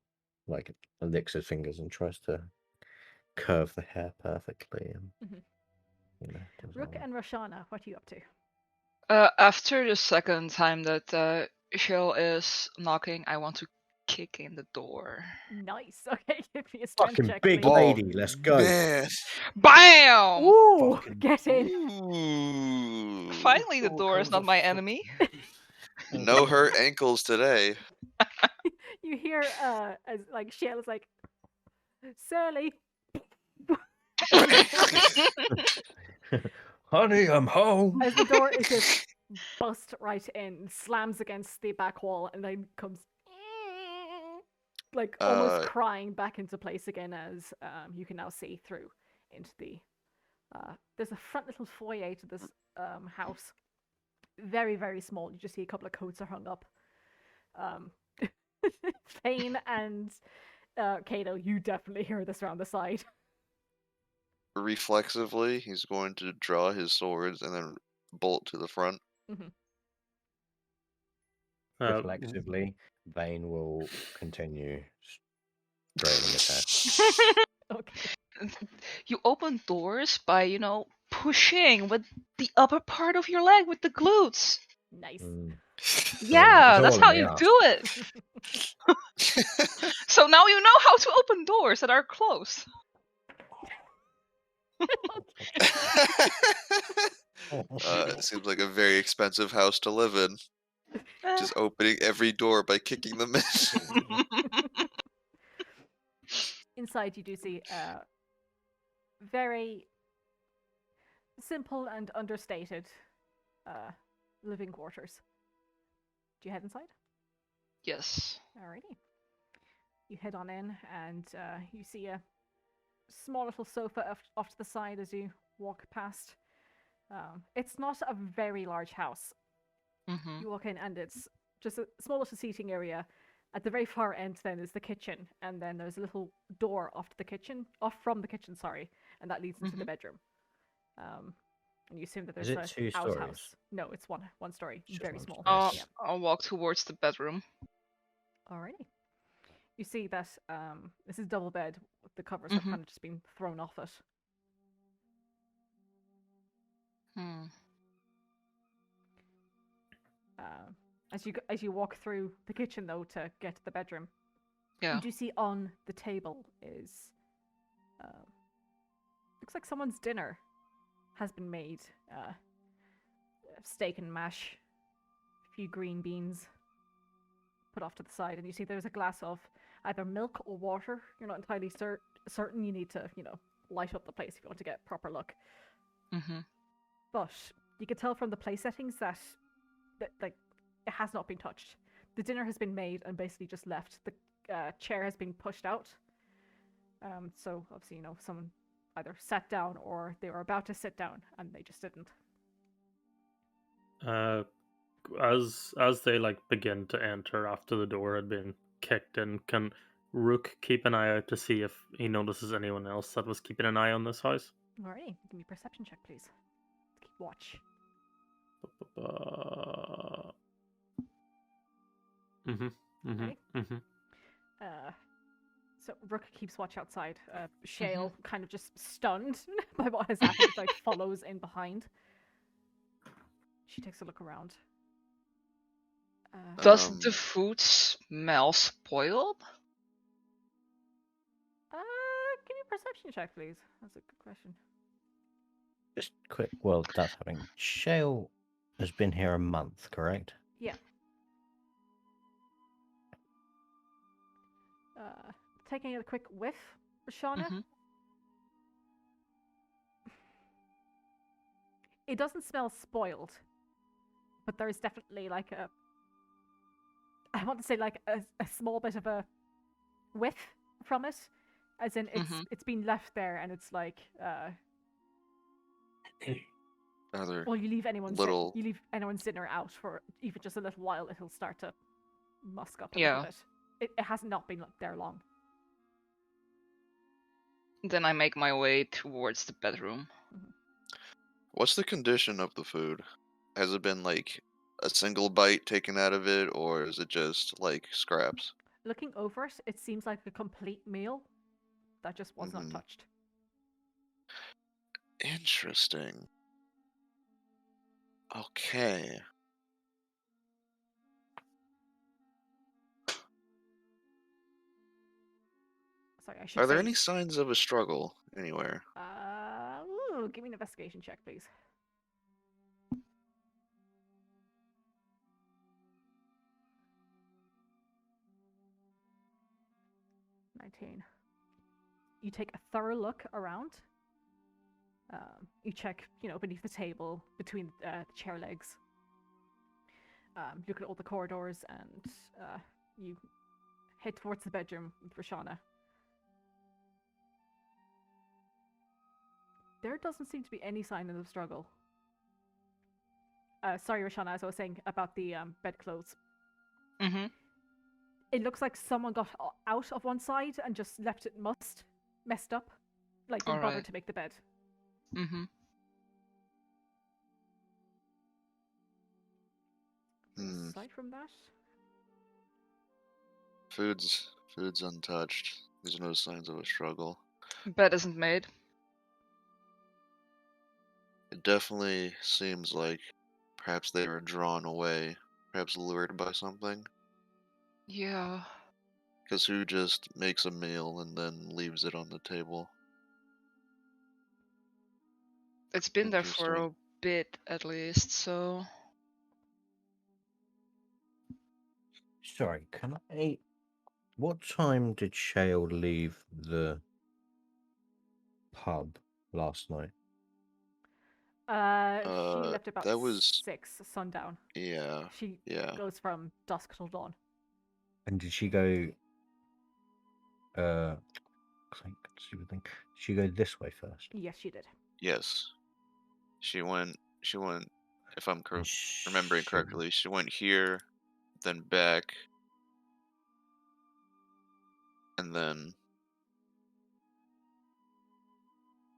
like licks his fingers and tries to curve the hair perfectly and Mhm. you know does Rook all and Roshana, what are you up to? After the second time that Shell is knocking, I want to kick in the door. Nice. Okay, give me a that. strength Fucking check, big please. lady, let's go. Man. BAM! Ooh, Fucking- get in. Ooh. Finally, the All door is comes not off my the- enemy. No hurt ankles today. You hear as like Shell is like, Sally. Honey, I'm home. As the door is just bust right in, slams against the back wall, and then comes like almost crying back into place again as you can now see through into the. There's a front little foyer to this house. Very, very small. You just see a couple of coats are hung up. Fane and Kato, you definitely hear this around the side. Reflexively, he's going to draw his swords and then bolt to the front. Reflexively, Vane will continue straightening his hair. Okay. You open doors by, pushing with the upper part of your leg with the glutes. Nice. Yeah, it's that's all how in the you ass. do it. So now you know how to open doors that are closed. It seems like a very expensive house to live in. Just opening every door by kicking them in. Inside, you do see very simple and understated living quarters. Do you head inside? Yes. Alrighty. You head on in, and you see a small little sofa off to the side as you walk past. It's not a very large house. Mm-hmm. You walk in, and it's just a small little seating area. At the very far end, then is the kitchen, and then there's a little door off from the kitchen, sorry, and that leads into the bedroom. And you assume that there's Is it a 2 outhouse. stories? No, it's one story, It's just very one small. story. Yeah. I'll walk towards the bedroom. Alrighty. You see that this is double bed. The covers have kind of just been thrown off it. Hmm. As you walk through the kitchen, though, to get to the bedroom, Yeah. you do see on the table is looks like someone's dinner has been made. Steak and mash, a few green beans put off to the side, and you see there's a glass of either milk or water. You're not entirely certain. You need to, light up the place if you want to get a proper look. Mm-hmm. But you can tell from the place settings that like it has not been touched. The dinner has been made and basically just left. The chair has been pushed out. So obviously, someone either sat down or they were about to sit down and they just didn't. As they begin to enter after the door had been kicked in, can Rook keep an eye out to see if he notices anyone else that was keeping an eye on this house? Alrighty, give me a perception check, please. Keep watch. So Rook keeps watch outside. Shale, kind of just stunned by what has happened, follows in behind. She takes a look around. Does the food smell spoiled? Give me a perception check, please. That's a good question. Just quick, well, that's happening. Shale has been here a month, correct? Yeah. Taking a quick whiff, Shauna. It doesn't smell spoiled, but there is definitely I want to say a small bit of a whiff from it, as in it's been left there and it's Are there Well, you leave anyone's little? you leave anyone's dinner out for even just a little while, it'll start to musk up a Yeah. little bit. It has not been there long. Then I make my way towards the bedroom. What's the condition of the food? Has it been like a single bite taken out of it, or is it just like scraps? Looking over it, it seems like a complete meal that just was not Mhm. touched. Interesting. Okay. Sorry, I should Are there say. any signs of a struggle anywhere? Give me an investigation check, please. You take a thorough look around. You check, beneath the table, between the chair legs. Look at all the corridors, and you head towards the bedroom with Roshana. There doesn't seem to be any sign of the struggle. Sorry, Roshana, as I was saying about the bedclothes. Mm-hmm. It looks like someone got out of one side and just left it messed up. Like, didn't bother Alright. to make the bed. Mm-hmm. Aside from that, Food's untouched. There's no signs of a struggle. Bed isn't made. It definitely seems like perhaps they were drawn away, perhaps lured by something. Yeah. Because who just makes a meal and then leaves it on the table? It's been there for a Interesting. bit at least, so Sorry, can I? What time did Shale leave the pub last night? she left about that was 6 sundown. yeah. She Yeah. goes from dusk till dawn. And did she go? Stupid thing. Did she go this way first? Yes, she did. Yes. She went. If I'm And remembering correctly, she went here, then back, and then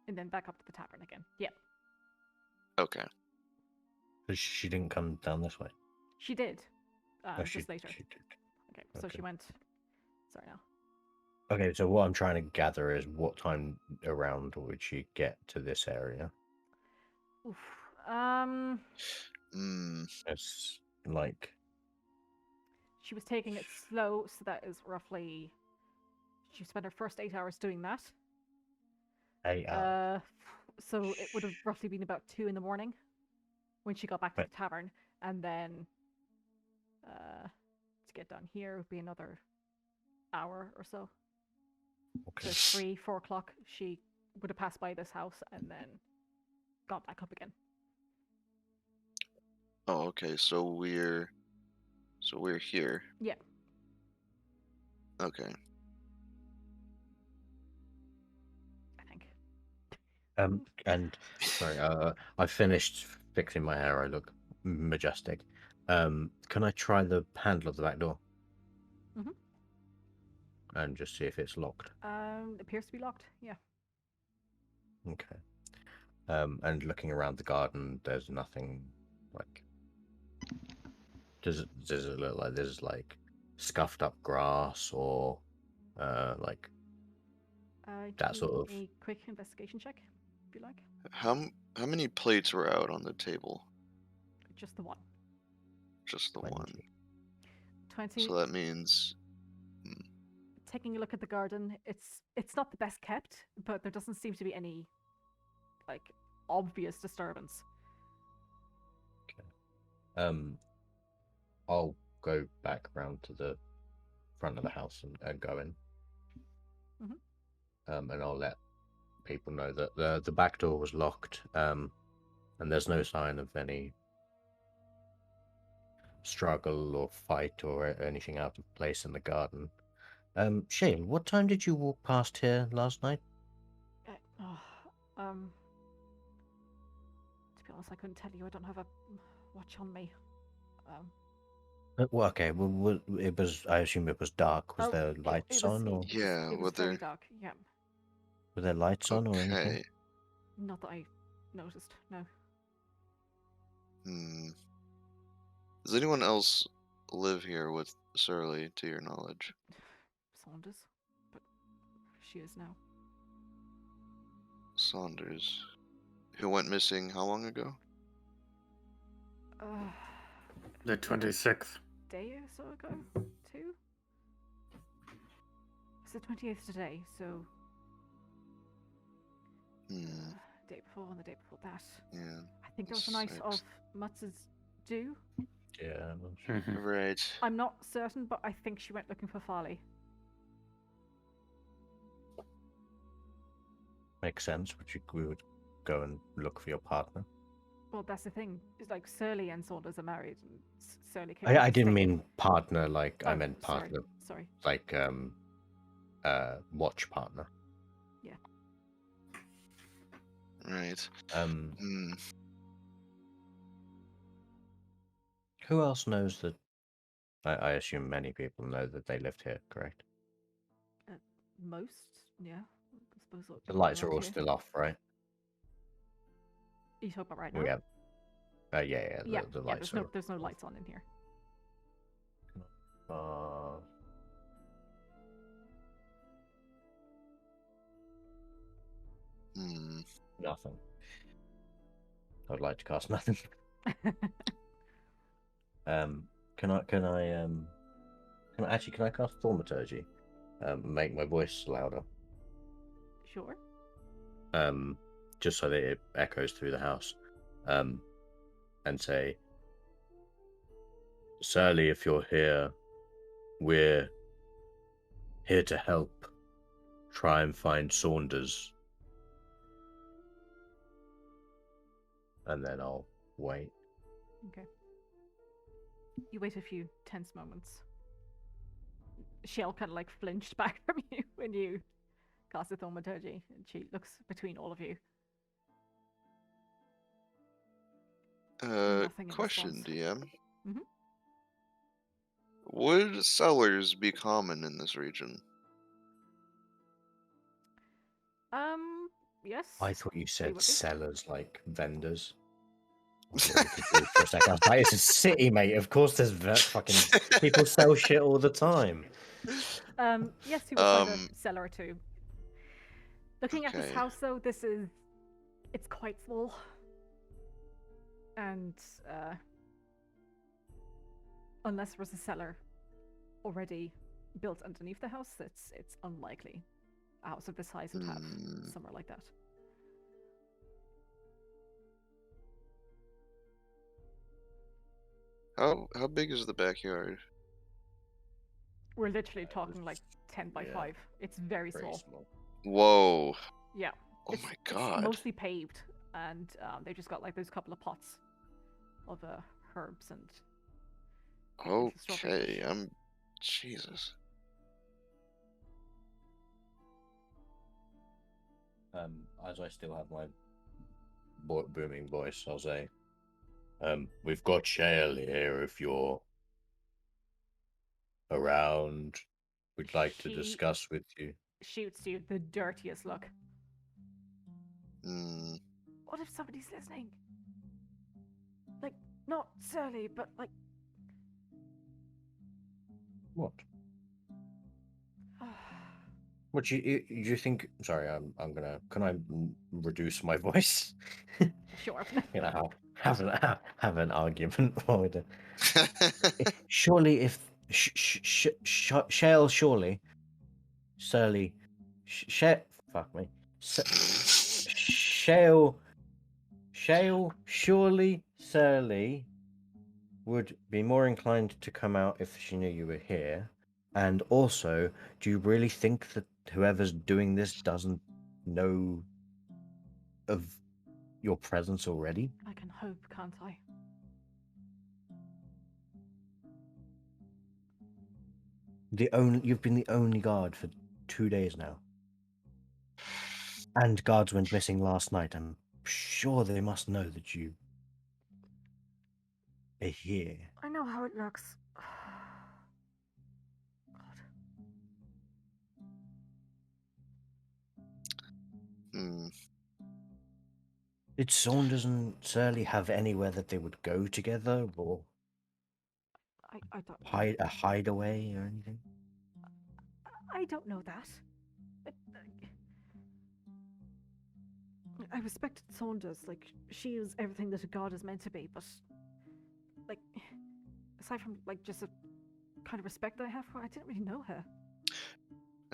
And then back up to the tavern again. Yeah, okay. she didn't come down this way. she did. Oh, Just later. She did. Okay, so okay. she went. Sorry now. Okay, so what I'm trying to gather is what time around would she get to this area? Oof. It's like She was taking it slow, so that is roughly. She spent her first 8 hours doing that. 8 hours. So it would have roughly been about 2 in the morning when she got back to the tavern, and then to get down here would be another hour or so. Okay. So 3, 4 o'clock, she would have passed by this house and then gone back up again. Oh, okay. So we're here. Yeah. Okay. I think. And sorry, I finished fixing my hair. I look majestic. Can I try the handle of the back door? Mhm. And just see if it's locked. Appears to be locked. Yeah. Okay. And looking around the garden, there's nothing like. Does it look like there's like scuffed up grass or like that sort of? A quick investigation check, if you like. How many plates were out on the table? Just the one. Just the 20. one. 20. So that means Taking a look at the garden, it's not the best kept, but there doesn't seem to be any like obvious disturbance. Okay. I'll go back around to the front of the house and go in. Mhm. And I'll let people know that the back door was locked. And there's no sign of any struggle or fight or anything out of place in the garden. Shane, what time did you walk past here last night? To To be honest, I couldn't tell you. I don't have a watch on me. Well, okay. Well, it was. I assume it was dark. Was there lights on, or Yeah, it was were very there- dark. Yeah, were there lights on, or anything? Okay. not that I noticed. No. Does anyone else live here with Surly, to your knowledge? Saunders, but she is now. Saunders. Who went missing how long ago? The 26th. Day or so ago? 2? It's the 28th today, so... day before and the day before that. Yeah. I think there was a night of Mutz's due. Yeah. Right. I'm not certain, but I think she went looking for Farley. Makes sense. We would go and look for your partner. Well, that's the thing. It's like Surly and Saunders are married, and Surly came. I didn't mean partner. Like I meant partner. Sorry. Like watch partner. Yeah. Right. Who else knows that? I assume many people know that they lived here. Correct. Most, yeah. I suppose The lights are all still off, right? You talking about right now? We have. Yeah. The lights there's no lights on in here. Nothing. I'd like to cast nothing. Can I cast Thaumaturgy? Make my voice louder. Sure. Just so that it echoes through the house. And say, Surly, if you're here, we're here to help. Try and find Saunders. And then I'll wait. Okay. You wait a few tense moments. Shell kind of like flinched back from you when you cast the Thaumaturgy, and she looks between all of you. Nothing in Question, response. DM. Would sellers be common in this region? Yes. I thought you said would be. sellers, like vendors. For a second. I was like, it's a city, mate. Of course, there's fucking people sell shit all the time. Yes, he would find a seller or two. Looking at this Okay. house, though, it's quite small. And, unless there was a cellar already built underneath the house, it's unlikely a house of this size would have somewhere like that. How big is the backyard? We're literally talking like 10 by 5. It's very small. Whoa. Yeah. Oh my It's god. mostly paved, and they've just got like those couple of pots of herbs and. Okay, Jesus. As I still have my booming voice, I'll say, we've got Shale here if you're around. We'd like to discuss with you. Shoots you the dirtiest look. Hmm. What if somebody's listening? Like, not Surly, but like. What? What you think? Sorry, I'm gonna. Can I reduce my voice? Sure. You know, have an argument for it. Surely, if Shale, surely, Surly, fuck me, Shale, surely, Surly would be more inclined to come out if she knew you were here. And also, do you really think that whoever's doing this doesn't know of your presence already? I can hope, can't I? You've been the only guard for 2 days now. And guards went missing last night. I'm sure they must know that you are here. I know how it looks. God. Hmm. Did Saunders and Surly have anywhere that they would go together, or I don't. a hideaway or anything? I don't know that. I respected Saunders. Like, she is everything that a god is meant to be. But, like, aside from like just a kind of respect that I have for her, I didn't really know her.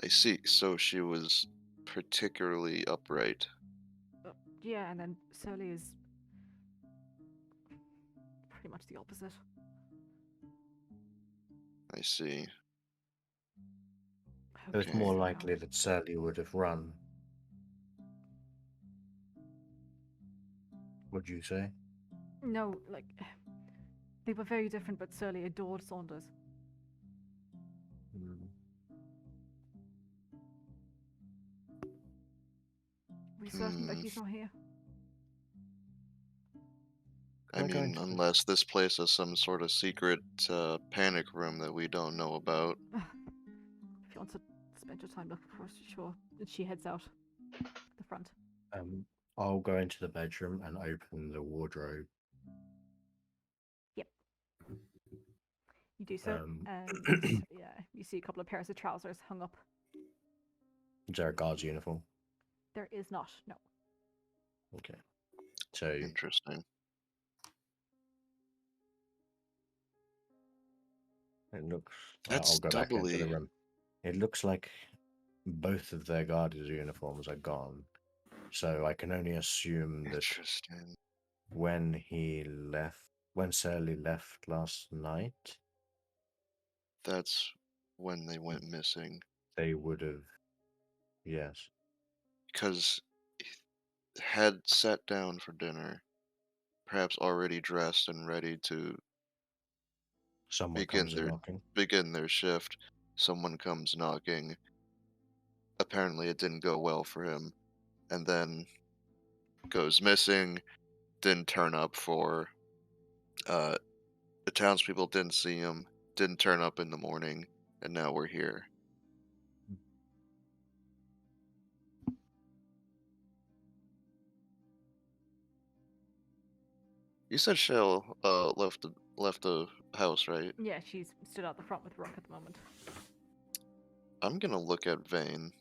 I see. So she was particularly upright. Yeah, and then Surly is pretty much the opposite. I see. I hope So it's she more doesn't know. likely that Surly would have run. Would you say? No, like, they were very different, but Surly adored Saunders. Hmm. We certain that he's not here? I Can I go mean, into the- unless this place is some sort of secret panic room that we don't know about. If you want to spend your time looking for us, sure. And she heads out the front. I'll go into the bedroom and open the wardrobe. Yep. You do so, Um, and yeah, you see a couple of pairs of trousers hung up. Is there a guard's uniform? There is not, no. Okay. So Interesting. it looks. That's I'll go back into the doubly room. It looks like both of their guards' uniforms are gone. So I can only assume that interesting. when Surly left last night, That's when they went missing. they would have. Yes. Because had sat down for dinner, perhaps already dressed and ready to Someone comes in knocking. begin their shift. Someone comes knocking. Apparently, it didn't go well for him, and then goes missing. Didn't turn up for. The townspeople didn't see him. Didn't turn up in the morning, and now we're here. You said Shell left the house, right? Yeah, she's stood out the front with Rook at the moment. I'm gonna look at Vane.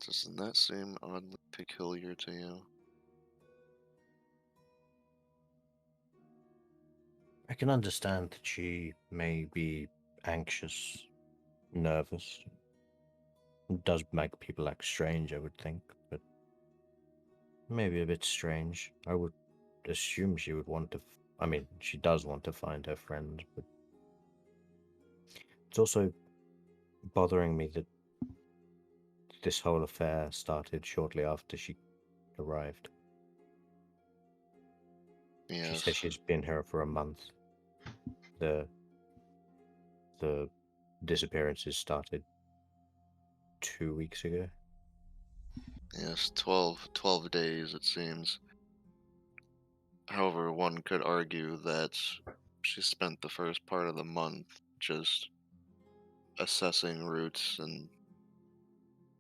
Doesn't that seem oddly peculiar to you? I can understand that she may be anxious, nervous. It does make people act strange, I would think, but maybe a bit strange. I would assume she would want to. I mean, she does want to find her friend, but it's also bothering me that this whole affair started shortly after she arrived. Yes. She says she's been here for a month. The disappearances started 2 weeks ago. Yes, 12 days it seems. However, one could argue that she spent the first part of the month just assessing routes and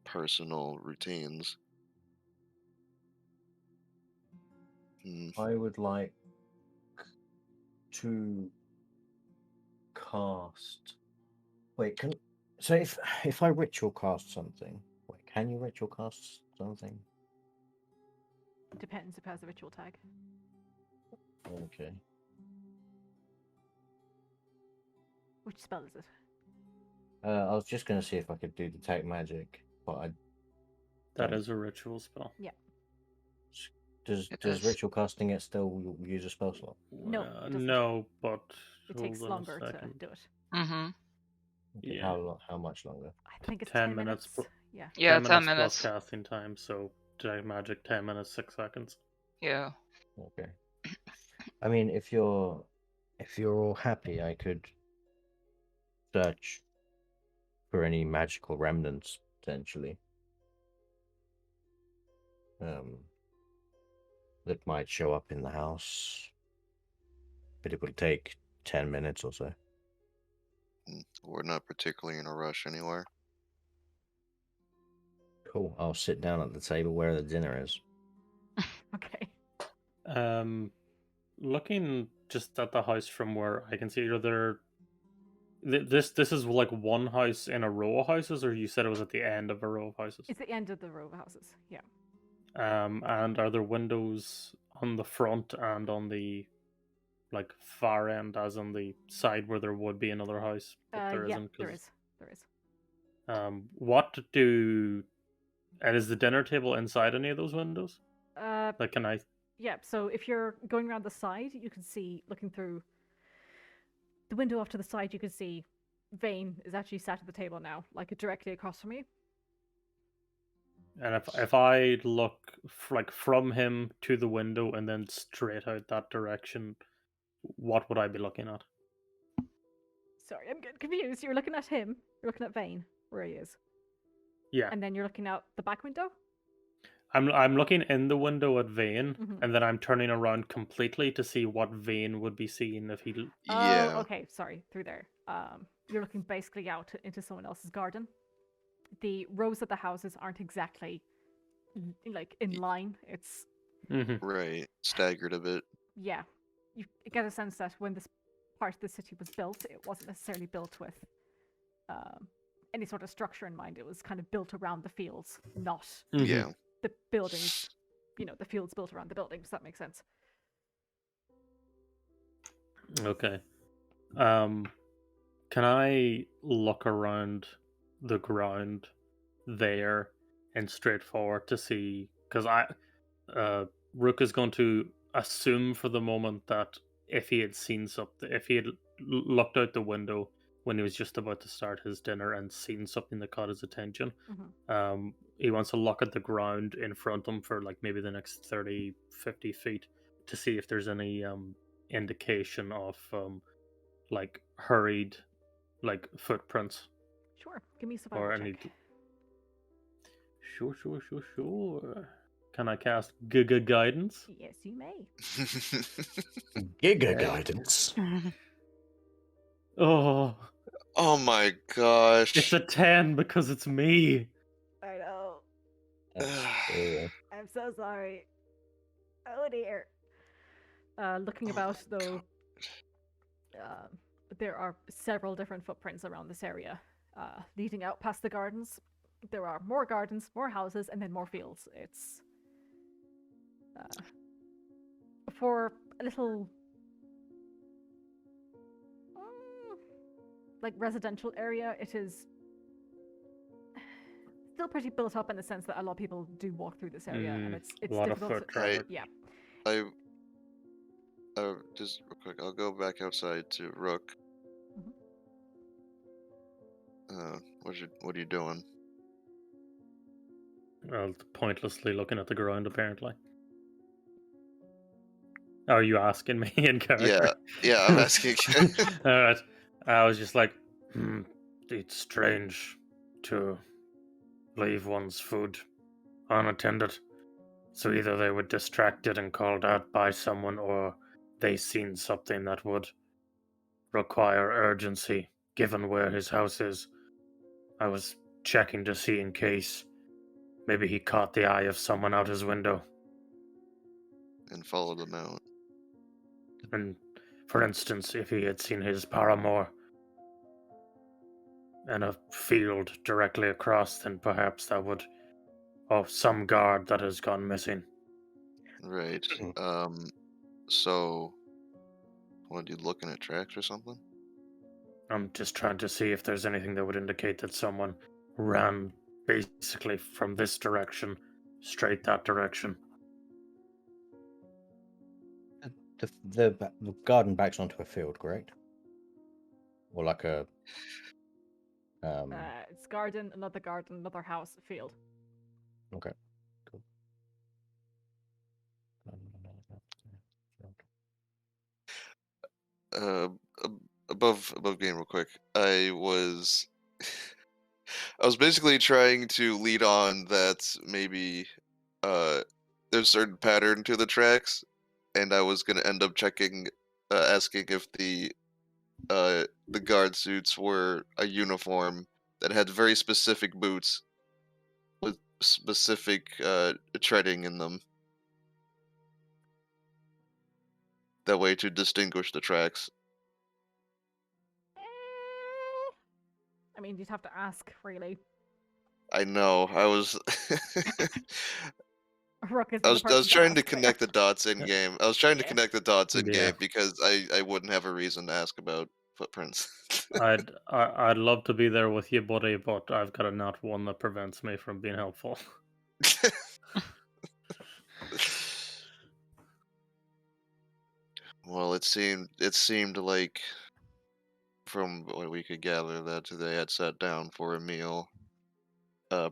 personal routines. I would like to cast. Wait, so if I ritual cast something, wait, can you ritual cast something? Depends if it has a ritual tag. Okay. Which spell is it? I was just gonna see if I could do detect magic, but That is a ritual spell. Yeah. does is. ritual casting it still use a spell slot? No, it doesn't. No, but It takes hold on a longer to second. do it. Mm-hmm. Okay, Yeah. how much longer? I think it's 10 10 minutes minutes. Yeah. Yeah, 10 10 minutes plus minutes. casting time, so detect magic 10 minutes 6 seconds. Yeah. Okay. I mean, if you're all happy, I could search for any magical remnants potentially. that might show up in the house, but it will take 10 minutes or so. We're not particularly in a rush anywhere. Cool. I'll sit down at the table where the dinner is. Okay. Looking just at the house from where I can see, are there... This is like one house in a row of houses, or you said it was at the end of a row of houses? It's the end of the row of houses. Yeah. And are there windows on the front and on the like far end, as on the side where there would be another house? But there Yeah, isn't, there 'cause, is. There is. What do... And is the dinner table inside any of those windows? Like, can I... Yeah, so if you're going around the side, you can see, looking through the window off to the side, you can see Vane is actually sat at the table now, like directly across from you. And if I look like from him to the window and then straight out that direction, what would I be looking at? Sorry, I'm getting confused. You're looking at him, you're looking at Vane, where he is. Yeah. And then you're looking out the back window? I'm looking in the window at Vane, Mhm. and then I'm turning around completely to see what Vane would be seeing if he... Yeah. Oh, okay, sorry, through there. You're looking basically out into someone else's garden. The rows of the houses aren't exactly like in line. It's Mhm. Right. Staggered a bit. yeah. You get a sense that when this part of the city was built, it wasn't necessarily built with any sort of structure in mind. It was kind of built around the fields, not Mhm. Yeah. the buildings. You know, the fields built around the buildings. Does that make sense? Okay. Can I look around the ground there and straight forward to see? Because Rook is going to assume for the moment that if he had seen something, if he had looked out the window when he was just about to start his dinner and seen something that caught his attention, Mhm. he wants to look at the ground in front of him for like maybe the next 30, 50 feet to see if there's any indication of like hurried like footprints Sure. Give me a survival or check. any... Sure. Can I cast Giga Guidance? Yes, you may. Giga Okay. guidance. Oh, Oh my gosh. it's a 10 because it's me. I know. That's cool. I'm so sorry. Oh dear. Looking Oh about my though, there are several different footprints around this area, leading out past the gardens. There are more gardens, more houses, and then more fields. It's for a little like residential area. It is still pretty built up in the sense that a lot of people do walk through this area, and it's a lot of difficult. foot traffic. Yeah. I just real quick, I'll go back outside to Rook. What are you doing? Pointlessly looking at the ground, apparently. Are you asking me in character? Yeah, I'm asking. Alright. I was just like, it's strange to leave one's food unattended. So either they were distracted and called out by someone, or they seen something that would require urgency, given where his house is. I was checking to see in case maybe he caught the eye of someone out his window. And follow them out. And, for instance, if he had seen his paramour in a field directly across, then perhaps that would... Or some guard that has gone missing. Right. So, what, you looking at tracks or something? I'm just trying to see if there's anything that would indicate that someone ran basically from this direction straight that direction. The garden backs onto a field, correct? Or like a It's garden, another house, a field. okay, cool. Above game real quick. I was basically trying to lead on that maybe there's a certain pattern to the tracks, and I was gonna end up asking if the guard suits were a uniform that had very specific boots with specific treading in them. That way to distinguish the tracks. I mean, you'd have to ask, really. I know. I was Rook isn't I the was person trying to ask. connect the dots in game. I was trying to Yeah. connect the dots in Yeah. game because I wouldn't have a reason to ask about footprints. I'd love to be there with you, buddy, but I've got a nat 1 that prevents me from being helpful. Well, it seemed like, from what we could gather, that they had sat down for a meal.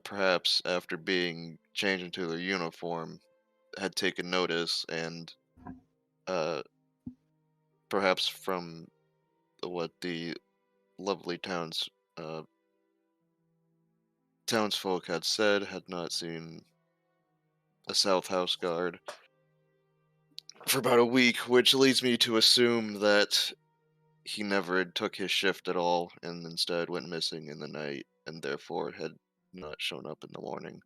Perhaps after being changed into their uniform, had taken notice, and perhaps from what the lovely townsfolk had said, had not seen a South House guard for about a week, which leads me to assume that he never took his shift at all, and instead went missing in the night, and therefore had not shown up in the morning.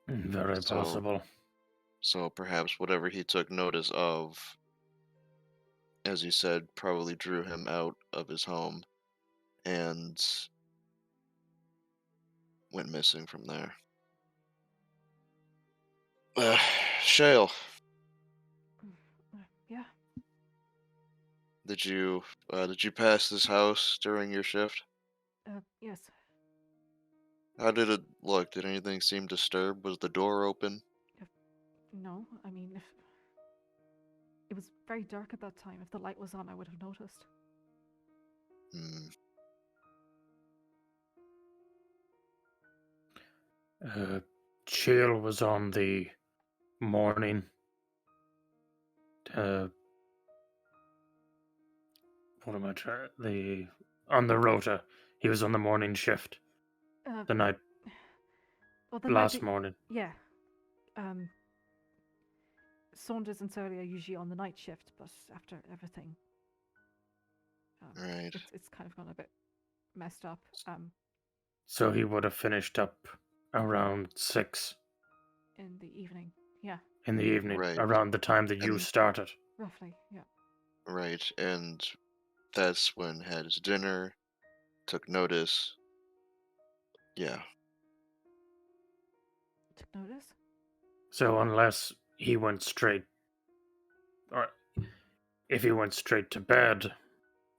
Very possible. So perhaps whatever he took notice of, as you said, probably drew him out of his home, and went missing from there. Shale, Yeah. did you pass this house during your shift? Yes. How did it look? Did anything seem disturbed? Was the door open? No, I mean, if it was very dark at that time. If the light was on, I would have noticed. Chill was on the morning. What am I trying? On the rota. He was on the morning shift. The night. Well, the Last morning. Yeah. Saunders and Surly are usually on the night shift, but after everything, Right. it's kind of gone a bit messed up. So he would have finished up around 6 In the evening. Yeah, in the evening, Right. around the time that you And- started. roughly. Yeah. Right, and that's when had his dinner, took notice. Yeah. Took notice. So unless he went straight, or if he went straight to bed,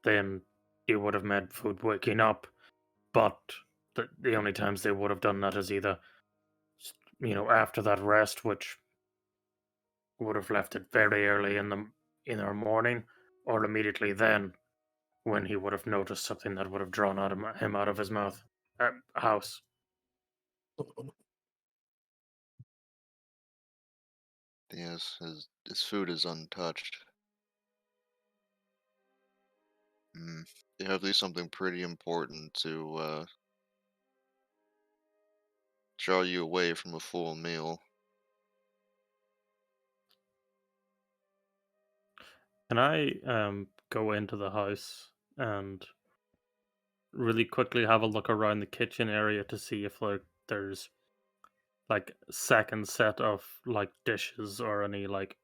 then he would have made food waking up. But the only times they would have done that is either, after that rest, which would have left it very early in our morning, or immediately then, when he would have noticed something that would have drawn him out of his house. Yes, his food is untouched. You have to do something pretty important to draw you away from a full meal. Can I go into the house and really quickly have a look around the kitchen area to see if there's like second set of like dishes or any like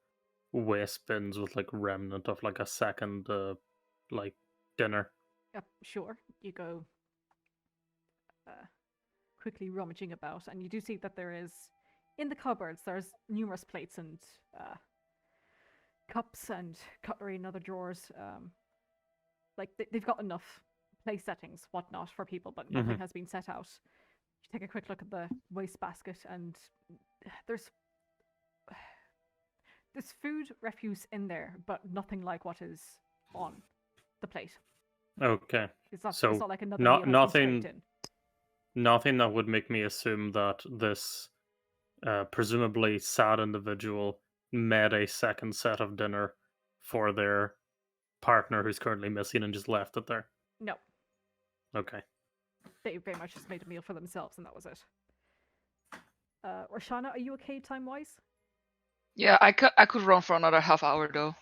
waste bins with like remnant of like a second like dinner? Yep. Sure. You go. Quickly rummaging about, and you do see that there is, in the cupboards, there's numerous plates and cups and cutlery in other drawers. Like they've got enough place settings, whatnot, for people, but nothing has been set out. You take a quick look at the wastebasket, and there's food refuse in there, but nothing like what is on the plate. Okay. It's not So like another meal has been nothing scraped in. nothing that would make me assume that this presumably sad individual made a second set of dinner for their partner who's currently missing and just left it there. No. Okay. they very much just made a meal for themselves, and that was it. Roshana, are you okay time-wise? Yeah, I could run for another half hour though.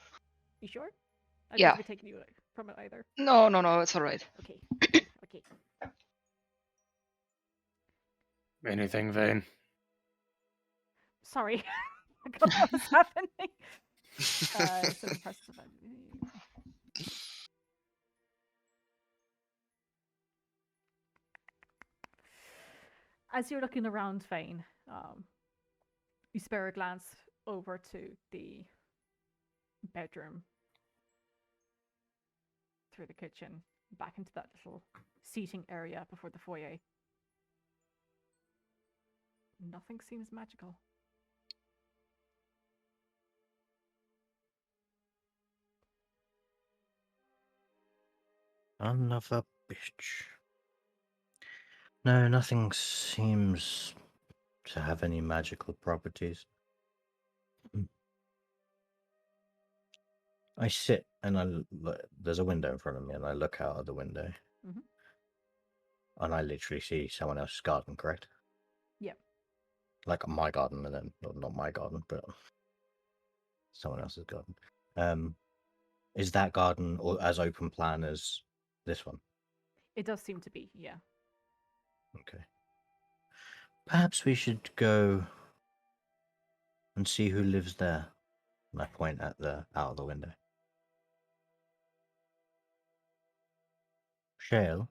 You sure? I Yeah. don't want to be taking you from it either. No, it's alright. Okay. Okay. Anything, Vane? Sorry. I don't know what's happening. So impressive. As you're looking around, Vane, you spare a glance over to the bedroom, through the kitchen, back into that little seating area before the foyer. Nothing seems magical. Another bitch. No, nothing seems to have any magical properties. I sit and there's a window in front of me, and I look out of the window. Mhm. And I literally see someone else's garden, correct? Yep. Like my garden, and then not my garden, but someone else's garden. Is that garden or as open plan as this one? It does seem to be, yeah. Okay. Perhaps we should go and see who lives there. And I point at out of the window. Shale,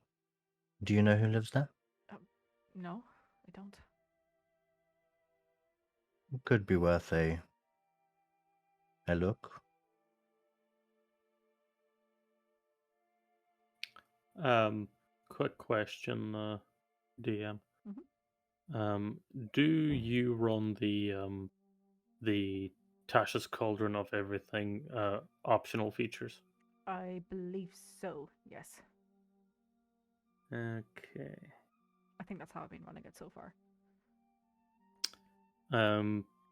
do you know who lives there? No, I don't. It could be worth a look. Quick question, DM. Mhm. Do you run the Tasha's Cauldron of Everything optional features? I believe so, yes. Okay. I think that's how I've been running it so far.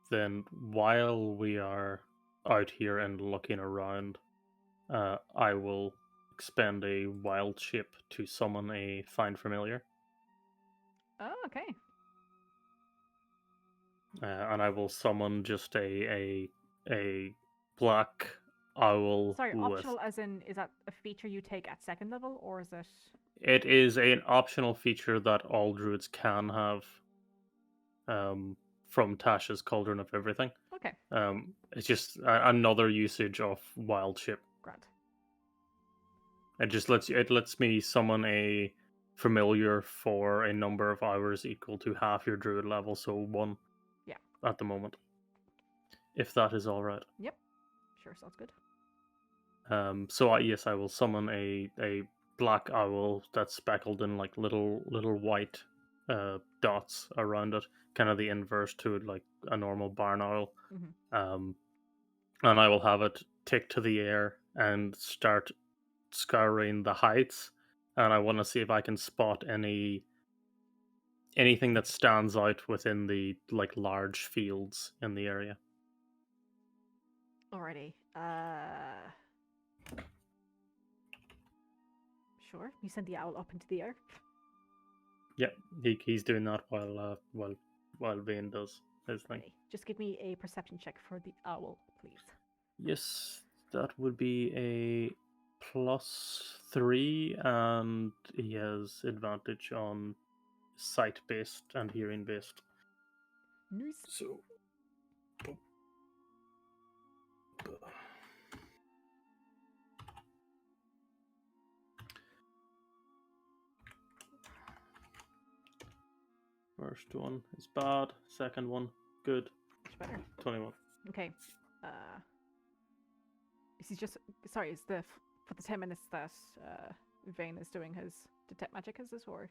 Then while we are out here and looking around, I will expend a wild chip to summon a Find Familiar. Oh, okay. And I will summon just a black owl. Sorry, with... optional as in, is that a feature you take at second level, or is it... It is an optional feature that all druids can have from Tasha's Cauldron of Everything. Okay, It's just another usage of wild chip. grand. It lets me summon a familiar for a number of hours equal to half your druid level, so 1. Yeah. At the moment. If that is all right. Yep. Sure, sounds good. So yes, I will summon a black owl that's speckled in like little white dots around it, kind of the inverse to like a normal barn owl. Mm-hmm. And I will have it tick to the air and start scouring the heights, and I want to see if I can spot anything that stands out within the like large fields in the area. Alrighty. Sure. You send the owl up into the air. Yeah, he's doing that while Vane does his thing. Okay. Just give me a perception check for the owl, please. Yes, that would be a +3, and he has advantage on sight based and hearing based. Nice. So. First one is bad. Second one, good. Much better. 21. Okay. This is just... Sorry, is the... For the 10 minutes that Vane is doing his detect magic, is this, or...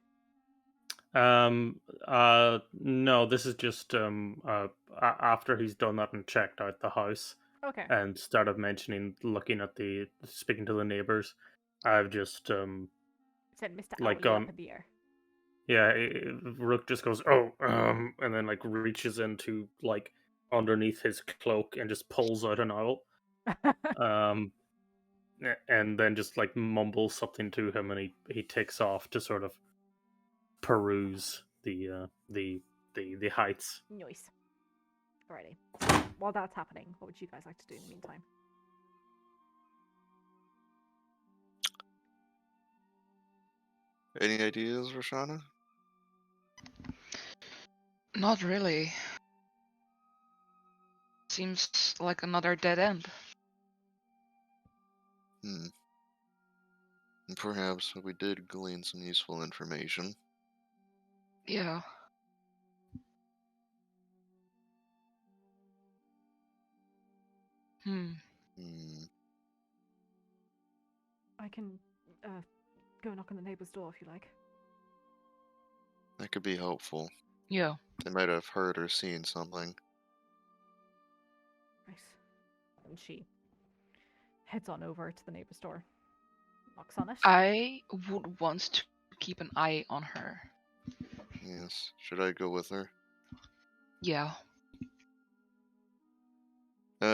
No, this is just after he's done that and checked out the house Okay. and started speaking to the neighbors. I've just Said Mr. like Owl gone up in the air. Yeah, Rook just goes, oh, and then like reaches into like underneath his cloak and just pulls out an owl, and then just like mumbles something to him, and he takes off to sort of peruse the heights. Nice. Alrighty. While that's happening, what would you guys like to do in the meantime? Any ideas, Roshana? Not really. Seems like another dead end. Perhaps we did glean some useful information. Yeah. Hmm. I can go knock on the neighbor's door if you like. That could be helpful. Yeah. They might have heard or seen something. Right. And she heads on over to the neighbor's door. Knocks on it. I would want to keep an eye on her. Yes. Should I go with her? Yeah.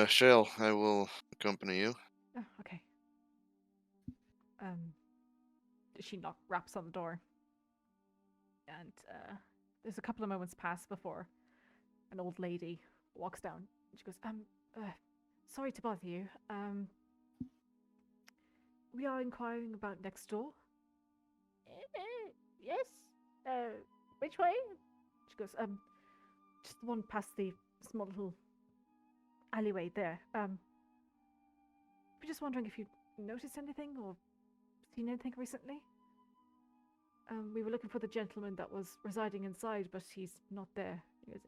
Shale, I will accompany you. Oh, okay. She raps on the door. And there's a couple of moments pass before an old lady walks down. She goes, sorry to bother you. We are inquiring about next door. Yes? Which way? She goes, just the one past the small little alleyway there. We're just wondering if you noticed anything or seen anything recently. We were looking for the gentleman that was residing inside, but he's not there. He goes,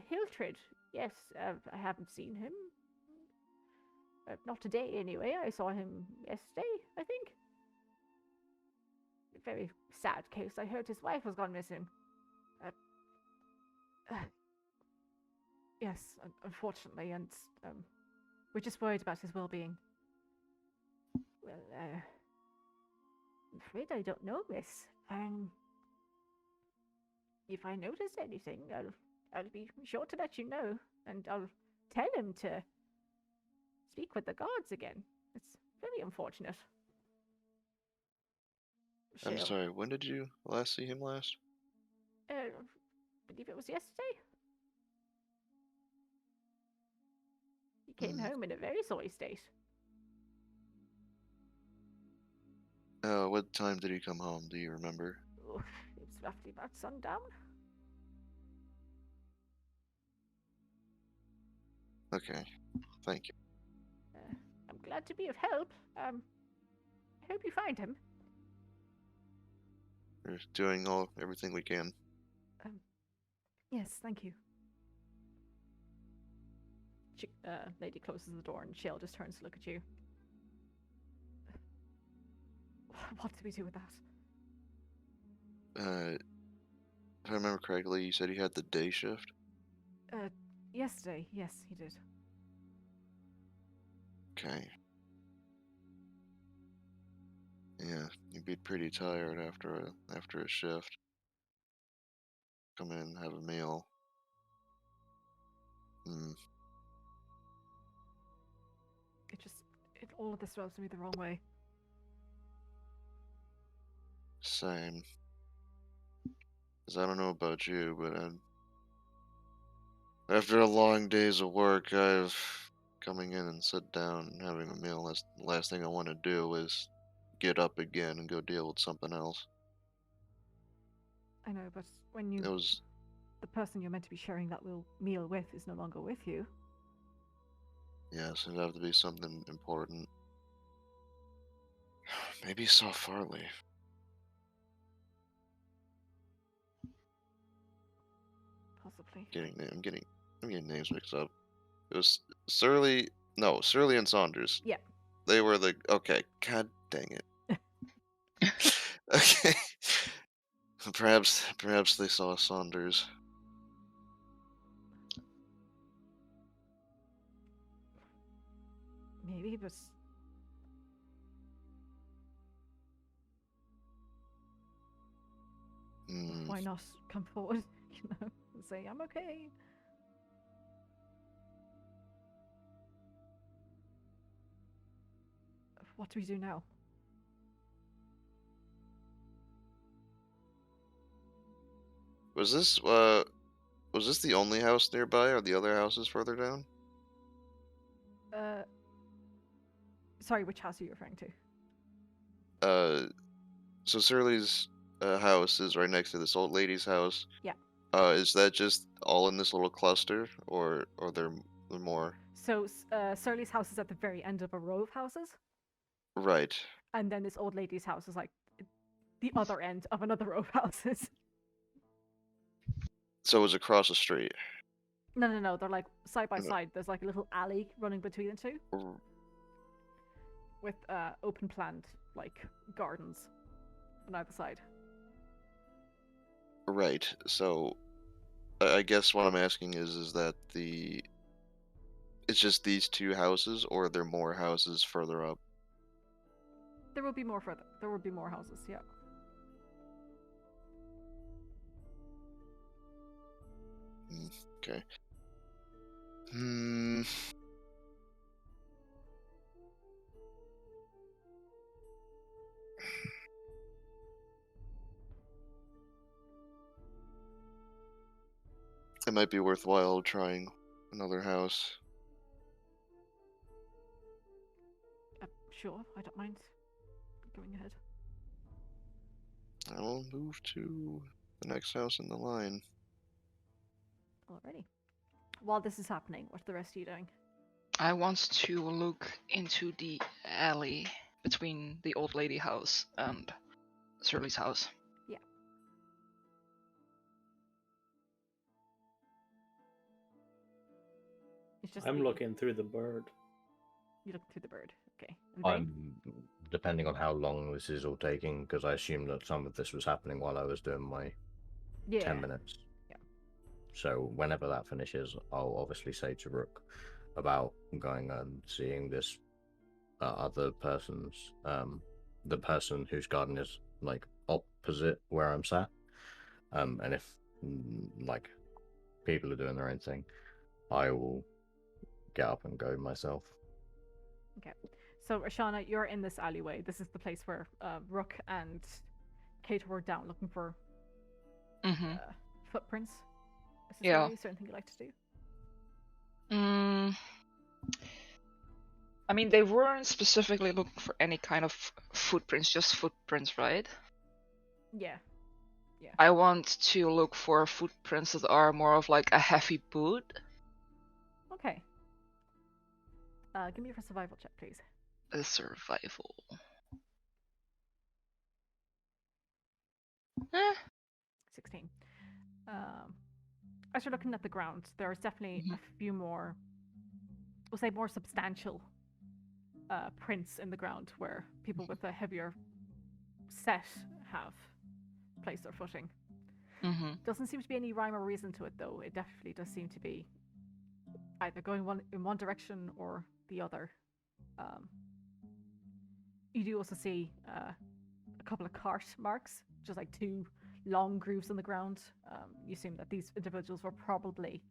Hitctrl. Yes, I haven't seen him. Not today, anyway. I saw him yesterday, I think. Very sad case. I heard his wife was gone missing. Yes, unfortunately, and we're just worried about his well-being. Well, I'm afraid I don't know, miss. If I notice anything, I'll be sure to let you know, and I'll tell him to speak with the guards again. It's very unfortunate. I'm sorry, when did you last see him last? I believe it was yesterday. He came home in a very sorry state. What time did he come home? Do you remember? Oh, it was roughly about sundown. Okay, thank you. I'm glad to be of help. I hope you find him. We're doing everything we can. Yes, thank you. Lady closes the door and Shale just turns to look at you. What do we do with that? If I remember correctly, you said he had the day shift? Yesterday, yes, he did. Okay. Yeah, you'd be pretty tired after a shift. Come in, have a meal. All of this rubs me the wrong way. Same. 'Cause I don't know about you, but after a long days of work, coming in and sit down and having a meal. That's the last thing I want to do is get up again and go deal with something else. I know, but when the person you're meant to be sharing that meal with is no longer with you. Yes, it'd have to be something important. Maybe saw Farley. Possibly. I'm getting names mixed up. It was Surly and Saunders. Yeah. They were okay. God dang it. Okay. Perhaps they saw Saunders. Maybe, but why not come forward, and say, I'm okay. What do we do now? Was this the only house nearby, or the other houses further down? Sorry, which house are you referring to? So Surly's house is right next to this old lady's house. Yeah. Is that just all in this little cluster, or there more? So, Surly's house is at the very end of a row of houses, Right. and then this old lady's house is like the other end of another row of houses. So it was across the street. No, they're like side by No. side. There's like a little alley running between the two R- with open planned like gardens on either side. Right. So I guess what I'm asking is that it's just these two houses, or are there more houses further up? There will be more further. There will be more houses. Yeah. Okay. It might be worthwhile trying another house. Sure, I don't mind going ahead. I will move to the next house in the line. Alrighty. While this is happening, what are the rest of you doing? I want to look into the alley between the old lady house and Surly's house. Yeah. It's just I'm looking through the bird. You look through the bird. Okay. And Vane? I'm depending on how long this is all taking, because I assume that some of this was happening while I was doing my 10 minutes. Yeah. So whenever that finishes, I'll obviously say to Rook about going and seeing this other person's, the person whose garden is like opposite where I'm sat. And if like people are doing their own thing, I will get up and go myself. Okay. So, Ashana, you're in this alleyway. This is the place where Rook and Kate were down looking for footprints. Yeah. Is there anything you'd like to do? I mean, they weren't specifically looking for any kind of footprints, just footprints, right? Yeah. I want to look for footprints that are more of like a heavy boot. Okay. Give me a survival check, please. A survival. 16. As you're looking at the ground, there's definitely a few more, we'll say more substantial prints in the ground where people with a heavier set have placed their footing. Doesn't seem to be any rhyme or reason to it, though. It definitely does seem to be either going in one direction or the other. You do also see a couple of cart marks, just like two long grooves on the ground. You assume that these individuals were probably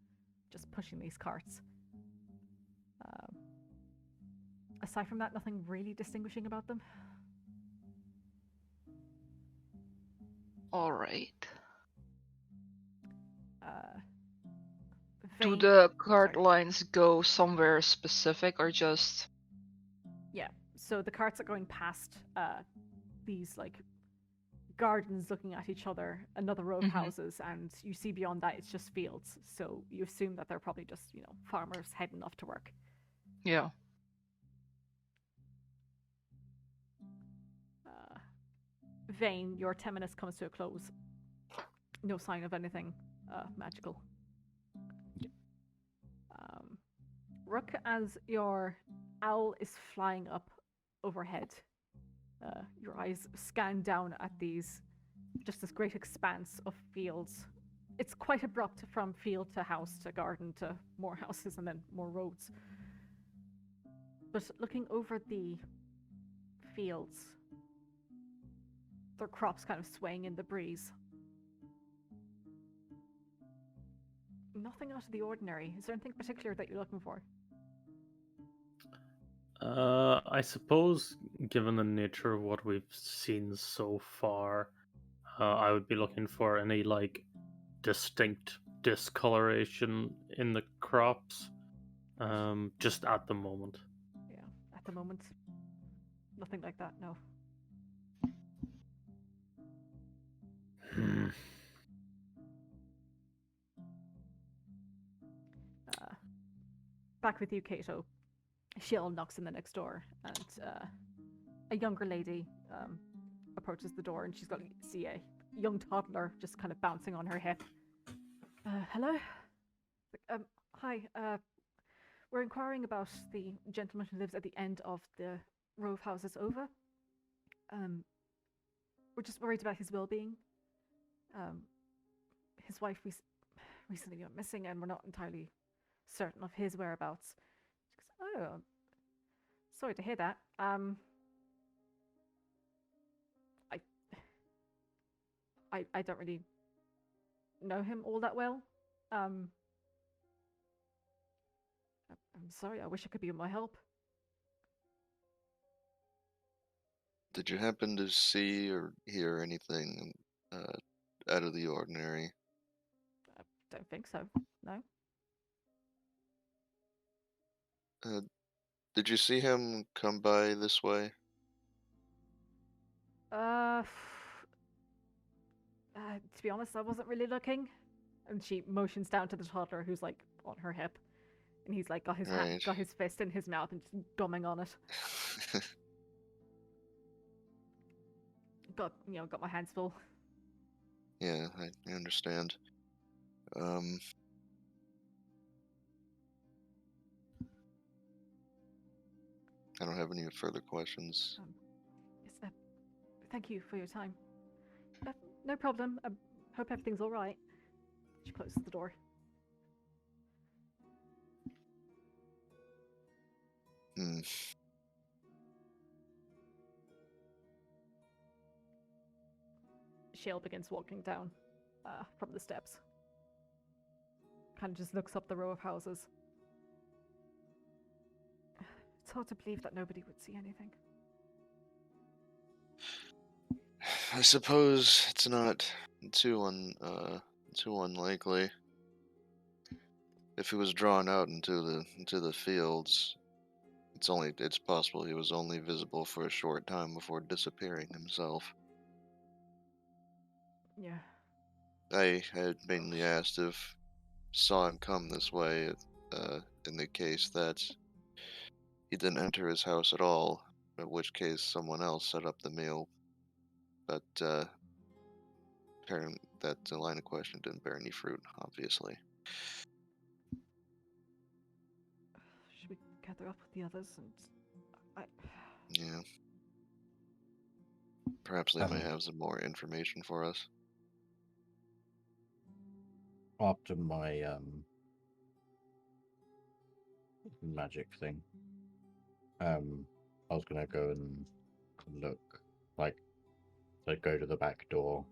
just pushing these carts. Aside from that, nothing really distinguishing about them. Alright. Do Vane- the cart sorry. lines go somewhere specific or just... Yeah, so the carts are going past these like gardens looking at each other, another row of houses, and you see beyond that it's just fields. So you assume that they're probably just, farmers heading off to work. Yeah. Vane, your 10 minutes comes to a close. No sign of anything magical. Rook, as your owl is flying up overhead, your eyes scan down at this great expanse of fields. It's quite abrupt from field to house to garden to more houses and then more roads. But looking over the fields, their crops kind of swaying in the breeze. Nothing out of the ordinary. Is there anything particular that you're looking for? I suppose, given the nature of what we've seen so far, I would be looking for any distinct discoloration in the crops. Just at the moment. Yeah, at the moment, nothing like that. No. Back with you, Cato. Sheol knocks in the next door, and a younger lady approaches the door, and she's got see a young toddler just kind of bouncing on her hip. Hello? Hi, we're inquiring about the gentleman who lives at the end of the row of houses over. We're just worried about his well-being. His wife recently went missing, and we're not entirely certain of his whereabouts. She goes, oh, sorry to hear that. I don't really know him all that well. I'm sorry, I wish I could be of more help. Did you happen to see or hear anything out of the ordinary? I don't think so, no. Did you see him come by this way? To be honest, I wasn't really looking. And she motions down to the toddler who's like on her hip. And he's like got his hand, got his fist in his mouth and just gumming on it. Got my hands full. Yeah, I understand. I don't have any further questions. Yes, thank you for your time. No problem. Hope everything's all right. She closes the door. Sheol begins walking down from the steps. Kind of just looks up the row of houses. It's hard to believe that nobody would see anything. I suppose it's not too unlikely. If he was drawn out into the fields, it's possible he was only visible for a short time before disappearing himself. Yeah. I had mainly asked if saw him come this way in the case that he didn't enter his house at all, in which case someone else set up the meal. But apparently that line of question didn't bear any fruit, obviously. Should we gather up with the others and Yeah. Perhaps they may have some more information for us. After my magic thing, I was gonna go and look, like, so go to the back door,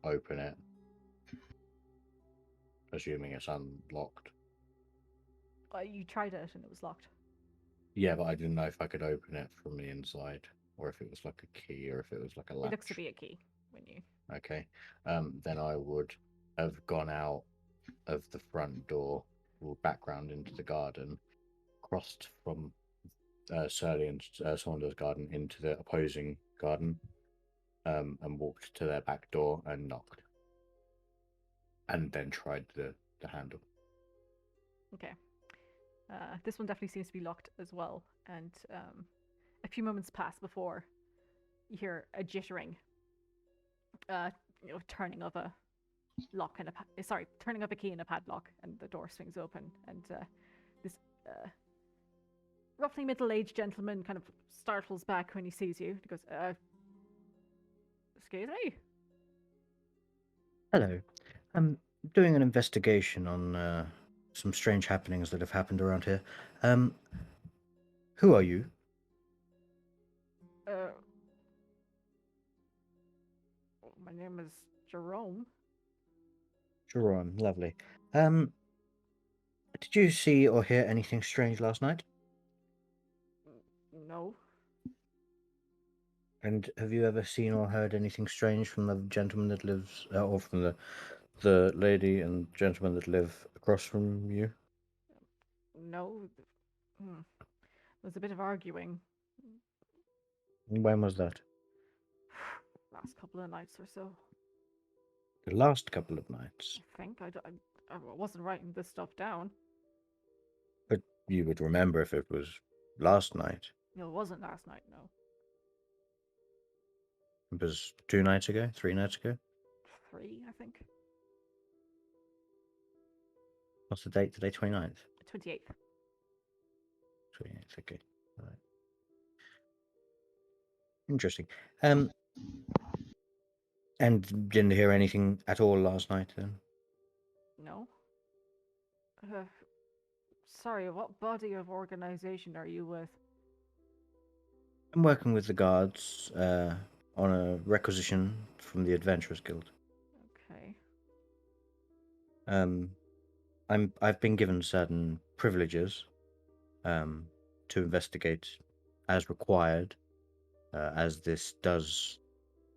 open it, assuming it's unlocked. you tried it and it was locked. Yeah, but I didn't know if I could open it from the inside, or if it was like a key, or if it was like a latch. It looks to be a key when you. Okay. Then I would have gone out of the front door, or background into the garden, crossed from Surly and Saunders' garden into the opposing garden, and walked to their back door and knocked. And then tried the handle. Okay. This one definitely seems to be locked as well, and a few moments pass before you hear a jittering, turning of a lock and turning of a key in a padlock, and the door swings open, and this roughly middle-aged gentleman kind of startles back when he sees you. He goes, "Excuse me." Hello. I'm doing an investigation on some strange happenings that have happened around here. Who are you? My name is Jerome. Jerome, lovely. Did you see or hear anything strange last night? No. And have you ever seen or heard anything strange from the gentleman that lives, or from the lady and gentleman that live across from you? No. There's a bit of arguing When was that? last couple of nights or so. The last couple of nights. I think I wasn't writing this stuff down. But you would remember if it was last night. No, it wasn't last night. No, It was 2 nights ago, 3 nights ago. 3, I think. What's the date today? 29th. 28th. 28th. Okay. All right. Interesting. And didn't hear anything at all last night then? No. Sorry, what body of organization are you with? I'm working with the guards on a requisition from the Adventurers Guild. Okay. I've been given certain privileges to investigate as required, as this does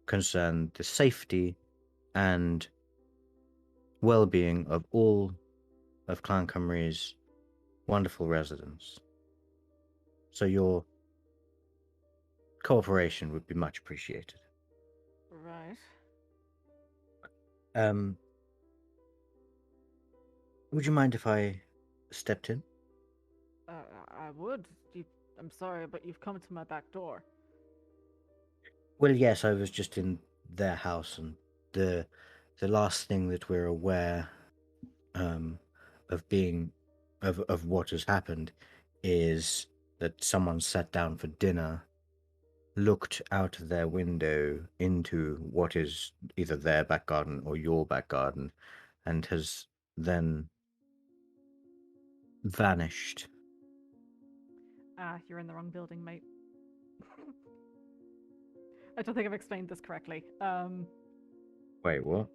concern the safety and well-being of all of Clan Cymru's wonderful residents. So your cooperation would be much appreciated. Right. Would you mind if I stepped in? I would. I'm sorry, but you've come to my back door. Well, yes, I was just in their house, and the last thing that we're aware of what has happened is that someone sat down for dinner, looked out of their window into what is either their back garden or your back garden, and has then vanished. You're in the wrong building, mate. I don't think I've explained this correctly. Wait, what?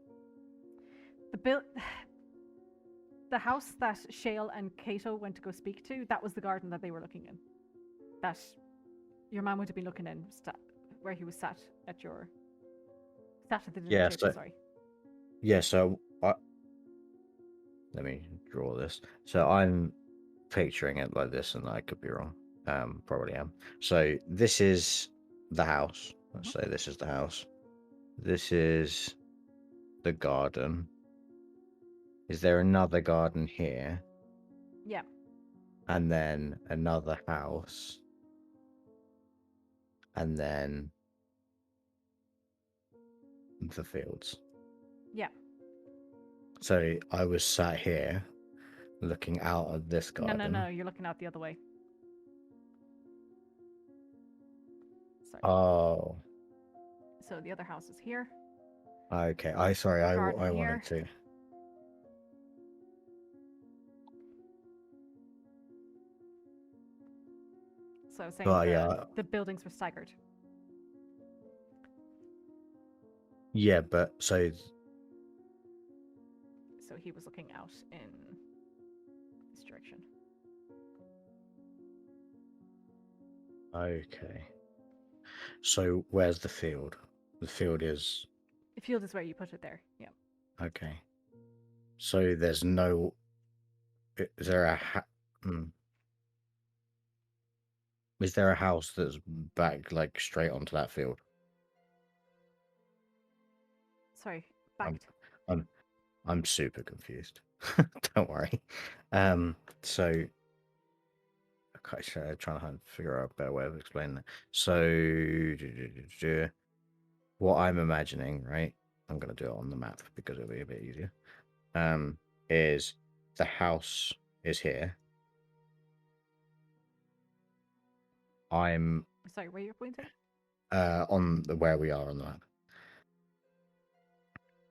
The house that Shale and Cato went to go speak to, that was the garden that they were looking in. That your man would have been looking in, where he was sat at the dinner table, sorry. Yeah, so let me draw this. So I'm picturing it like this, and I could be wrong. Probably am. So this is the house. Let's say this is the house. This is the garden. Is there another garden here? Yeah. And then another house. And then the fields. Yeah. So I was sat here looking out at this garden. No, you're looking out the other way. Sorry. Oh. So the other house is here. Okay. I wanted to. So I was saying the buildings were staggered. Yeah, but so he was looking out in this direction. Okay. So where's the field? The field is where you put it there. Yeah. Okay. So there's no. Is there Is there a house that's back like straight onto that field? Sorry, backed. I'm super confused. Don't worry. So okay, trying to figure out a better way of explaining that. So what I'm imagining, right? I'm gonna do it on the map because it'll be a bit easier. Is the house is here. I'm sorry, where you're pointing? On where we are on the map.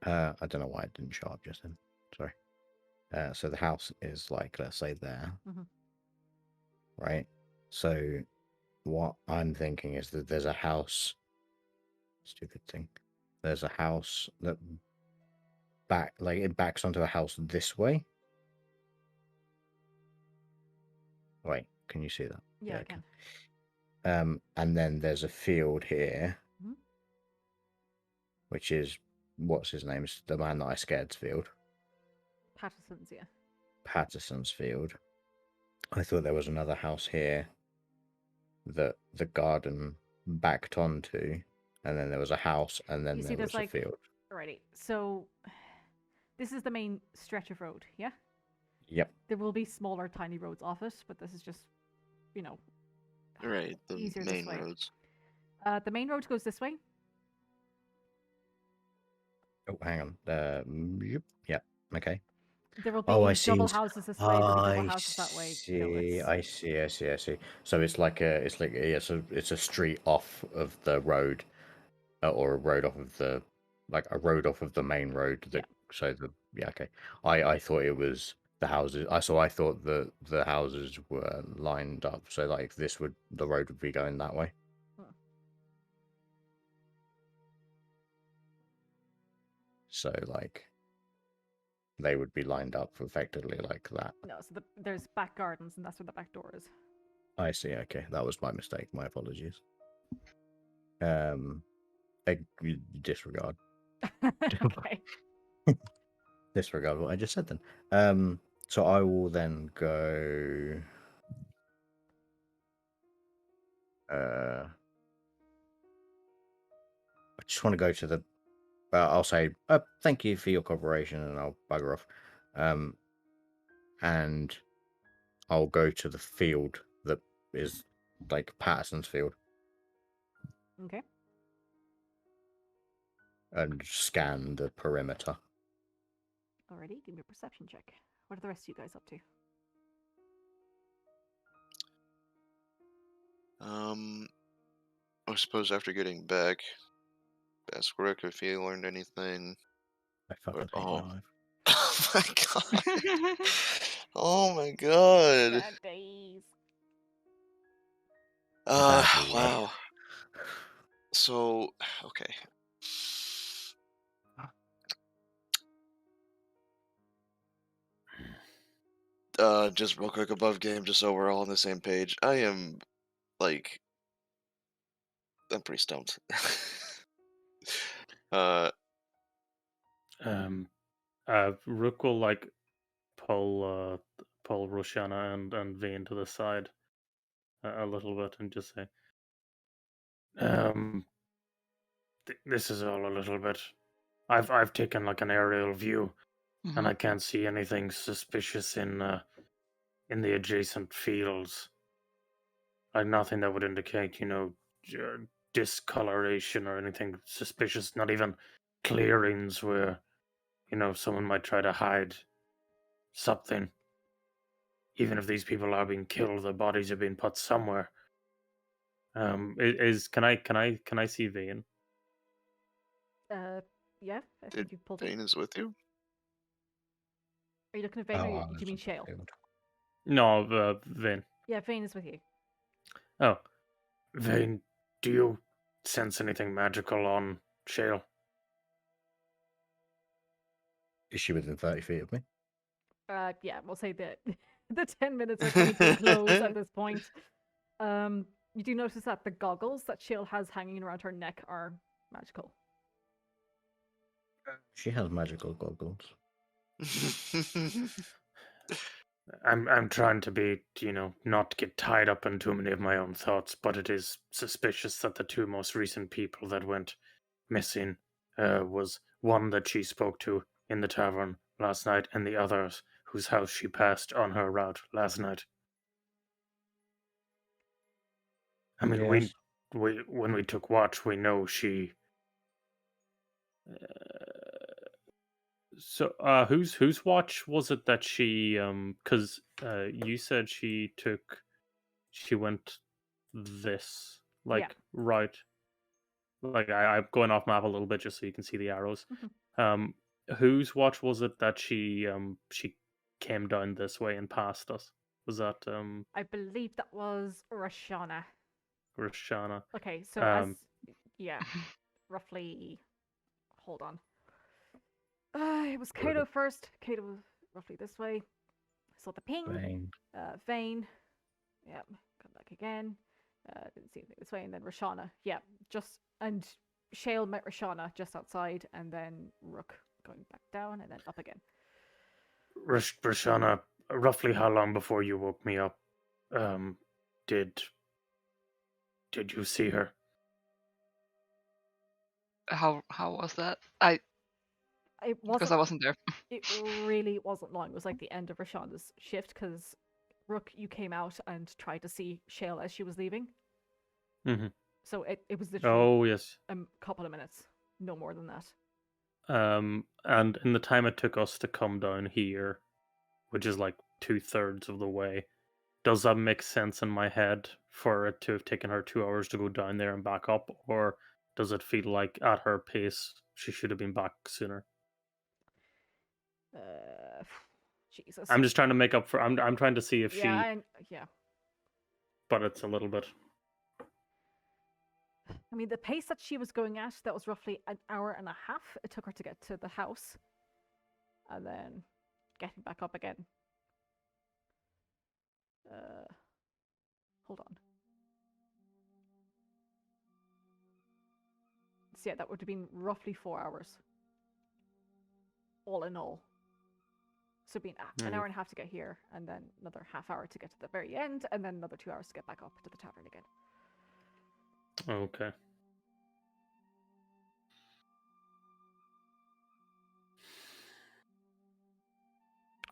I don't know why it didn't show up just then. Sorry. So the house is like, let's say there. Right? So what I'm thinking is that there's a house. Stupid thing. There's a house that it backs onto a house this way. Wait, can you see that? Yeah, I can. And then there's a field here. which is what's his name? It's the man that I scared's field. Patterson's, yeah. Patterson's field. I thought there was another house here that the garden backed onto, and then there was a house, and then You see, there there's was a like field. Alrighty. So this is the main stretch of road, yeah? Yep. There will be smaller, tiny roads off it, but this is just, you know, Right, the easier main this way. roads. The main road goes this way. Oh, hang on. Yep. Yep. Okay. There will be Oh, I see. double houses this way, there'll be double I houses that way. see. No, it's... I see. I see. I see. So it's like it's a street off of the road, or a road off of the a road off of the main road. That okay. I thought it was the houses. I thought the houses were lined up. So like the road would be going that way. So like they would be lined up effectively like that. No, so there's back gardens, and that's where the back door is. I see. Okay, that was my mistake. My apologies. Disregard. Okay. Disregard what I just said then. So I will then go. I just want to go to the. I'll say thank you for your cooperation, and I'll bugger off. And I'll go to the field that is like Patterson's field. Okay. And scan the perimeter. Alrighty, give me a perception check. What are the rest of you guys up to? I suppose after getting back, ask Rick if he learned anything. I fucking hate my life. Oh my god. Oh my god. Bad days. Wow. So, okay. Just real quick above game, just so we're all on the same page. I am, like, I'm pretty stumped. Rook will like pull Roshana and Vane to the side a little bit and just say, this is all a little bit. I've taken like an aerial view, and I can't see anything suspicious in the adjacent fields. Like nothing that would indicate, discoloration or anything suspicious. Not even clearings where, someone might try to hide something. Even if these people are being killed, their bodies are being put somewhere. Can I see Vane? Yeah, I think you pulled Vane it. is with you? Are you looking at Vane, or do you mean Shale? No, Vane. Yeah, Vane is with you. Oh, Vane, do you sense anything magical on Shale? Is she within 30 feet of me? Yeah, we'll say that the 10 minutes are coming to a close at this point. You do notice that the goggles that Shale has hanging around her neck are magical. She has magical goggles. I'm trying to be, not get tied up in too many of my own thoughts, but it is suspicious that the two most recent people that went missing was one that she spoke to in the tavern last night, and the others whose house she passed on her route last night. I mean, Yes. we when we took watch, we know she. So, whose watch was it that she? Because you said she went this right. Like I'm going off map a little bit just so you can see the arrows. Whose watch was it that she came down this way and passed us? Was that I believe that was Roshana. Roshana? Okay, so roughly. Hold on. It was Kato first. Kato was roughly this way. Saw the ping. Vane. Yep. Come back again. Didn't see anything this way, and then Roshana. Yeah. Shale met Rashana just outside, and then Rook going back down and then up again. Rashana, roughly how long before you woke me up did you see her? How was that? It Because I wasn't. wasn't there. It really wasn't long. It was like the end of Rashana's shift because Rook, you came out and tried to see Shale as she was leaving. Mm-hmm. So it was literally Oh yes. a couple of minutes, no more than that. And in the time it took us to come down here, which is like 2/3 of the way, does that make sense in my head for it to have taken her 2 hours to go down there and back up, or does it feel like at her pace she should have been back sooner? Jesus. I'm just trying to make up for. I'm trying to see if she. Yeah. But it's a little bit. I mean, the pace that she was going at, that was roughly an hour and a half it took her to get to the house. And then getting back up again. Hold on. So yeah, that would have been roughly 4 hours. All in all. So it'd been an hour and a half to get here, and then another half hour to get to the very end, and then another 2 hours to get back up to the tavern again. Okay.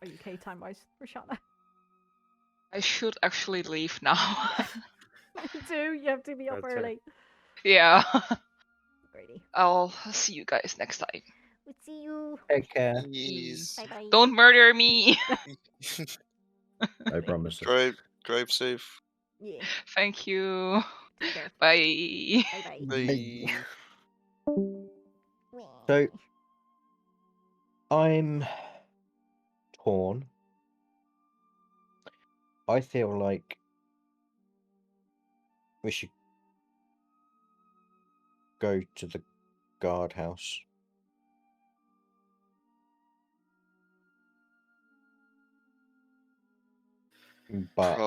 Are you okay time-wise, Rashana? I should actually leave now. Me too, you have to be up That's early. Yeah. Alrighty. I'll see you guys next time. We'll see you. Take care. Please. Bye bye. Don't murder me. No promises. Drive safe. Yeah. Thank you. Take care. Bye. Bye bye. Bye. So I'm torn. I feel like we should go to the guardhouse. But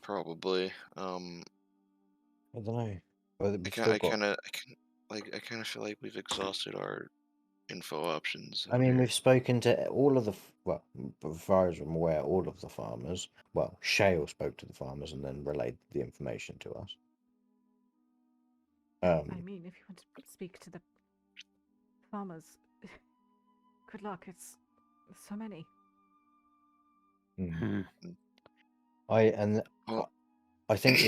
Probably. I don't know. Whether I we kind of feel like we've exhausted our info options. I mean, here. we've spoken to all of the, well, as far as I'm aware, all of the farmers. Well, Shale spoke to the farmers and then relayed the information to us. I mean, if you want to speak to the farmers, good luck. It's so many. Hmm. Well- I think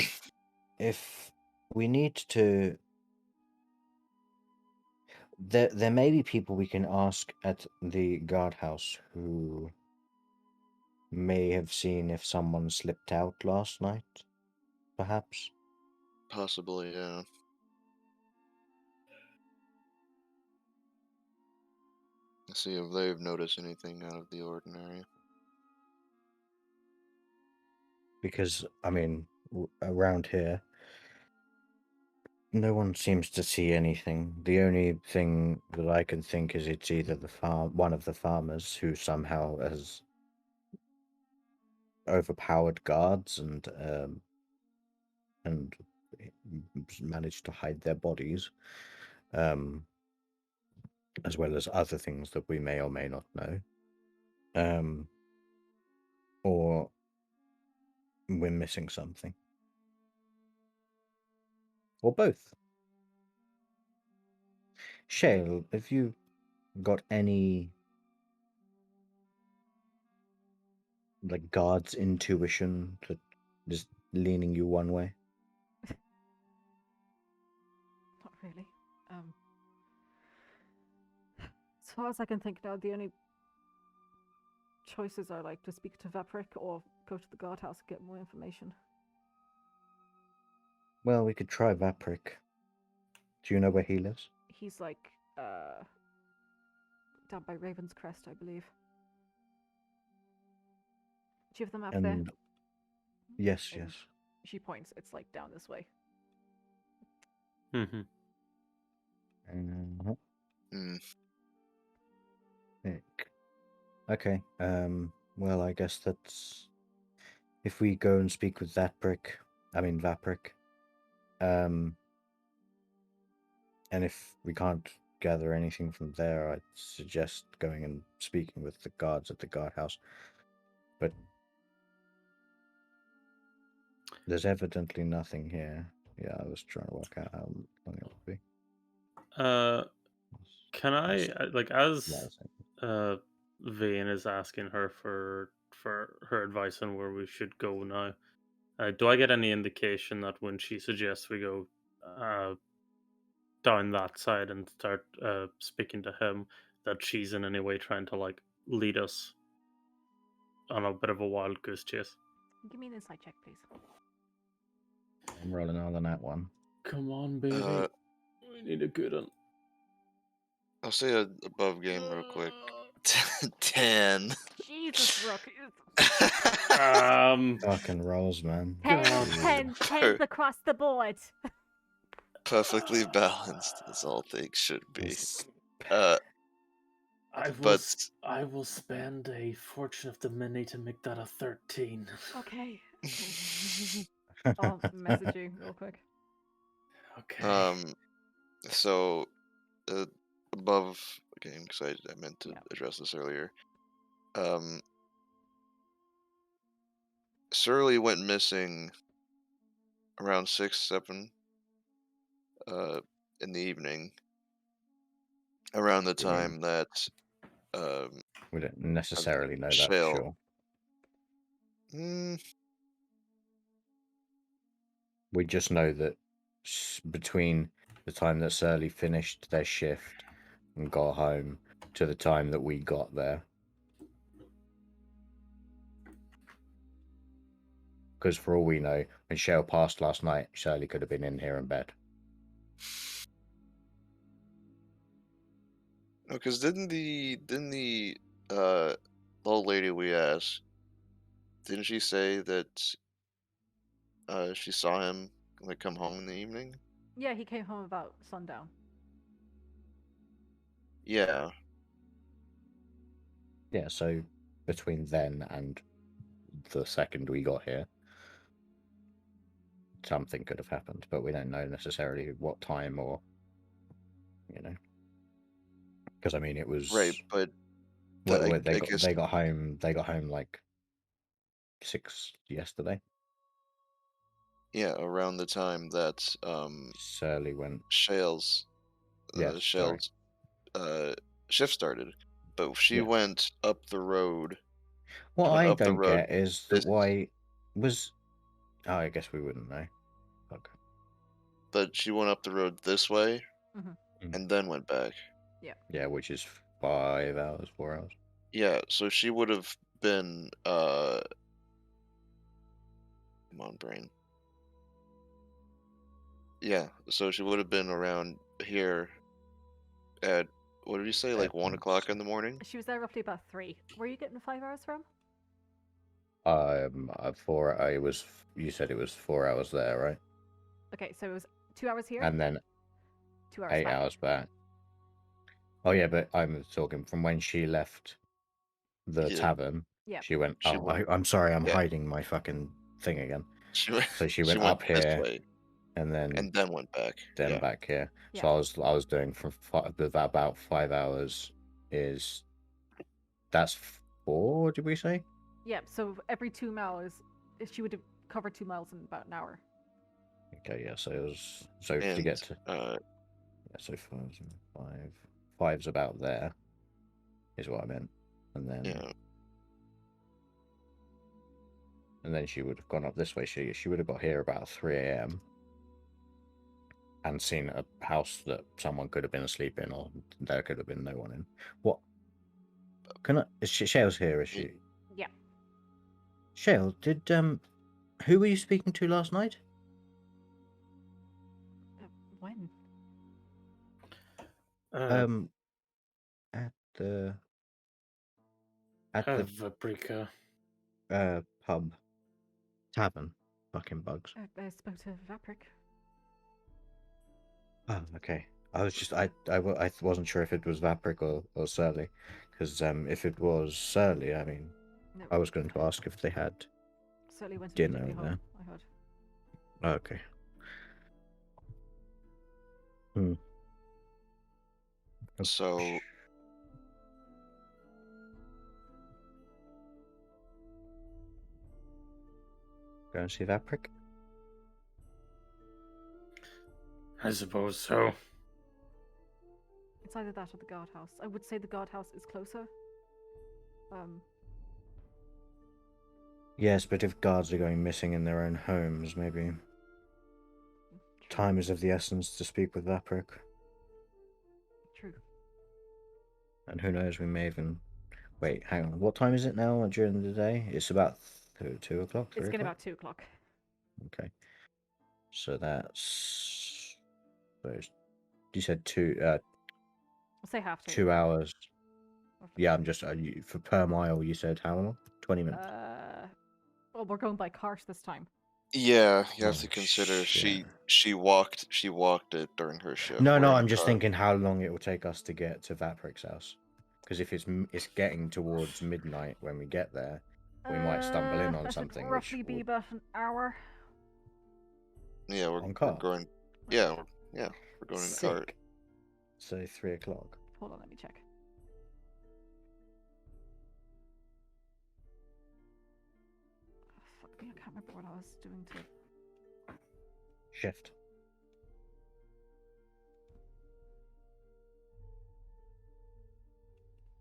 if we need to, there may be people we can ask at the guardhouse who may have seen if someone slipped out last night, perhaps. Possibly, yeah. See if they've noticed anything out of the ordinary. Because, I mean, around here, no one seems to see anything. The only thing that I can think is it's either one of the farmers who somehow has overpowered guards and managed to hide their bodies, as well as other things that we may or may not know, or we're missing something, or both. Shale, have you got any like guard's intuition that is leaning you one way? Not really. As far as I can think now, the only choices are like to speak to Vaprick or go to the guardhouse and get more information. Well, we could try Vaprick. Do you know where he lives? He's like down by Raven's Crest, I believe. Do you have the map there? And yes, And yes. She points. It's like down this way. Mm-hmm. Okay. Well, I guess that's if we go and speak with Vaprick. And if we can't gather anything from there, I'd suggest going and speaking with the guards at the guardhouse. But there's evidently nothing here. Yeah, I was trying to work out how long it would be. Can I like as Yeah, Vane is asking her for her advice on where we should go now? Do I get any indication that when she suggests we go down that side and start speaking to him, that she's in any way trying to like lead us on a bit of a wild goose chase? Give me an insight check, please. I'm rolling on that one. Come on, baby. We need a good one. I'll say a above game real quick. 10. Jesus, Rook. Fucking rolls, man. 10 across the board. Perfectly balanced, as all things should be. I will spend a fortune of the mini to make that a 13. Okay. I'll message you real quick. Okay. So, above game, because I meant to address this earlier. Surly went missing around 6, 7 in the evening. Around the time that we don't necessarily know that Shale. for sure. We just know that between the time that Surly finished their shift and got home to the time that we got there. Because for all we know, when Shale passed last night, Surly could have been in here in bed. No, because didn't the old lady we asked, didn't she say that she saw him like come home in the evening? Yeah, he came home about sundown. Yeah. Yeah, so between then and the second we got here, something could have happened, but we don't know necessarily what time or, you know. Because I mean, it was right, but they got home like 6 yesterday. Yeah, around the time that Surly went. Shale's shift started, but she went up the road. What I don't get is that why was. Oh, I guess we wouldn't know. Okay. But she went up the road this way, and then went back. Yeah. Yeah, which is 5 hours, 4 hours. Yeah, so she would have been. Come on, brain. Yeah, so she would have been around here at, what did you say, like 1 o'clock in the morning? She was there roughly about 3. Where are you getting the 5 hours from? 4. You said it was 4 hours there, right? Okay, so it was 2 hours here, and then 2 hours 8 back. hours back. Oh yeah, but I'm talking from when she left the tavern. Yeah. She went. I'm sorry, I'm hiding my fucking thing again. So she went up here, and then went back. Then back here. So I was doing from about 5 hours. That's 4? Did we say? Yeah. So every 2 miles, she would have covered 2 miles in about an hour. Okay. Yeah. So it was to get to. So 5's about there. Is what I meant, and then. Yeah. And then she would have gone up this way. She would have got here about 3 a.m. and seen a house that someone could have been asleep in, or there could have been no one in. What? Is Shale's here? Is she? Yeah. Shale, did who were you speaking to last night? When? At the Paprika. Pub. Tavern. Fucking bugs. I spoke to Vapric. Oh, okay. I was just I wasn't sure if it was Vapric or Surly, because if it was Surly, I mean, No. I was going to ask if they had Surly went dinner immediately there. home, I heard. Okay. So Go and see that prick. I suppose so. It's either that or the guardhouse. I would say the guardhouse is closer. Yes, but if guards are going missing in their own homes, maybe time is of the essence to speak with that prick. True. And who knows, we may even... Wait, hang on. What time is it now during the day? It's about 2 o'clock, 3 It's getting o'clock? about 2 o'clock. Okay. So that's... You said 2... I'll say half 2. 2 hours. Roughly. Yeah, I'm just... for per mile, you said how long? 20 minutes. Well, we're going by cart this time. yeah, you have Oh, to consider shit. she walked it during her shift. No, We're no, in a I'm just car. thinking how long it will take us to get to Vapric's house. Because if it's getting towards midnight when we get there, we might stumble in on that something. should roughly be about an hour. Yeah, we're On car? going. Yeah, we're going in a cart. Sick. So 3 o'clock. Hold on, let me check. Oh, fuck me, I can't remember what I was doing to... Shift.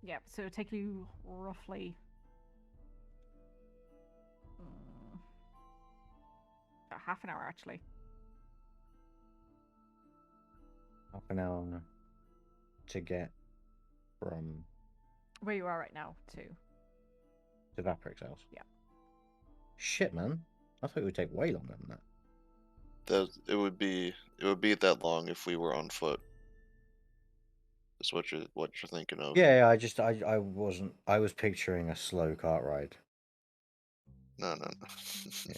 Yeah, so it'll take you roughly... about half an hour, actually. Half an hour to get from Where you are right now, too. Vapric's house. Yeah. Shit, man. I thought it would take way longer than that. It would be that long if we were on foot. That's what you're thinking of. Yeah, I wasn't. I was picturing a slow cart ride. No. Yeah.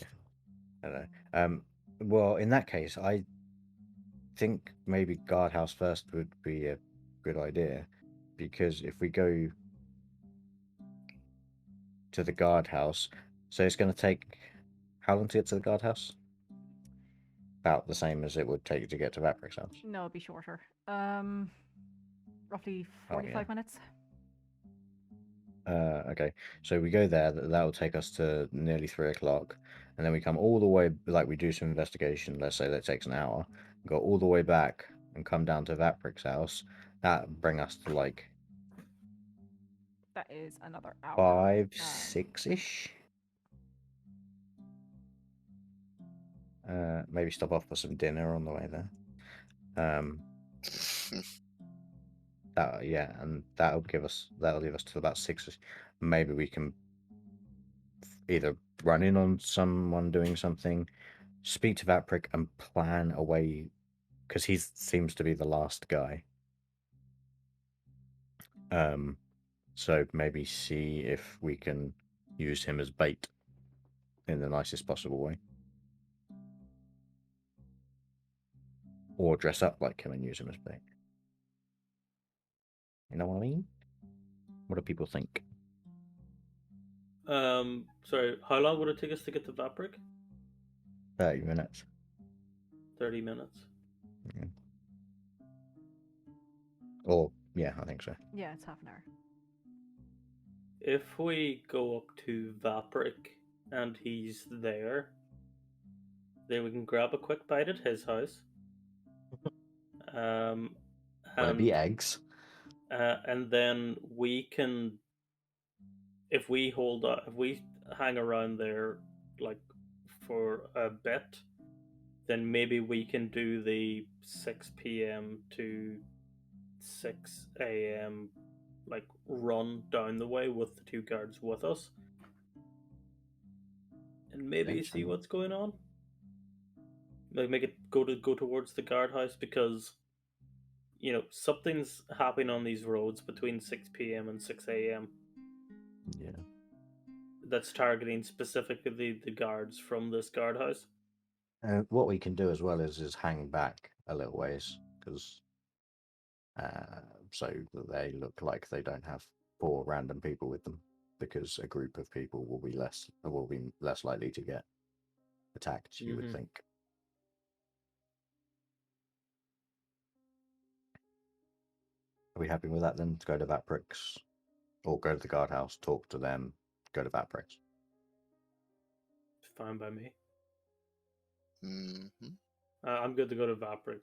I don't know. Well, in that case, I think maybe guardhouse first would be a good idea, because if we go to the guardhouse, so it's going to take how long to get to the guardhouse? About the same as it would take to get to Vapric's house. No, it'd be shorter. Roughly Oh, 45 minutes. Okay, so we go there. That will take us to nearly 3 o'clock, and then we come all the way. Like we do some investigation. Let's say that takes an hour. Go all the way back and come down to Vapric's house. That bring us to like That is another hour. 5, 6-ish. Maybe stop off for some dinner on the way there. And that'll leave us to about 6-ish. Maybe we can either run in on someone doing something, speak to Vapric, and plan a way, because he seems to be the last guy. So maybe see if we can use him as bait in the nicest possible way. Or dress up like him and use him as bait. You know what I mean? What do people think? Sorry, how long would it take us to get to Vapric? 30 minutes. 30 minutes. Yeah. Or, yeah, I think so. Yeah, it's half an hour. If we go up to Vapric and he's there, then we can grab a quick bite at his house. Will it be eggs? And then we can, if we hang around there like for a bit, then maybe we can do the 6 p.m. to 6 a.m. like run down the way with the 2 guards with us, and maybe see what's going on. Like make it go towards the guardhouse, because something's happening on these roads between 6 p.m. and 6 a.m. Yeah. That's targeting specifically the guards from this guardhouse. What we can do as well is hang back a little ways, because so that they look like they don't have 4 random people with them, because a group of people will be less likely to get attacked. You would think. Are we happy with that then? To go to Vaprix, or go to the guardhouse, talk to them, go to Vaprix. Fine by me. Mm-hmm. I'm good to go to Vaprix.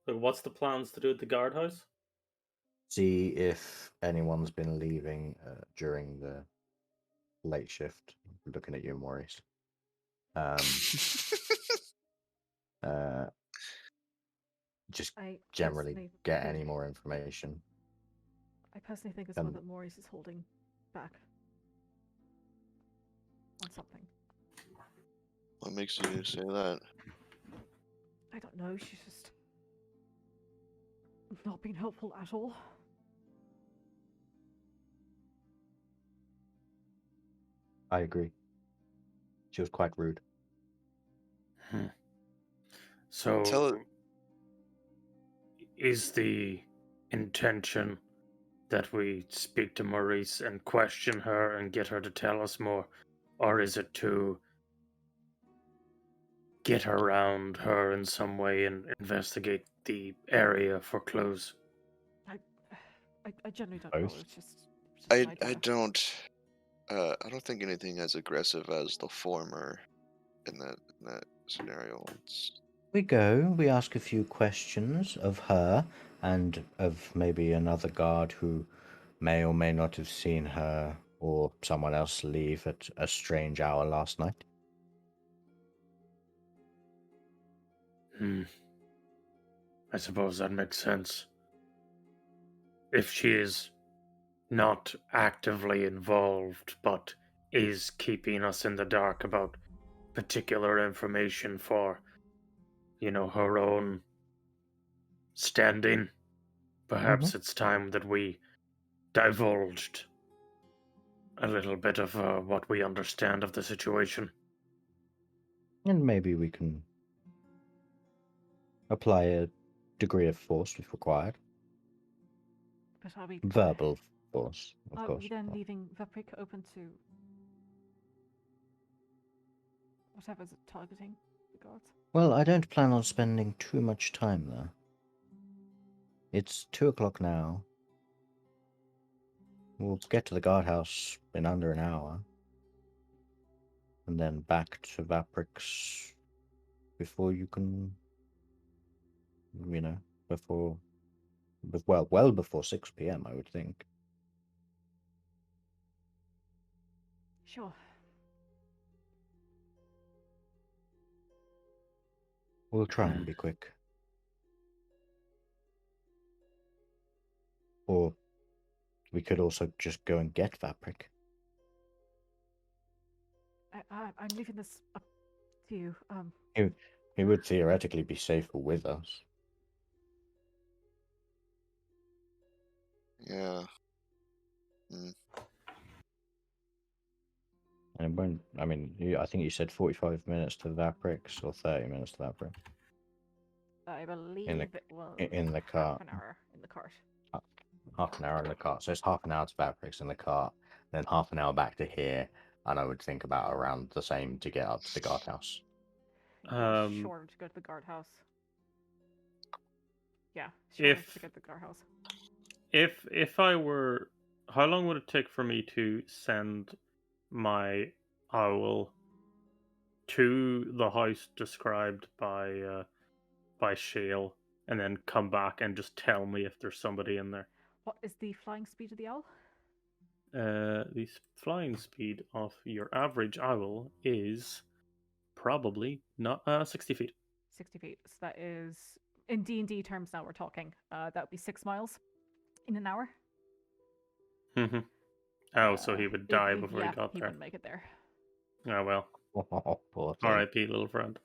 What's the plans to do at the guardhouse? See if anyone's been leaving during the late shift. Looking at you, Maurice. Just I generally personally get think- any more information. I personally think as well And- that Maurice is holding back on something. What makes you say that? I don't know. She's just not being helpful at all. I agree. She was quite rude. So, Tell it. is the intention that we speak to Maurice and question her and get her to tell us more? Or is it to get around her in some way and investigate the area for clues? I generally don't know. Both. It's just an I idea. don't think anything as aggressive as the former in that scenario. We ask a few questions of her and of maybe another guard who may or may not have seen her or someone else leave at a strange hour last night. I suppose that makes sense. If she is not actively involved, but is keeping us in the dark about particular information for, her own standing, perhaps it's time that we divulged a little bit of what we understand of the situation. And maybe we can apply a degree of force if required. But are we Verbal force, of Are course. we then leaving Vapric open to whatever's targeting the guards? Well, I don't plan on spending too much time there. It's 2:00 now. We'll get to the guardhouse in under an hour. And then back to Vaprix before you can, well before 6 p.m., I would think. Sure. We'll try and be quick. Or we could also just go and get Vapric. I'm leaving this up to you. He would theoretically be safer with us. Yeah. And when, I think you said 45 minutes to Vaprix or 30 minutes to Vaprix. I believe it will in the cart. half an hour in the cart. Half an hour in the cart. So it's half an hour to Vaprix in the cart, then half an hour back to here, and I would think about around the same to get up to the guardhouse. Shorter to go to the guardhouse. Yeah, shorter to get to the guardhouse. If I were, how long would it take for me to send my owl to the house described by Shale, and then come back and just tell me if there's somebody in there? What is the flying speed of the owl? The flying speed of your average owl is probably not 60 feet. 60 feet. So that is, in D&D terms now we're talking, that would be 6 miles in an hour. Mm-hmm. Oh, so he would die before he got he there. wouldn't make it there. Oh, well. Poor thing. R.I.P. little friend.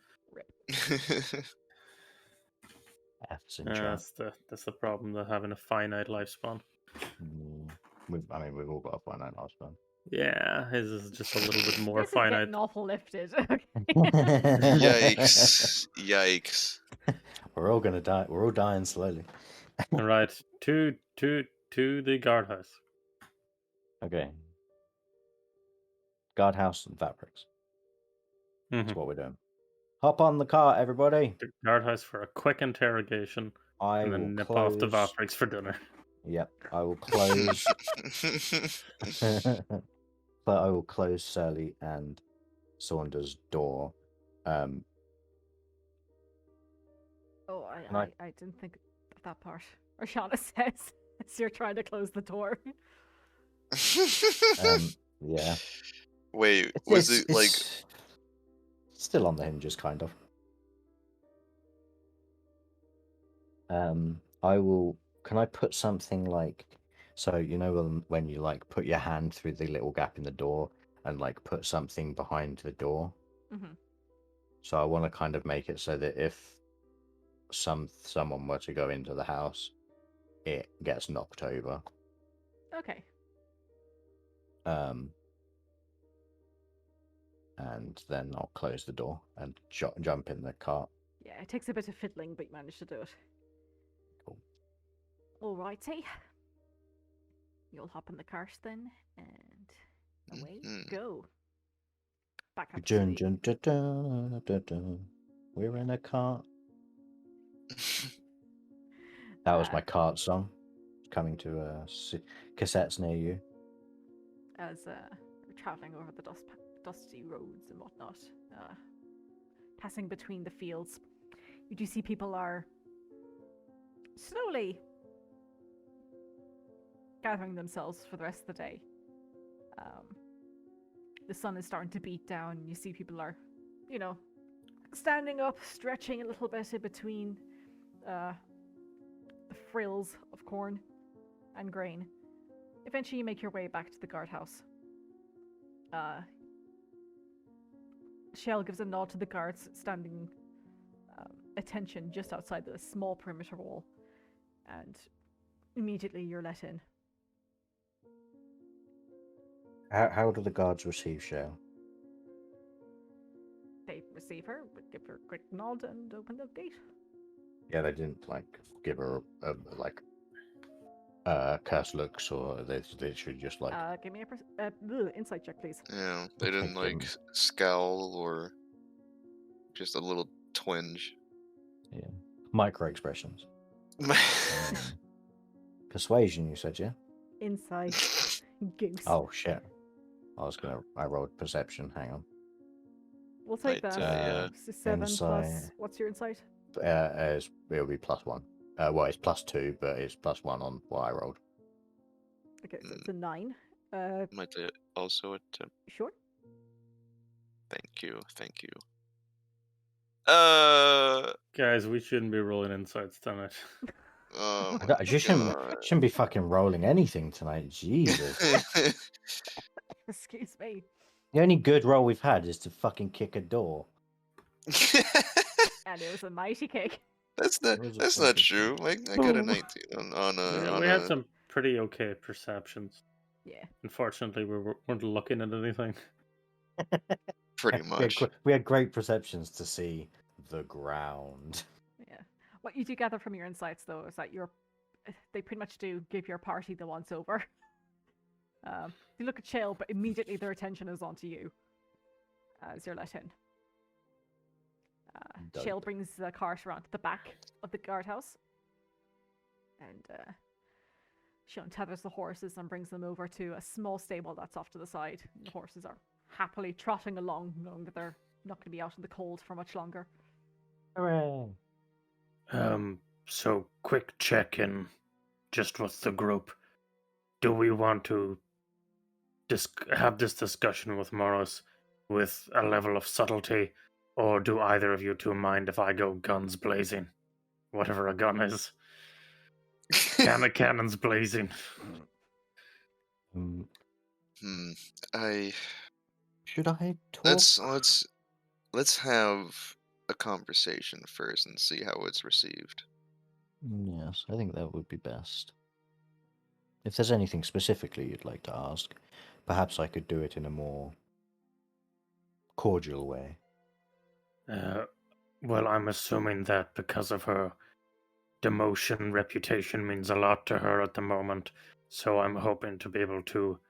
F's in chat. That's the problem of having a finite lifespan. We've all got a finite lifespan. Yeah, his is just a little bit more This finite. is getting awful lifted. Yikes! Yikes! We're all gonna die. We're all dying slowly. All right, to the guardhouse. Okay. Guardhouse and Vaprix. That's Mm-hmm. what we're doing. Hop on the cart, everybody. The guardhouse for a quick interrogation I and will then nip off to close. Vaprix for dinner. Yep, I will close. But I will close Surly and Saunders' door. Oh, Can I- I didn't think of that part. Arshana says as you're trying to close the door. Yeah. Wait, was it like? it's still on the hinges, kind of. I will. Can I put something like? So you know when you like put your hand through the little gap in the door and like put something behind the door. Mhm. So I want to kind of make it so that if someone were to go into the house, it gets knocked over. Okay. And then I'll close the door and jump in the cart. Yeah, it takes a bit of fiddling, but you manage to do it. Cool. Alrighty. You'll hop in the cart then, and away you go. Back up to Dun, the... dun, dun, dun, dun, dun. We're in a cart. That was my cart song. Coming to cassettes near you. As you're traveling over the dusty roads and whatnot, passing between the fields, you do see people are slowly gathering themselves for the rest of the day. The sun is starting to beat down. You see people are, standing up, stretching a little bit in between the frills of corn and grain. Eventually you make your way back to the guardhouse. Shell gives a nod to the guards standing attention just outside the small perimeter wall, and immediately you're let in. How do the guards receive Shell? They receive her, give her a quick nod, and open the gate. Yeah, they didn't give her curse looks, or they should just Give me a insight check, please. Yeah, they didn't Okay, scowl or just a little twinge. Yeah, micro expressions. Persuasion, you said, yeah. Insight. Goose. Oh shit! I rolled perception. Hang on. We'll take Right, that. yeah. 7 plus. Insight. What's your insight? It'll be +1. Well, it's +2, but it's +1 on what I rolled. Okay, so it's a 9. Might also attempt. Sure. Thank you. Guys, we shouldn't be rolling insights tonight. Oh my I just God. shouldn't be fucking rolling anything tonight. Jesus. Excuse me. The only good roll we've had is to fucking kick a door. And it was a mighty kick. That's not It was a that's not fucking true. I got a 19 on Yeah, on we had a some pretty okay perceptions. Yeah. Unfortunately, we weren't looking at anything. pretty much. We had great perceptions to see the ground. Yeah. What you do gather from your insights, though, is that they pretty much do give your party the once over. You look at Shale, but immediately their attention is onto you as you're let in. Dope. Shale brings the cart around to the back of the guardhouse, and she untethers the horses and brings them over to a small stable that's off to the side. The horses are happily trotting along, knowing that they're not going to be out in the cold for much longer. Hooray! So quick check-in, just with the group. Do we want to have this discussion with Morris with a level of subtlety, or do either of you two mind if I go guns blazing? Whatever a gun is. Cannons blazing. Should I talk? Let's have a conversation first and see how it's received. Yes, I think that would be best. If there's anything specifically you'd like to ask, perhaps I could do it in a more cordial way. Well, I'm assuming that because of her demotion, reputation means a lot to her at the moment, so I'm hoping to be able to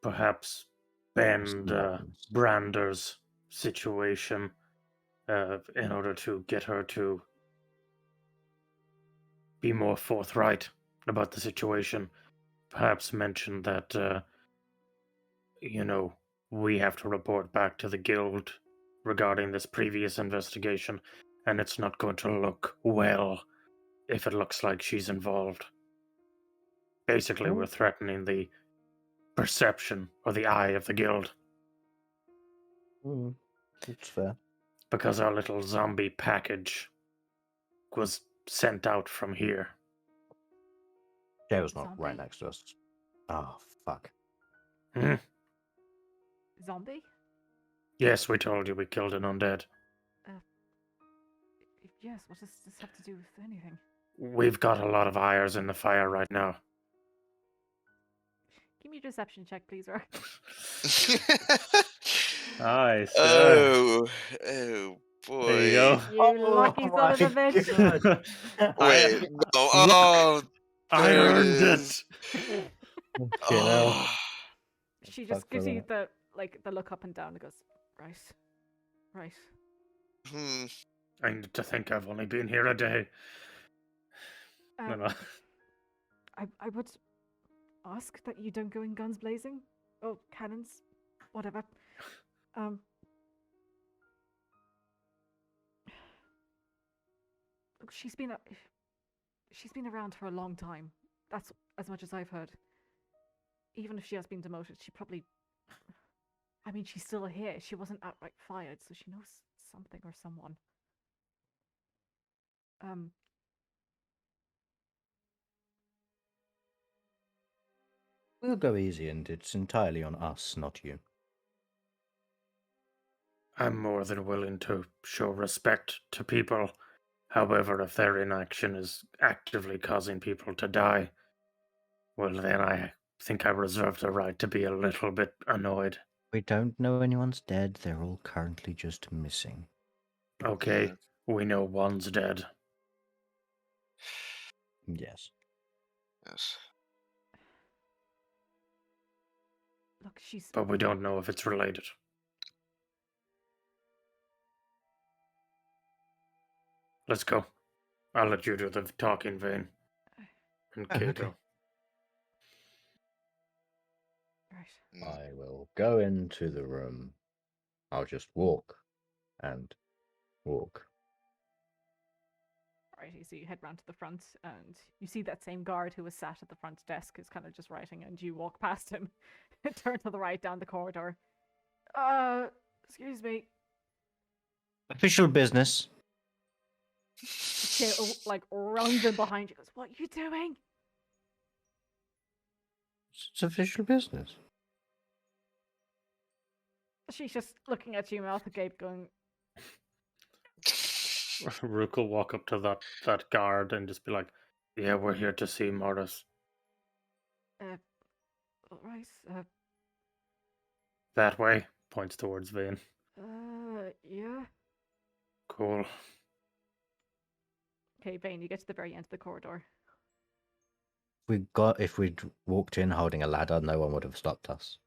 perhaps bend Brander's situation in order to get her to be more forthright about the situation. Perhaps mention that, we have to report back to the guild regarding this previous investigation, and it's not going to look well if it looks like she's involved. Basically, we're threatening the perception or the eye of the guild. That's fair. Because our little zombie package was sent out from here. Jail's not right Zombie? next to us. Oh, fuck. Mhm. Zombie? Yes, we told you we killed an undead. Yes, what does this have to do with anything? We've got a lot of irons in the fire right now. Give me a deception check, please, Rock. Nice. Yeah. Oh boy. There you go. You lucky son of a bitch. Wait, no. Oh, I there it earned is. it. Oh. She just Fuck gives for you that. the look up and down and goes, right. Hmm. I need to think I've only been here a day. Um, No. I would ask that you don't go in guns blazing. Oh, cannons, whatever. Look, she's been around for a long time. That's as much as I've heard. Even if she has been demoted, she probably. I mean, she's still here. She wasn't outright fired, so she knows something or someone. We'll go easy, and it's entirely on us, not you. I'm more than willing to show respect to people. However, if their inaction is actively causing people to die, well, then I think I reserve the right to be a little bit annoyed. We don't know anyone's dead. They're all currently just missing. Okay, we know one's dead. Yes. Yes. Look, she's. But we don't know if it's related. Let's go. I'll let you do the talking, Vane. And Oh, Kato. okay. Right. Mm. I will go into the room. I'll just walk and walk. Righty, so you head round to the front, and you see that same guard who was sat at the front desk is kind of just writing, and you walk past him, turn to the right down the corridor. Excuse me. Official business. She runs in behind you. Goes, what are you doing? It's official business. She's just looking at you, mouth agape, going, Rook will walk up to that guard and just be like, Yeah, we're here to see Morris. all right, That way. points towards Vane. yeah. Cool. Okay, Vane, you get to the very end of the corridor. If we'd walked in holding a ladder, no one would have stopped us.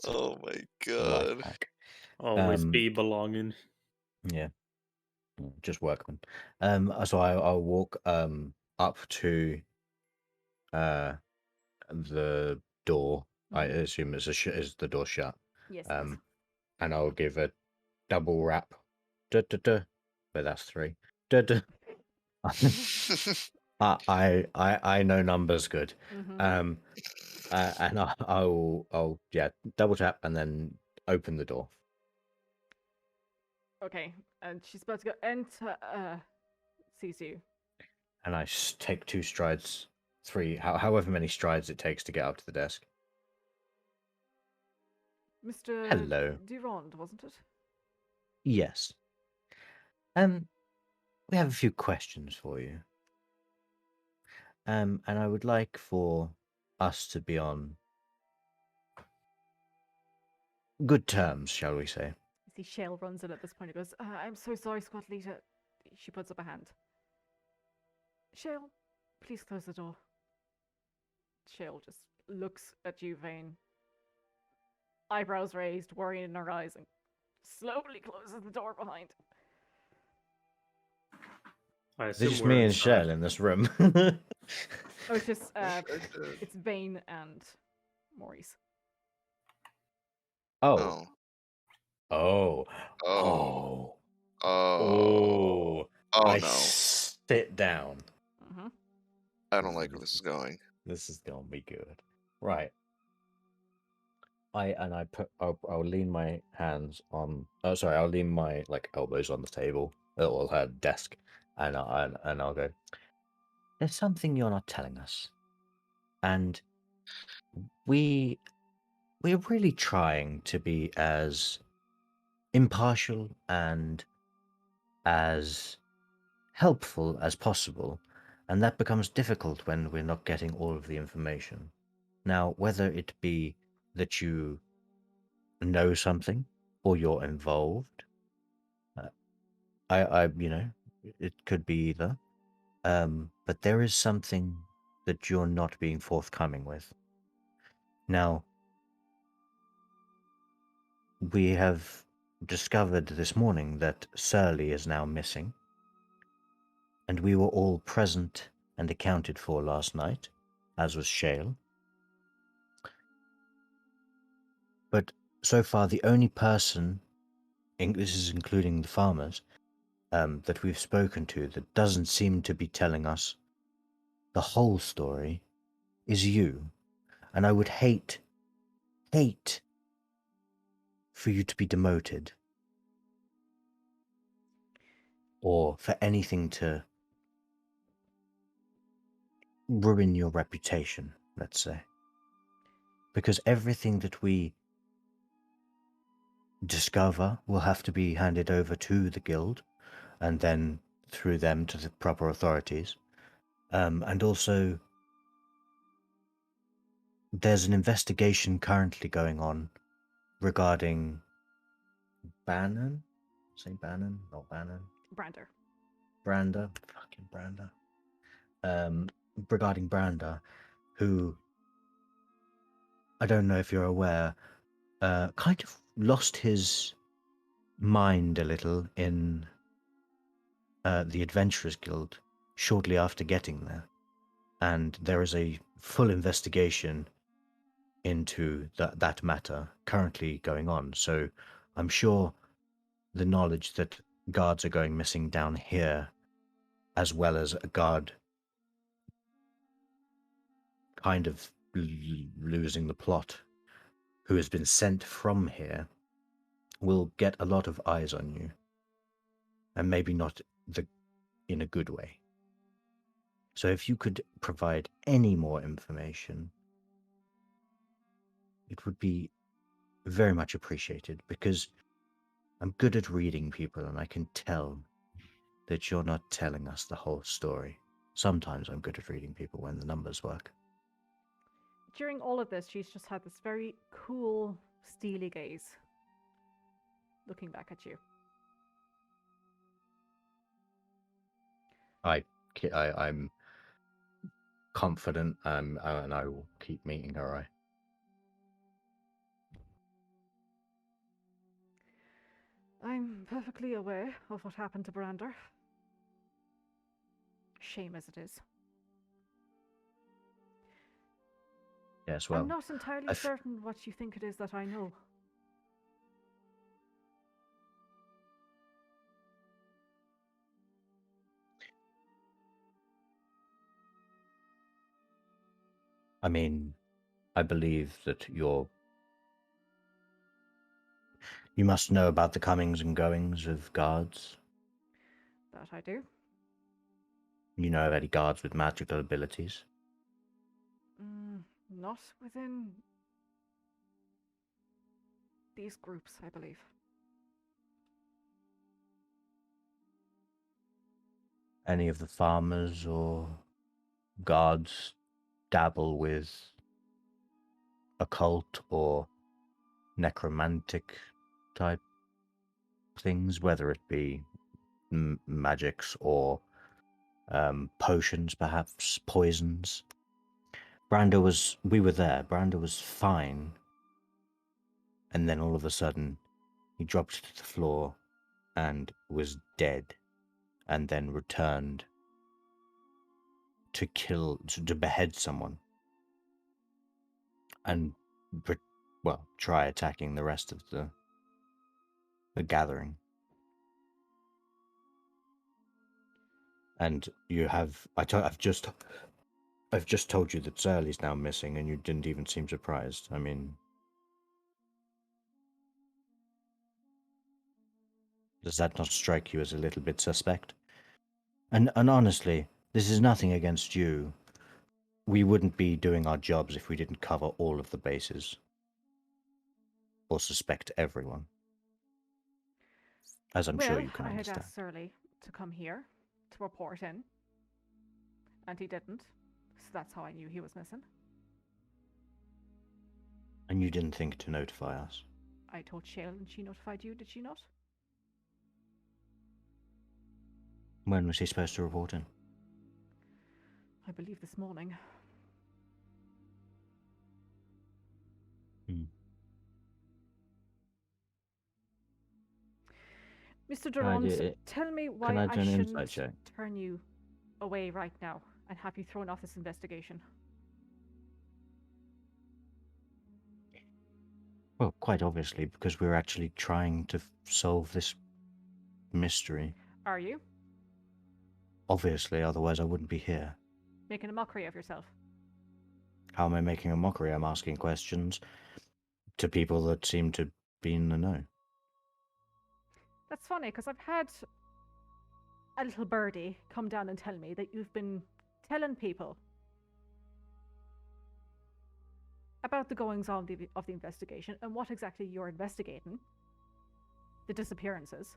Oh my Life god. hack. Always be belonging. Yeah. Just workman. So I'll walk up to the door. I assume is the door shut. Yes. And I'll give a double rap. But that's 3. I know numbers good. And I'll double tap and then open the door. Okay, and she's about to go enter. Sees you. And I take 2 strides, 3, however many strides it takes to get up to the desk. Mr. Hello. Durand, wasn't it? Yes. We have a few questions for you. And I would like for us to be on good terms, shall we say? You see Shale runs in at this point and goes, I'm so sorry, squad leader. She puts up a hand. Shale, please close the door. Shale just looks at you, Vane. Eyebrows raised, worry in her eyes, and slowly closes the door behind. I It's assume just we're me and inside. Shell in this room. Oh, it's just Sure did. it's Vane and Maurice. Oh. Oh. Oh. Oh. Oh. Oh. Oh. Oh I no. sit down. Mm-hmm. I don't like where this is going. This is gonna be good. Right. I'll lean my hands on. Oh, sorry. I'll lean my elbows on the table or her desk, and I'll go. There's something you're not telling us, and we're really trying to be as impartial and as helpful as possible, and that becomes difficult when we're not getting all of the information. Now, whether it be that you know something or you're involved, it could be either. But there is something that you're not being forthcoming with. Now, we have discovered this morning that Surly is now missing, and we were all present and accounted for last night, as was Shale. But so far, the only person, this is including the farmers, that we've spoken to that doesn't seem to be telling us the whole story is you. And I would hate for you to be demoted. Or for anything to ruin your reputation, let's say. Because everything that we discover will have to be handed over to the guild, and then through them to the proper authorities. And also, there's an investigation currently going on regarding Bannon? Say Bannon, not Bannon. Brander. Fucking Brander. Regarding Brander, who, I don't know if you're aware, kind of lost his mind a little in the Adventurers Guild shortly after getting there. And there is a full investigation into that matter currently going on. So I'm sure the knowledge that guards are going missing down here, as well as a guard kind of losing the plot, who has been sent from here, will get a lot of eyes on you. And maybe not in a good way. So if you could provide any more information, it would be very much appreciated, because I'm good at reading people and I can tell that you're not telling us the whole story. Sometimes I'm good at reading people when the numbers work. During all of this, she's just had this very cool, steely gaze looking back at you. I'm confident, and I will keep meeting her eye. I'm perfectly aware of what happened to Brander. Shame as it is. Yes, well, I'm not entirely certain what you think it is that I know. I mean, I believe that you must know about the comings and goings of guards. That I do. You know of any guards with magical abilities? Not within these groups, I believe. Any of the farmers or guards dabble with occult or necromantic type things, whether it be magics or potions, perhaps poisons? We were there. Brander was fine, and then all of a sudden, he dropped to the floor and was dead. and then returned to behead someone and try attacking the rest of the gathering. And you have I've just told you that Surly's now missing, and you didn't even seem surprised. I mean, does that not strike you as a little bit suspect? And honestly, this is nothing against you. We wouldn't be doing our jobs if we didn't cover all of the bases. Or suspect everyone. As I'm sure you can I had understand. asked Surly to come here to report in, and he didn't, so that's how I knew he was missing. And you didn't think to notify us? I told Shale and she notified you, did she not? When was he supposed to report in? I believe this morning. Mr. Durant, tell me why I shouldn't turn you away right now and have you thrown off this investigation. Well, quite obviously, because we're actually trying to solve this mystery. Are you? Obviously, otherwise I wouldn't be here. Making a mockery of yourself. How am I making a mockery? I'm asking questions to people that seem to be in the know. That's funny, because I've had a little birdie come down and tell me that you've been telling people about the goings-on of the investigation and what exactly you're investigating. The disappearances.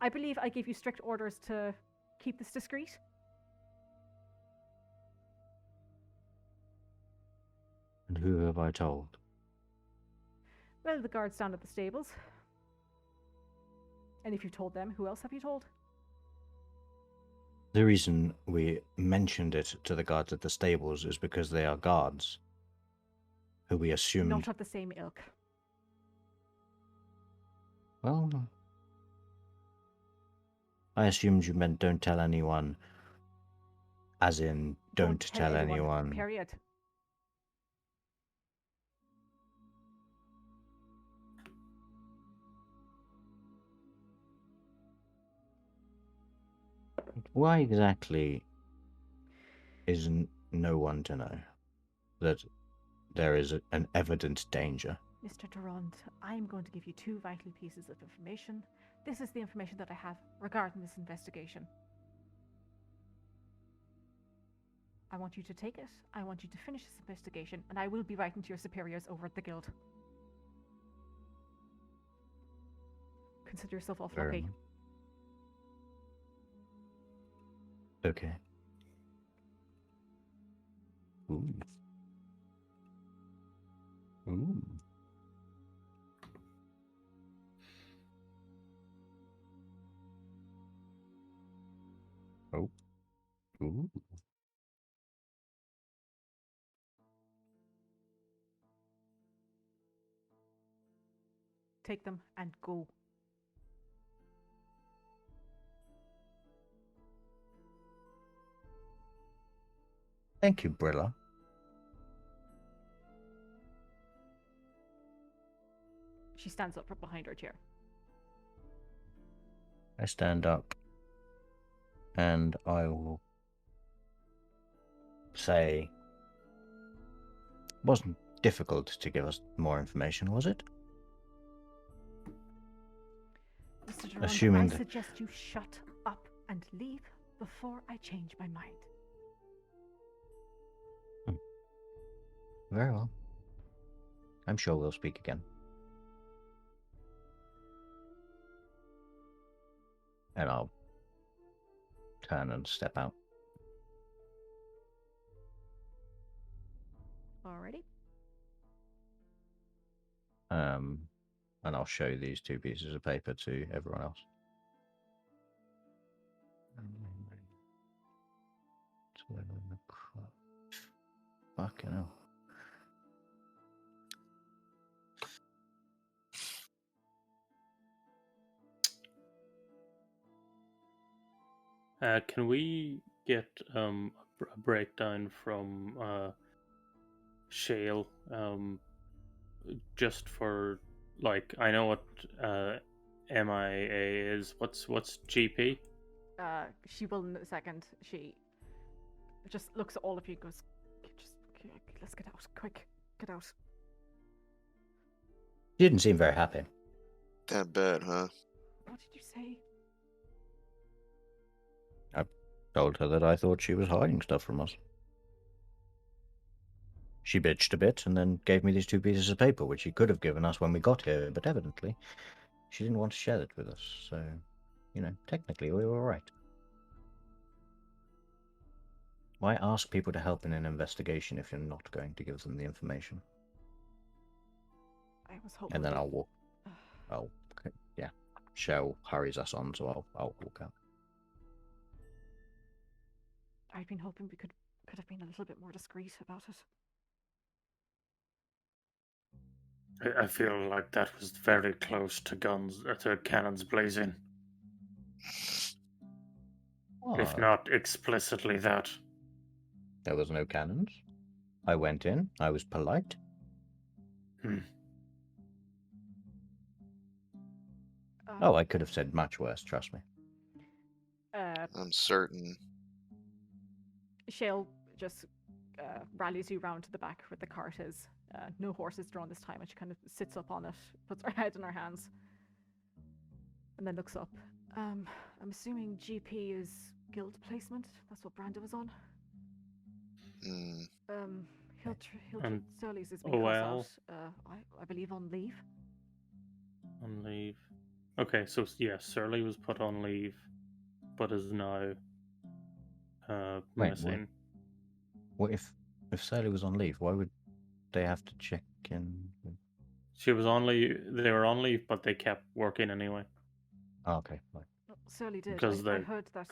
I believe I gave you strict orders to keep this discreet. And who have I told? Well, the guards down at the stables. And if you told them, who else have you told? The reason we mentioned it to the guards at the stables is because they are guards, who we assumed... Not of the same ilk. Well, I assumed you meant don't tell anyone, as in don't tell anyone. Period. Why exactly is no one to know that there is an evident danger? Mr. Durant, I'm going to give you two vital pieces of information. This is the information that I have regarding this investigation. I want you to take it, I want you to finish this investigation, and I will be writing to your superiors over at the guild. Consider yourself off lucky. Okay. Ooh. Ooh. Oh. Ooh. Take them and go. Thank you, Brilla. She stands up from behind her chair. I stand up and I will say, it wasn't difficult to give us more information, was it? Mr. Durant, Assuming I suggest you shut up and leave before I change my mind. Very well. I'm sure we'll speak again. And I'll turn and step out. Alrighty. And I'll show these two pieces of paper to everyone else. Fucking hell. Can we get a breakdown from Shale? Just for like, I know what MIA is. What's GP? She will in a second. She just looks at all of you and goes, just, let's get out, quick, get out. She didn't seem very happy. That bad, huh? What did you say? I told her that I thought she was hiding stuff from us. She bitched a bit and then gave me these 2 pieces of paper, which she could have given us when we got here, but evidently she didn't want to share it with us, so, you know, technically we were all right. Why ask people to help in an investigation if you're not going to give them the information? I was hoping. And then I'll walk. Yeah. Shell hurries us on, so I'll walk out. I've been hoping we could have been a little bit more discreet about it. I feel like that was very close to cannons blazing. If not explicitly that. There was no cannons. I went in. I was polite. Oh, I could have said much worse, trust me. I'm certain. Shale just rallies you round to the back where the cart is. No horses drawn this time, and she kind of sits up on it, puts her head in her hands, and then looks up. I'm assuming GP is guild placement. That's what Brando was on. Hilton Surly's has been called out. I believe on leave. On leave. Okay, so yeah, Surly was put on leave, but is now missing. What if Surly was on leave? Why would they have to check in? She was on leave. They were on leave, but they kept working anyway. Oh, okay, right. Surly did. Because I heard that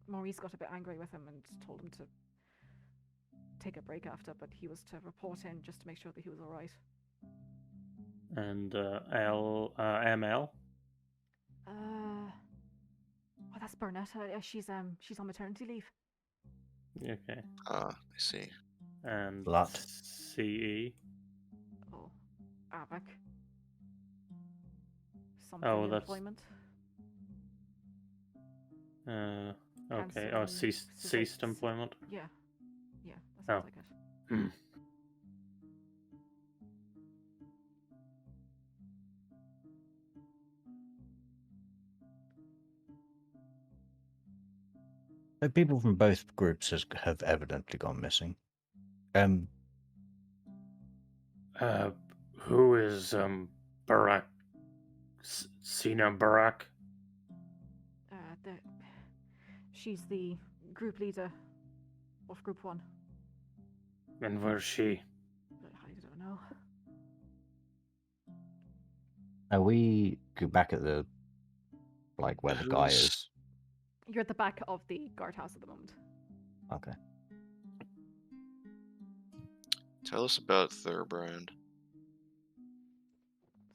Maurice got a bit angry with him and told him to take a break after, but he was to report in just to make sure that he was all right. And ML. Oh, that's Bernetta. She's on maternity leave. Okay. I see. And Lot. CE. Oh, Abac. Oh, that's employment. Okay. Oh, ceased employment. Yeah, that sounds like it. People from both groups have evidently gone missing. Who is Barak? Sina Barak? She's the group leader of Group 1. And where's she? I don't know. Are we back at the where the guy is? You're at the back of the guardhouse at the moment. Okay. Tell us about Thurbrand.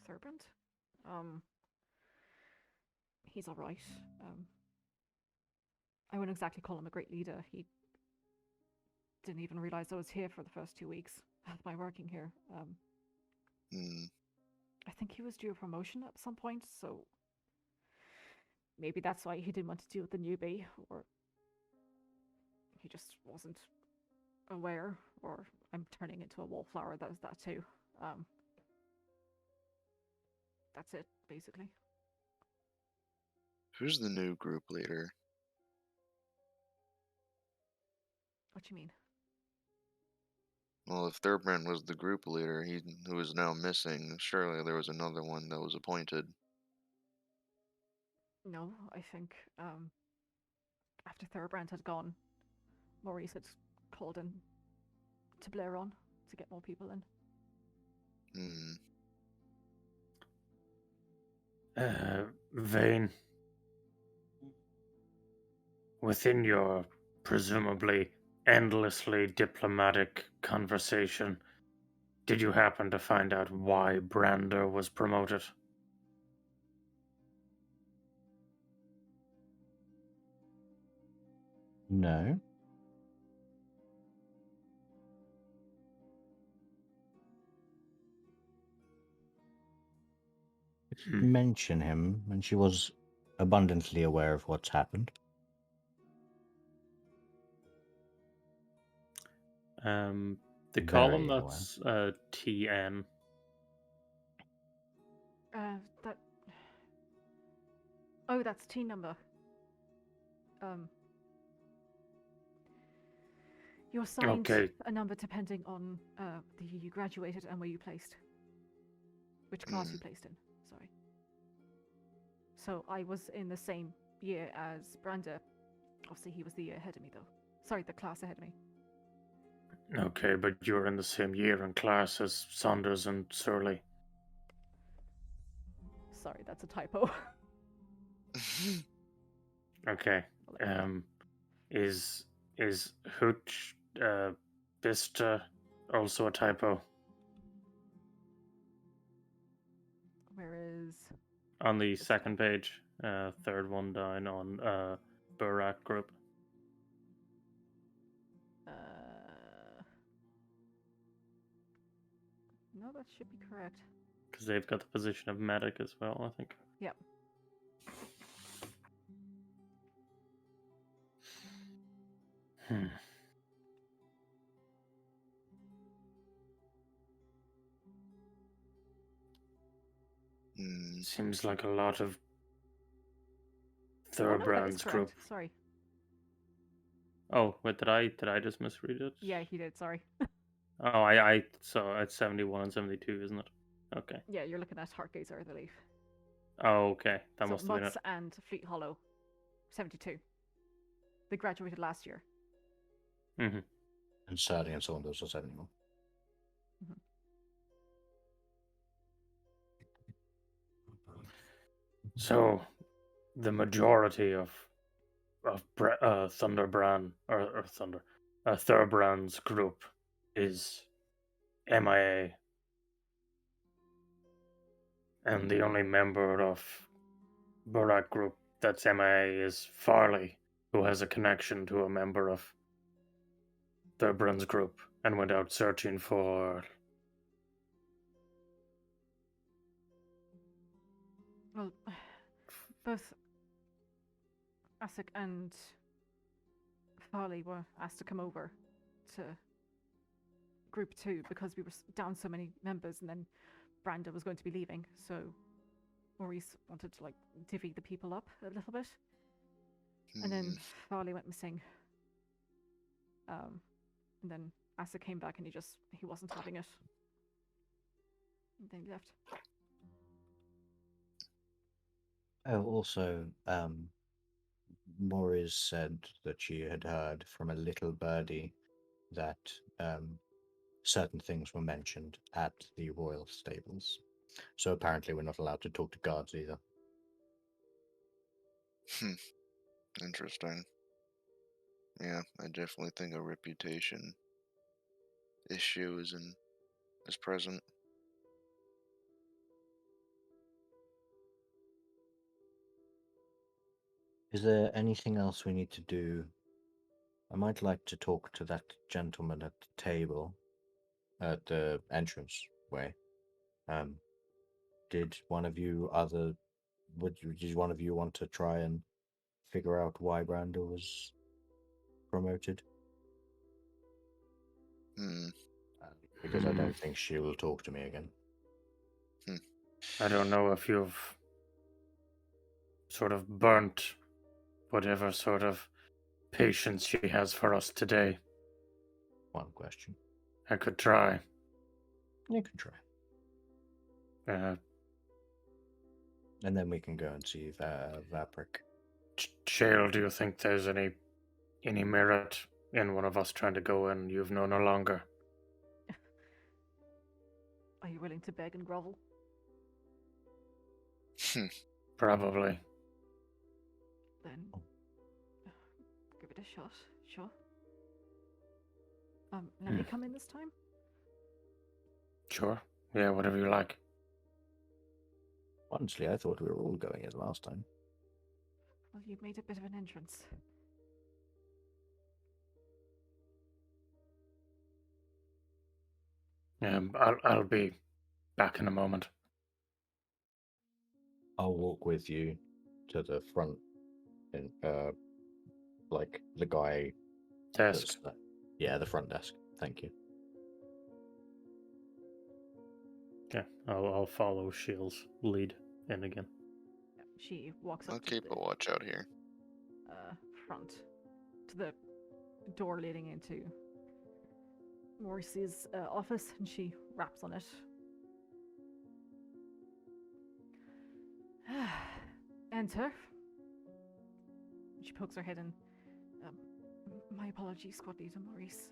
Thurbrand? He's alright. I wouldn't exactly call him a great leader. He didn't even realize I was here for the first 2 weeks of my working here. I think he was due a promotion at some point, so maybe that's why he didn't want to deal with the newbie, or he just wasn't aware, or I'm turning into a wallflower. That was that too. That's it, basically. Who's the new group leader? What do you mean? Well, if Thurbrand was the group leader, who is now missing, surely there was another one that was appointed. No, I think after Thurbrand had gone, Maurice had called in to Blair on to get more people in. Vane, within your presumably endlessly diplomatic conversation, did you happen to find out why Brander was promoted? No. Mention him, and she was abundantly aware of what's happened. The Very column aware. that's TN. That. Oh, that's T number. You're assigned Okay. a number depending on the year you graduated and where you placed. Which class you placed in, sorry. So I was in the same year as Branda. Obviously, he was the year ahead of me, though. Sorry, the class ahead of me. Okay, but you're in the same year and class as Saunders and Surly. Sorry, that's a typo. Okay. Is Hooch Vista also a typo? Where is... On the second page, third one down on Burak group. No, that should be correct. Because they've got the position of medic as well, I think. Yep. Seems like a lot of Oh, no, that is Thoroughbrand's group. correct. Sorry. Oh, wait, did I just misread it? Yeah, he did, sorry. Oh, I so it's 71 and 72, isn't it? Okay. Yeah, you're looking at Heartgazer, I believe. Oh, okay. That So must have been it. Mutz and Fleet Hollow, 72. They graduated last year. Mm-hmm. And Sadie and Saunders are 71. So, the majority of Thunderbrand or Thoroughbrand's group is MIA, and the only member of Burak group that's MIA is Farley, who has a connection to a member of Thoroughbrand's group and went out searching for. Well, both Asik and Farley were asked to come over to Group 2 because we were down so many members, and then Branda was going to be leaving, so Maurice wanted to, like, divvy the people up a little bit. And then Farley went missing. And then Asik came back and he wasn't having it. And then he left. Oh, also, Maurice said that she had heard from a little birdie that certain things were mentioned at the royal stables. So apparently we're not allowed to talk to guards either. Interesting. Yeah, I definitely think a reputation issue is present. Is there anything else we need to do? I might like to talk to that gentleman at the table at the entrance way. Did one of you want to try and figure out why Branda was promoted? Because I don't think she will talk to me again. I don't know if you've sort of burnt whatever sort of patience she has for us today. One question. I could try. You can try. And then we can go and see Vaprik. Shale, do you think there's any merit in one of us trying to go in you've known no longer? Are you willing to beg and grovel? Probably. Then give it a shot. Sure. Let me come in this time. Sure. Yeah, whatever you like. Honestly, I thought we were all going in last time. Well, you've made a bit of an entrance. I'll be back in a moment. I'll walk with you to the front, and like the guy Desk. yeah, the front desk. Thank you. Yeah, I'll follow Shield's lead in again. She walks up I'll to keep the a watch out here. front, to the door leading into Morrissey's office, and she raps on it. Enter. She pokes her head in. My apologies, Squad Leader Maurice.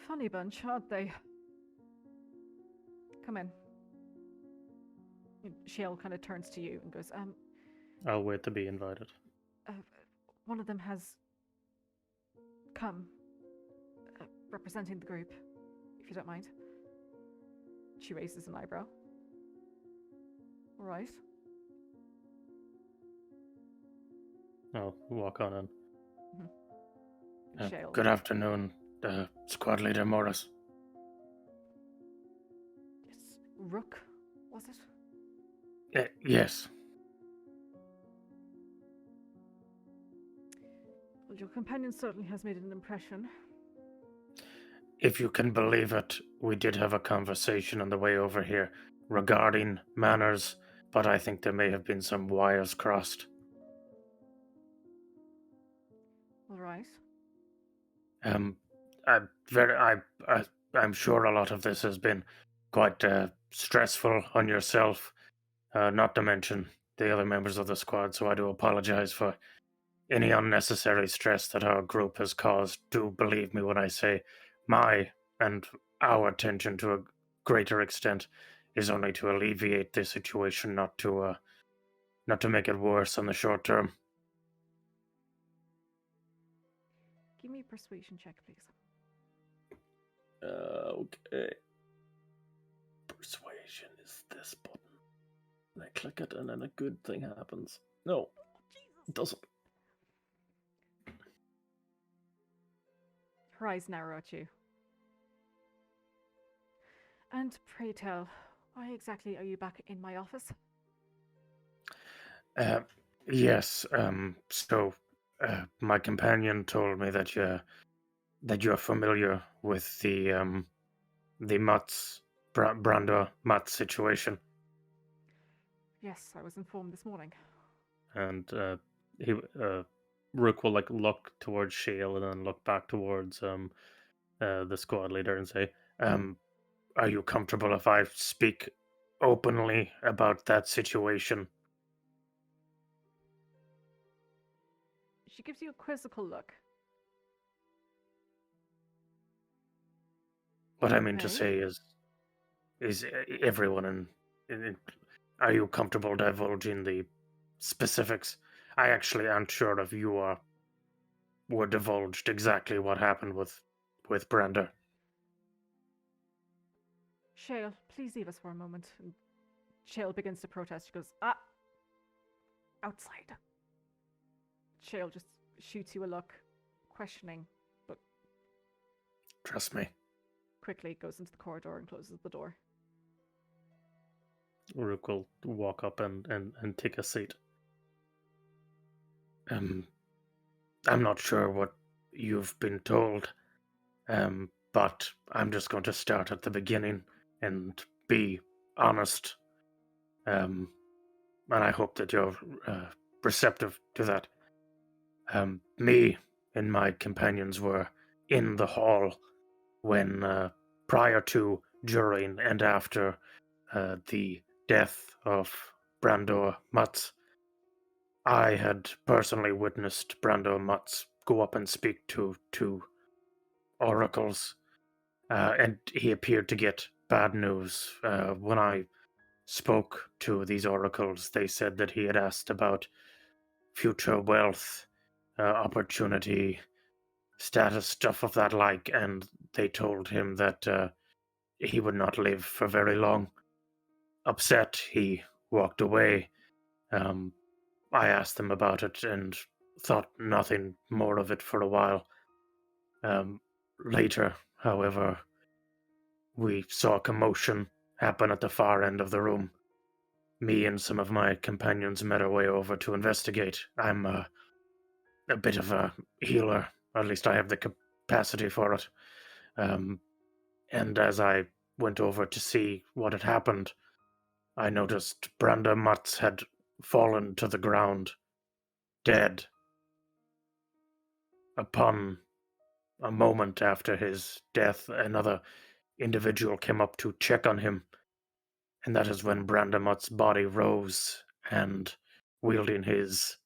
Funny bunch, aren't they? Come in. Shale kind of turns to you and goes, I'll wait to be invited. one of them has come, representing the group, if you don't mind. She raises an eyebrow. All right. I'll walk on in. Shale. Good afternoon, Squad Leader Morris. It's Rook, was it? Yes. Well, your companion certainly has made an impression. If you can believe it, we did have a conversation on the way over here regarding manners, but I think there may have been some wires crossed. All right. I'm sure a lot of this has been quite stressful on yourself, not to mention the other members of the squad, so I do apologize for any unnecessary stress that our group has caused. Do believe me when I say my and our attention to a greater extent is only to alleviate the situation, not to make it worse in the short term. Give me a persuasion check, please. Okay. Persuasion is this button. I click it and then a good thing happens. No, it doesn't. Her eyes narrow at you. And pray tell, why exactly are you back in my office? Yes. So, my companion told me that you're familiar with the Brando Mutz situation, Yes, I was informed this morning. and Rook will look towards Shale and then look back towards the squad leader and say, "Are you comfortable if I speak openly about that situation?" She gives you a quizzical look. What I mean to Okay. say is everyone are you comfortable divulging the specifics? I actually aren't sure if you were divulged exactly what happened with Brenda. Shale, please leave us for a moment. And Shale begins to protest. She goes, outside. Shale just shoots you a look, questioning, but Trust me. quickly goes into the corridor and closes the door. Rook will walk up and take a seat. I'm not sure what you've been told, but I'm just going to start at the beginning and be honest. And I hope that you're receptive to that. Me and my companions were in the hall when, prior to, during, and after the death of Brando Mutz, I had personally witnessed Brando Mutz go up and speak to two oracles, and he appeared to get bad news. When I spoke to these oracles, they said that he had asked about future wealth, opportunity, status, stuff of that like, and they told him that he would not live for very long. Upset, he walked away. I asked them about it and thought nothing more of it for a while. Later, however, we saw a commotion happen at the far end of the room. Me and some of my companions made our way over to investigate. I'm a bit of a healer, or at least I have the capacity for it. And as I went over to see what had happened, I noticed Branda Mutz had fallen to the ground, dead. Upon a moment after his death, another individual came up to check on him, and that is when Branda Mutz's body rose and, wielding his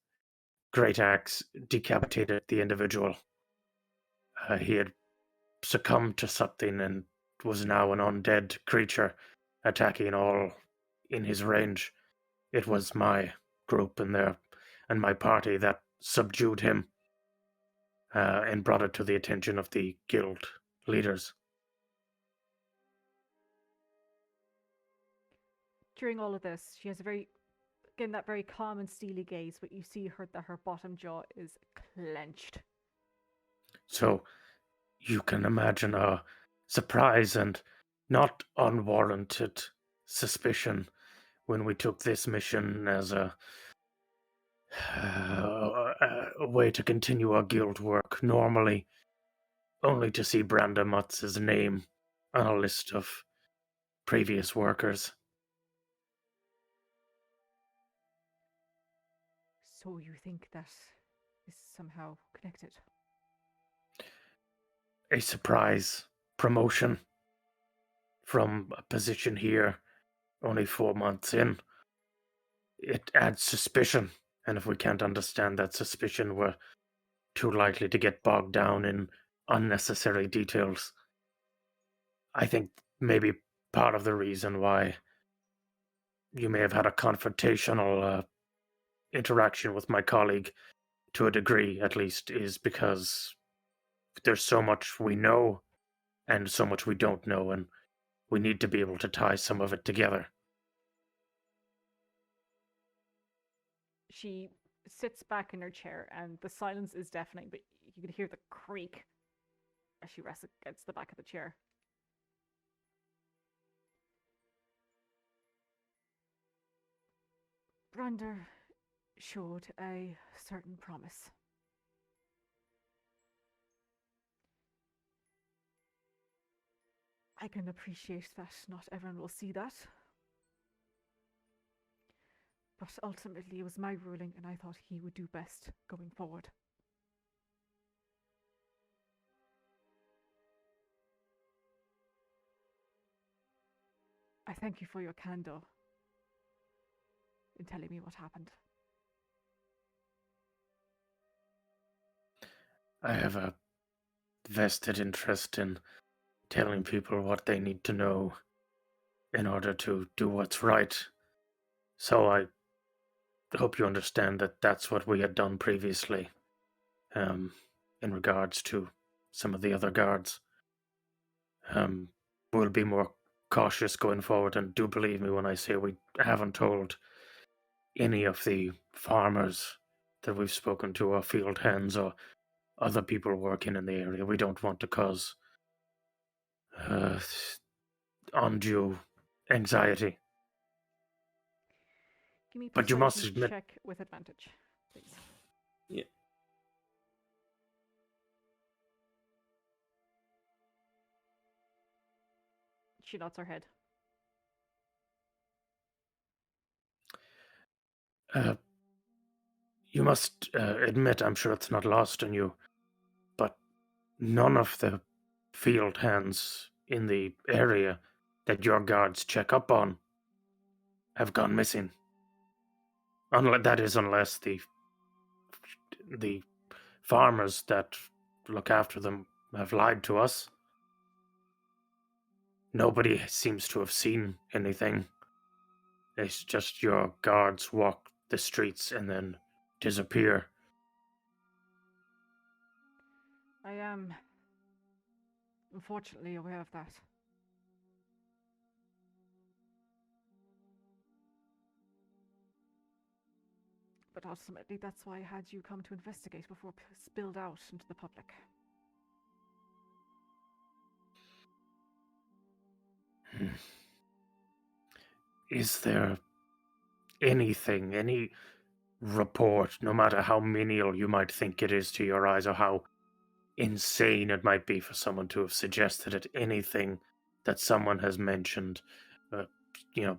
great axe, decapitated the individual. He had succumbed to something and was now an undead creature attacking all in his range. It was my group and my party that subdued him and brought it to the attention of the guild leaders. During all of this, she has that very calm and steely gaze, but you see that her bottom jaw is clenched. So you can imagine our surprise and not unwarranted suspicion when we took this mission as a way to continue our guild work, normally only to see Branda Mutz's name on a list of previous workers. So you think that is somehow connected? A surprise promotion from a position here only 4 months in. It adds suspicion, and if we can't understand that suspicion, we're too likely to get bogged down in unnecessary details. I think maybe part of the reason why you may have had a confrontational interaction with my colleague, to a degree at least, is because there's so much we know and so much we don't know, and we need to be able to tie some of it together. She sits back in her chair, and the silence is deafening, but you can hear the creak as she rests against the back of the chair. Branda showed a certain promise. I can appreciate that not everyone will see that. But ultimately it was my ruling, and I thought he would do best going forward. I thank you for your candor in telling me what happened. I have a vested interest in telling people what they need to know in order to do what's right. So I hope you understand that that's what we had done previously, in regards to some of the other guards. We'll be more cautious going forward, and do believe me when I say we haven't told any of the farmers that we've spoken to, or field hands, or other people working in the area. We don't want to cause undue anxiety. Give me a But you must persuasion admit, check with advantage, please. Yeah. She nods her head. You must admit, I'm sure it's not lost on you, but none of the field hands in the area that your guards check up on have gone missing. Unless the farmers that look after them have lied to us. Nobody seems to have seen anything. It's just your guards walk the streets and then disappear. I am unfortunately aware of that. But ultimately, that's why I had you come to investigate before it spilled out into the public. Is there anything, any report, no matter how menial you might think it is to your eyes or how insane it might be for someone to have suggested it, anything that someone has mentioned, you know,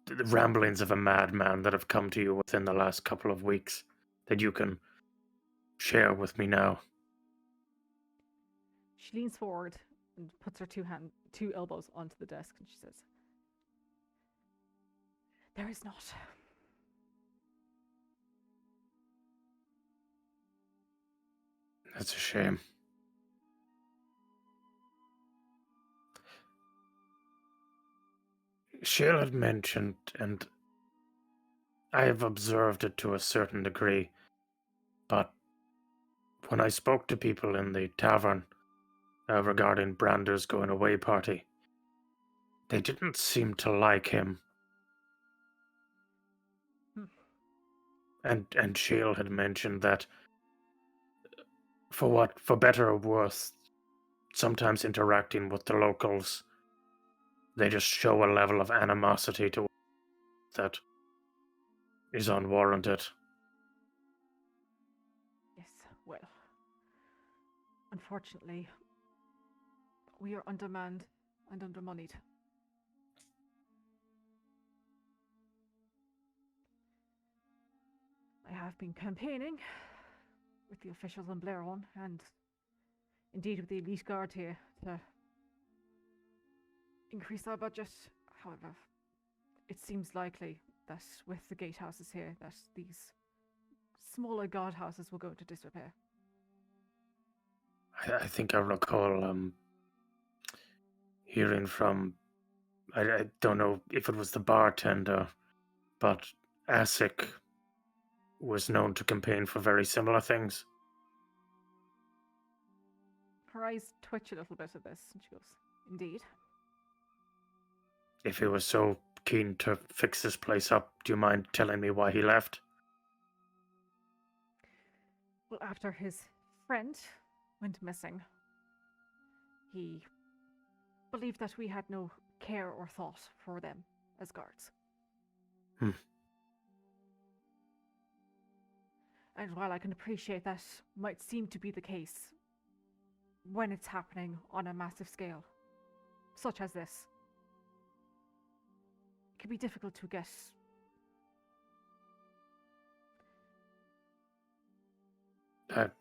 the ramblings of a madman that have come to you within the last couple of weeks that you can share with me now? She leans forward and puts her two elbows onto the desk, and she says, "There is not." That's a shame. Shale had mentioned, and I have observed it to a certain degree, but when I spoke to people in the tavern regarding Brander's going away party, they didn't seem to like him. And Shale had mentioned that for better or worse, sometimes interacting with the locals, they just show a level of animosity to that is unwarranted. Yes, well, unfortunately, we are undermanned and undermoneyed. I have been campaigning with the officials in Blairone and indeed with the elite guard here to increase our budget. However, it seems likely that with the gatehouses here that these smaller guardhouses will go into disrepair. I think I recall hearing from, I don't know if it was the bartender, but Asic was known to campaign for very similar things. Her eyes twitch a little bit at this, and she goes, "Indeed." If he was so keen to fix this place up, do you mind telling me why he left? Well, after his friend went missing, he believed that we had no care or thought for them as guards. And while I can appreciate that might seem to be the case when it's happening on a massive scale, such as this, it can be difficult to get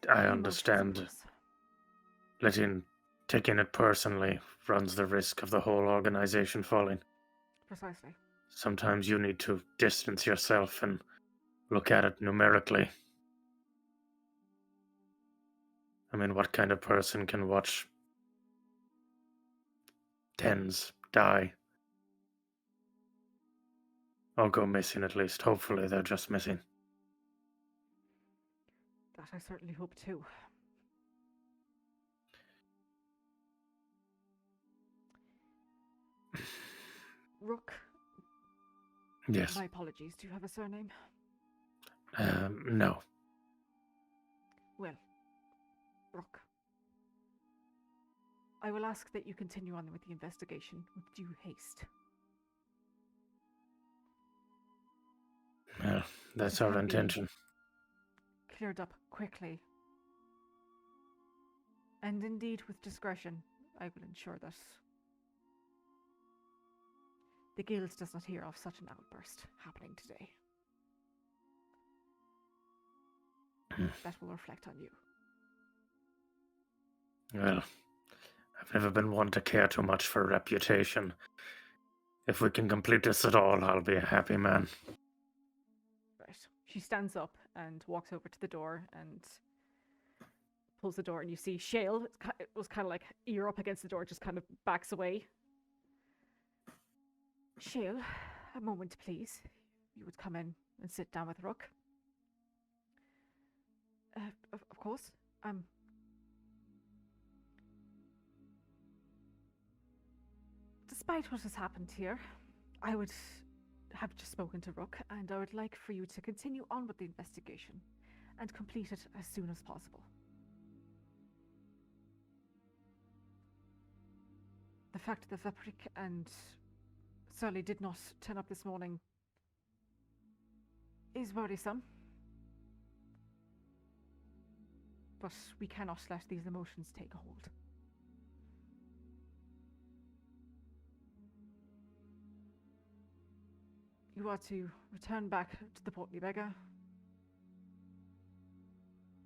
I understand. emotions. Taking it personally runs the risk of the whole organization falling. Precisely. Sometimes you need to distance yourself and look at it numerically. I mean, what kind of person can watch tens die? Or go missing at least. Hopefully they're just missing. That I certainly hope too. Rook. Yes. My apologies. Do you have a surname? No. Well, Rook. I will ask that you continue on with the investigation with due haste. Well, that's It our can be intention. Cleared up quickly. And indeed, with discretion, I will ensure that the guild does not hear of such an outburst happening today. That will reflect on you. Well, I've never been one to care too much for reputation. If we can complete this at all, I'll be a happy man. Right. She stands up and walks over to the door and pulls the door, and you see Shale, it was kind of like ear up against the door, just kind of backs away. Shale, a moment please. You would come in and sit down with Rook. Of course. Despite what has happened here, I would have just spoken to Rook, and I would like for you to continue on with the investigation and complete it as soon as possible. The fact that Veprik and Surly did not turn up this morning is worrisome. But we cannot let these emotions take hold. You are to return back to the Portly Beggar.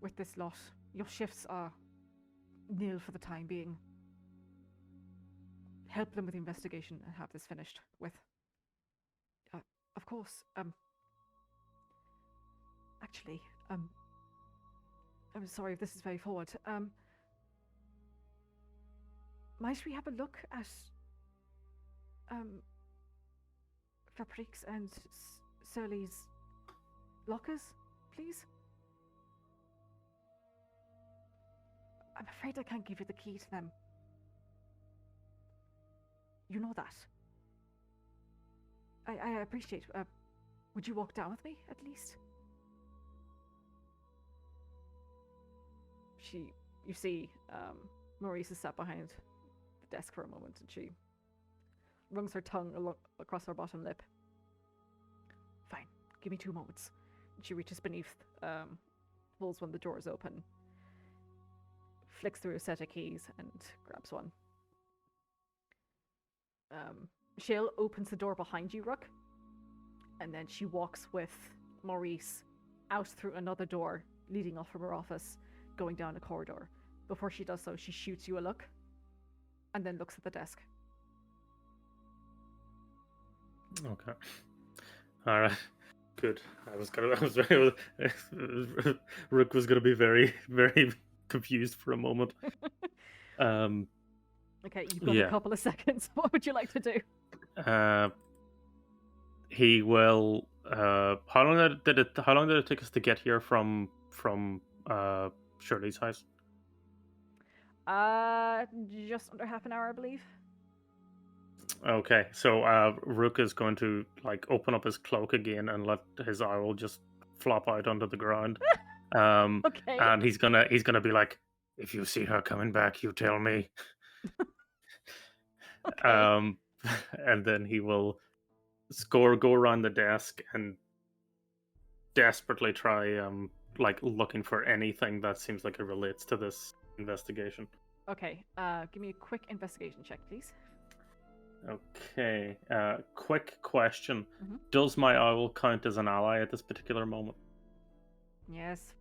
With this lot, your shifts are nil for the time being. Help them with the investigation and have this finished with. Of course, actually, I'm sorry if this is very forward. Might we have a look at, Fabrique's and Surly's lockers, please? I'm afraid I can't give you the key to them. You know that. I appreciate. Would you walk down with me, at least? You see, Maurice is sat behind the desk for a moment, and she wrings her tongue across her bottom lip. Fine, give me 2 moments. She reaches beneath, pulls one of the drawers open, flicks through a set of keys, and grabs one. Shale opens the door behind you, Rook, and then she walks with Maurice out through another door leading off from her office, going down a corridor. Before she does so, she shoots you a look, and then looks at the desk. Okay. All right. Good. Rook was gonna be very, very confused for a moment. Okay, you've got a couple of seconds. What would you like to do? He will. How long did it take us to get here from Shirley's house? Just under half an hour, I believe. Okay, so Rook is going to open up his cloak again and let his owl just flop out onto the ground. Okay. And he's gonna be like, "If you see her coming back, you tell me." Okay. And then he will go around the desk and desperately try looking for anything that seems like it relates to this investigation. Okay. Give me a quick investigation check, please. Okay. Quick question: Mhm. Does my owl count as an ally at this particular moment? Yes.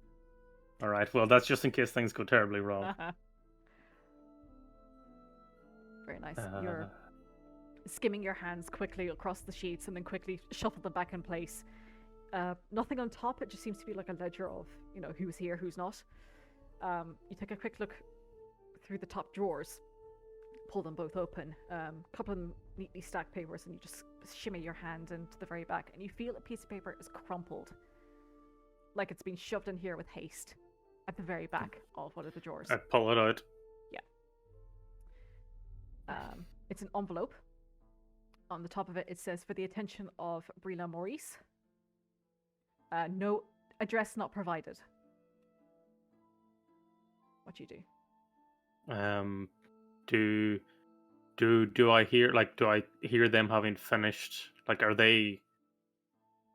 All right. Well, that's just in case things go terribly wrong. Very nice. You're skimming your hands quickly across the sheets and then quickly shuffle them back in place. Nothing on top. It just seems to be like a ledger of, who's here, who's not. You take a quick look through the top drawers, pull them both open, couple of neatly stacked papers, and you just shimmy your hand into the very back, and you feel a piece of paper is crumpled, like it's been shoved in here with haste, at the very back of one of the drawers. I pull it out. It's an envelope. On the top of it, it says, "For the attention of Brila Maurice. No address not provided." What do you do? Do I hear them having finished? Did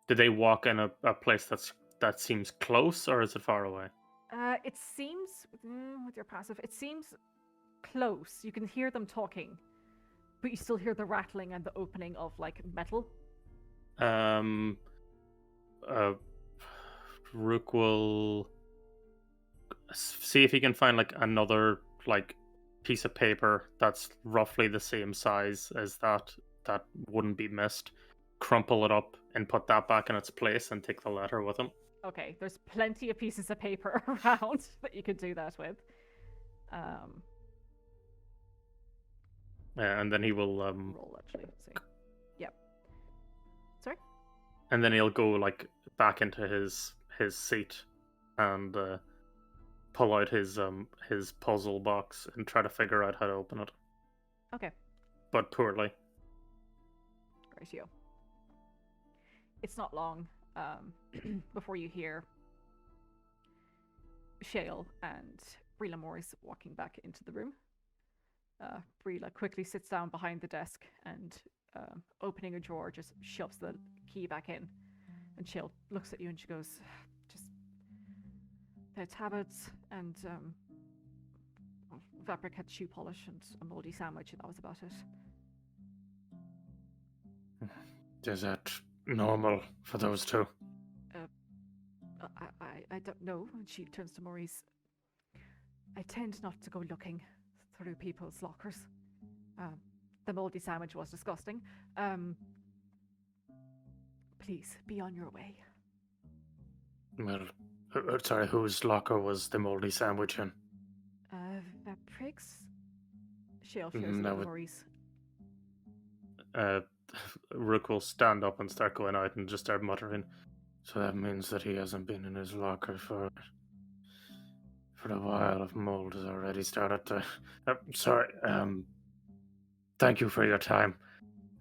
they walk in a place that seems close, or is it far away? It seems, with your passive, it seems close. You can hear them talking, but you still hear the rattling and the opening of metal. Rook will see if he can find another piece of paper that's roughly the same size as that wouldn't be missed. Crumple it up and put that back in its place and take the letter with him. Okay, there's plenty of pieces of paper around that you could do that with. And then he will roll actually. See. Yep. Sorry. And then he'll go back into his seat and pull out his puzzle box and try to figure out how to open it. Okay. But poorly. Ratio. It's not long before you hear Shale and Brila Morris walking back into the room. Brila quickly sits down behind the desk and, opening a drawer, just shoves the key back in. And she looks at you and she goes, just their tablets and Vaprik had shoe polish and a moldy sandwich, and that was about it. Is that normal for those two? I don't know. And she turns to Maurice. I tend not to go looking through people's lockers. The moldy sandwich was disgusting. Please, be on your way. Well, sorry, whose locker was the moldy sandwich in? Vaprik's? She'll shows No, to it- Maurice. Rook will stand up and start going out and just start muttering. So that means that he hasn't been in his locker for a while. If mold has already started to. Sorry. Thank you for your time.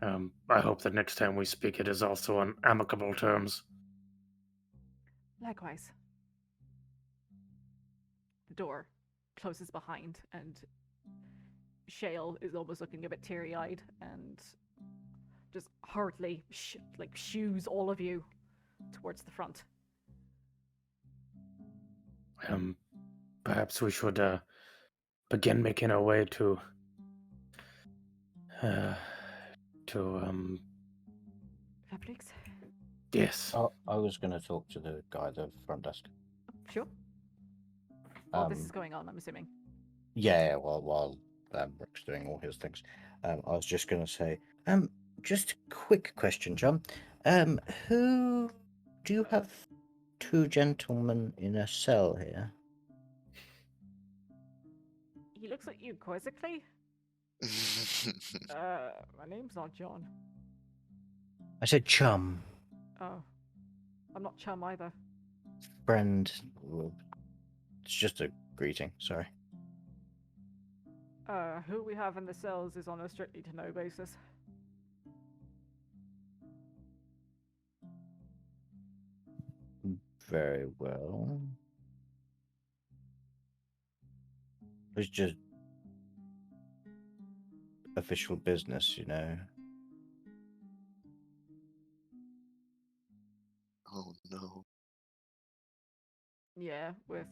I hope that next time we speak, it is also on amicable terms. Likewise. The door closes behind, and Shale is almost looking a bit teary-eyed and just hurriedly shoos all of you towards the front. Perhaps we should begin making our way to Vaprik's? yes. Oh, I was going to talk to the guy at the front desk. Sure. While this is going on, I'm assuming. Yeah, while Rick's doing all his things. I was just going to say, just a quick question, John. Who do you have two gentlemen in a cell here? He looks at you quizzically. My name's not John. I said chum. Oh. I'm not Chum either. Friend. Well, it's just a greeting, sorry. Who we have in the cells is on a strictly to know basis. Very well. It's just official business, you know. Oh no. Yeah, with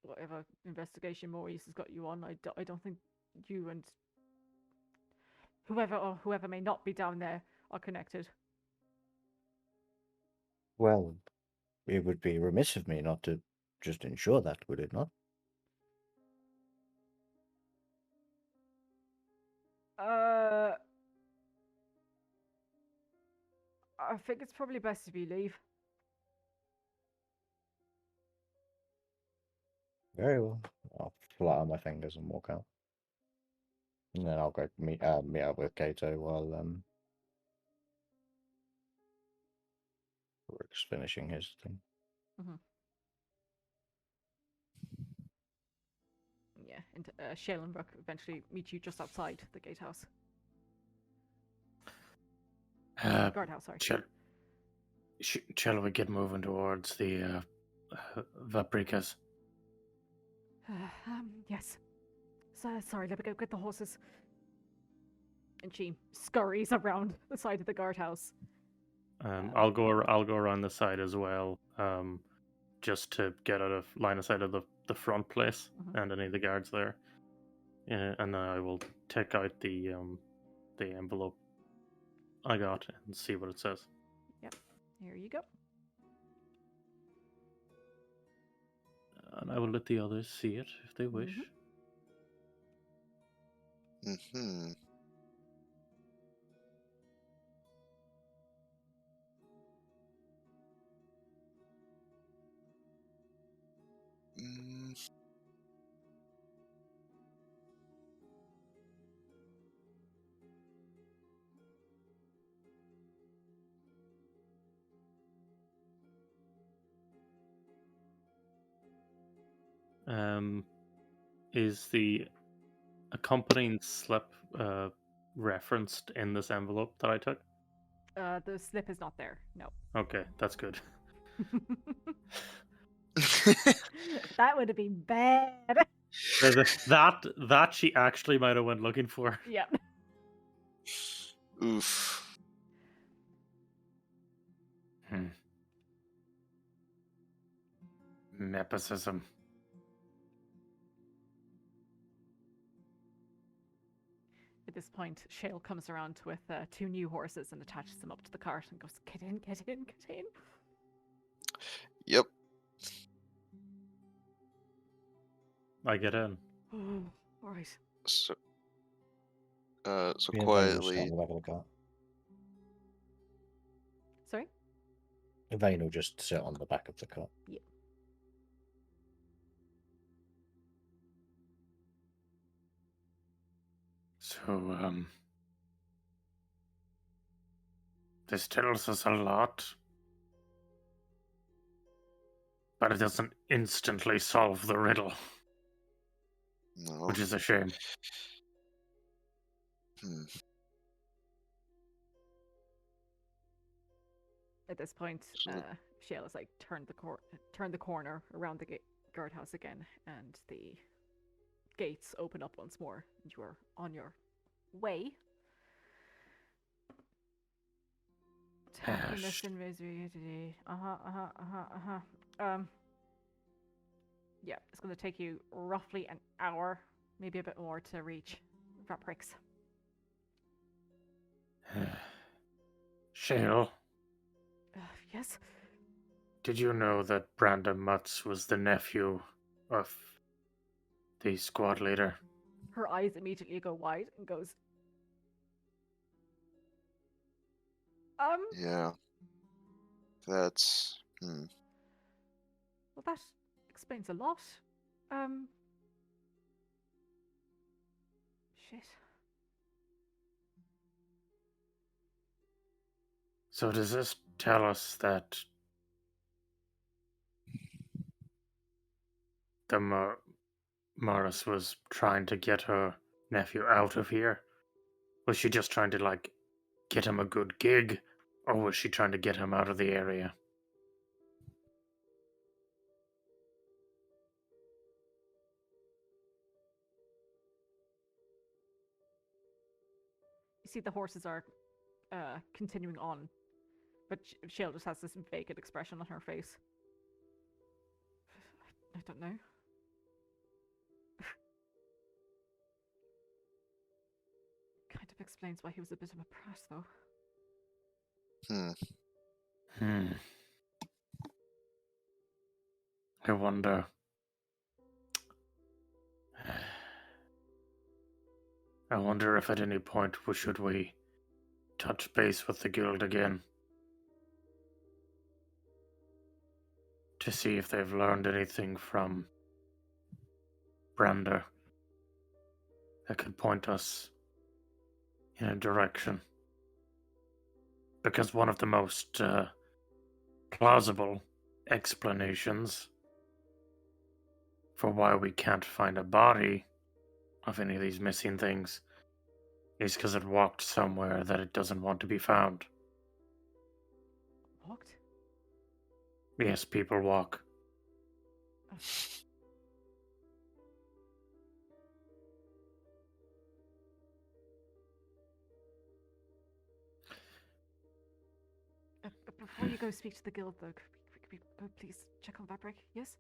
whatever investigation Maurice has got you on, I don't think you and whoever may not be down there are connected. Well, it would be remiss of me not to just ensure that, would it not? I think it's probably best if you leave. Very well. I'll flutter my fingers and walk out. And then I'll go meet up with Kato while Rick's finishing his thing. Mm-hmm. Yeah, and Shale and Rook eventually meet you just outside the gatehouse. Guardhouse, sorry. Shall we get moving towards the Vaprikas? Yes. Sorry, let me go get the horses. And she scurries around the side of the guardhouse. I'll go around the side as well, just to get out of line of sight of the front place and any of the guards there. And then I will take out the envelope I got and see what it says. Yep. Here you go. And I will let the others see it if they wish. Mm-hmm. Is the accompanying slip referenced in this envelope that I took? The slip is not there. No. Okay, that's good. That would have been bad. that she actually might have went looking for. Yeah. Oof. Nepotism. At this point, Shale comes around with 2 new horses and attaches them up to the cart and goes, "Get in, get in, get in." Yep. I get in. Oh, all right. So Me and Vane will sit on quietly. the back of the cart. Sorry? Vane will just sit on the back of the cart. Yeah. So, this tells us a lot, but it doesn't instantly solve the riddle, No. which is a shame. Hmm. At this point, So- Shale has like turned the corner around the guardhouse again, and the gates open up once more, and you are on your way. Happiness and misery today. Yeah, it's going to take you roughly an hour, maybe a bit more, to reach Vaprix. Shale, Yes? did you know that Brandon Mutz was the nephew of the squad leader? Her eyes immediately go wide and goes, Yeah. That's. well, that explains a lot. Shit. So does this tell us that the Morris was trying to get her nephew out of here? Was she just trying to, like, get him a good gig? Or was she trying to get him out of the area? You see the horses are continuing on, but Shale just has this vacant expression on her face. I don't know. Kind of explains why he was a bit of a prat, though. I wonder. I wonder if at any point should we touch base with the guild again to see if they've learned anything from Brander that could point us in a direction. Because one of the most plausible explanations for why we can't find a body of any of these missing things is because it walked somewhere that it doesn't want to be found. Walked? Yes, people walk. Before you go speak to the guild, though, could we go please check on Vabric? Yes?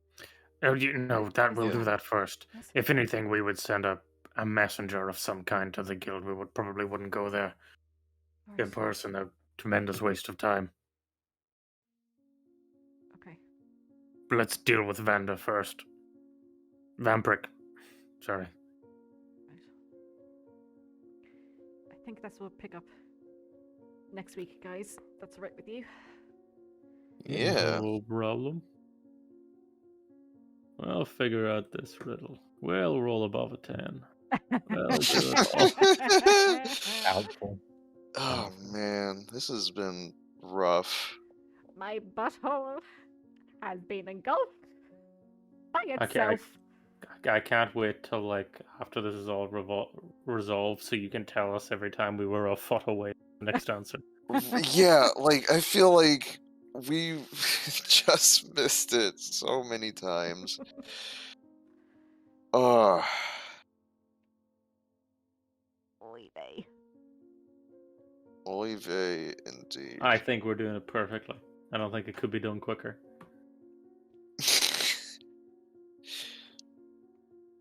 Oh, you know, that we'll do Yeah. that first. Yes? If anything, we would send a messenger of some kind to the guild. We probably wouldn't go there in Right. person. A tremendous waste of time. Okay. But let's deal with Vanda first. Vamprick. Sorry. Right. I think that's what we'll pick up next week, guys. That's all right with you? Yeah. No problem. I'll figure out this riddle. We'll roll above a 10. Well, Doubtful. Oh man, this has been rough. My butthole has been engulfed by I itself. I can't wait till, like, after this is all resolved so you can tell us every time we were a foot away from the next answer. Yeah, like I feel like we just missed it so many times. Oh, Oy vey. oy vey, indeed. I think we're doing it perfectly. I don't think it could be done quicker.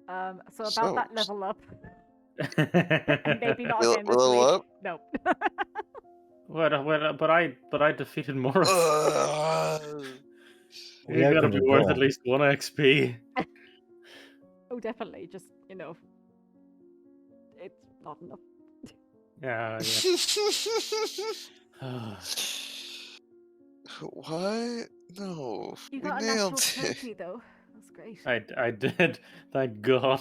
So about So- that level up, and maybe not again this Level week. up? No. But I defeated Morris. We You gotta opened be a worth door. at least 1 XP. Oh, definitely. Just, it's not enough. Yeah. What? No, You we got a natural nailed it. 20 though. That's great. I did. Thank God.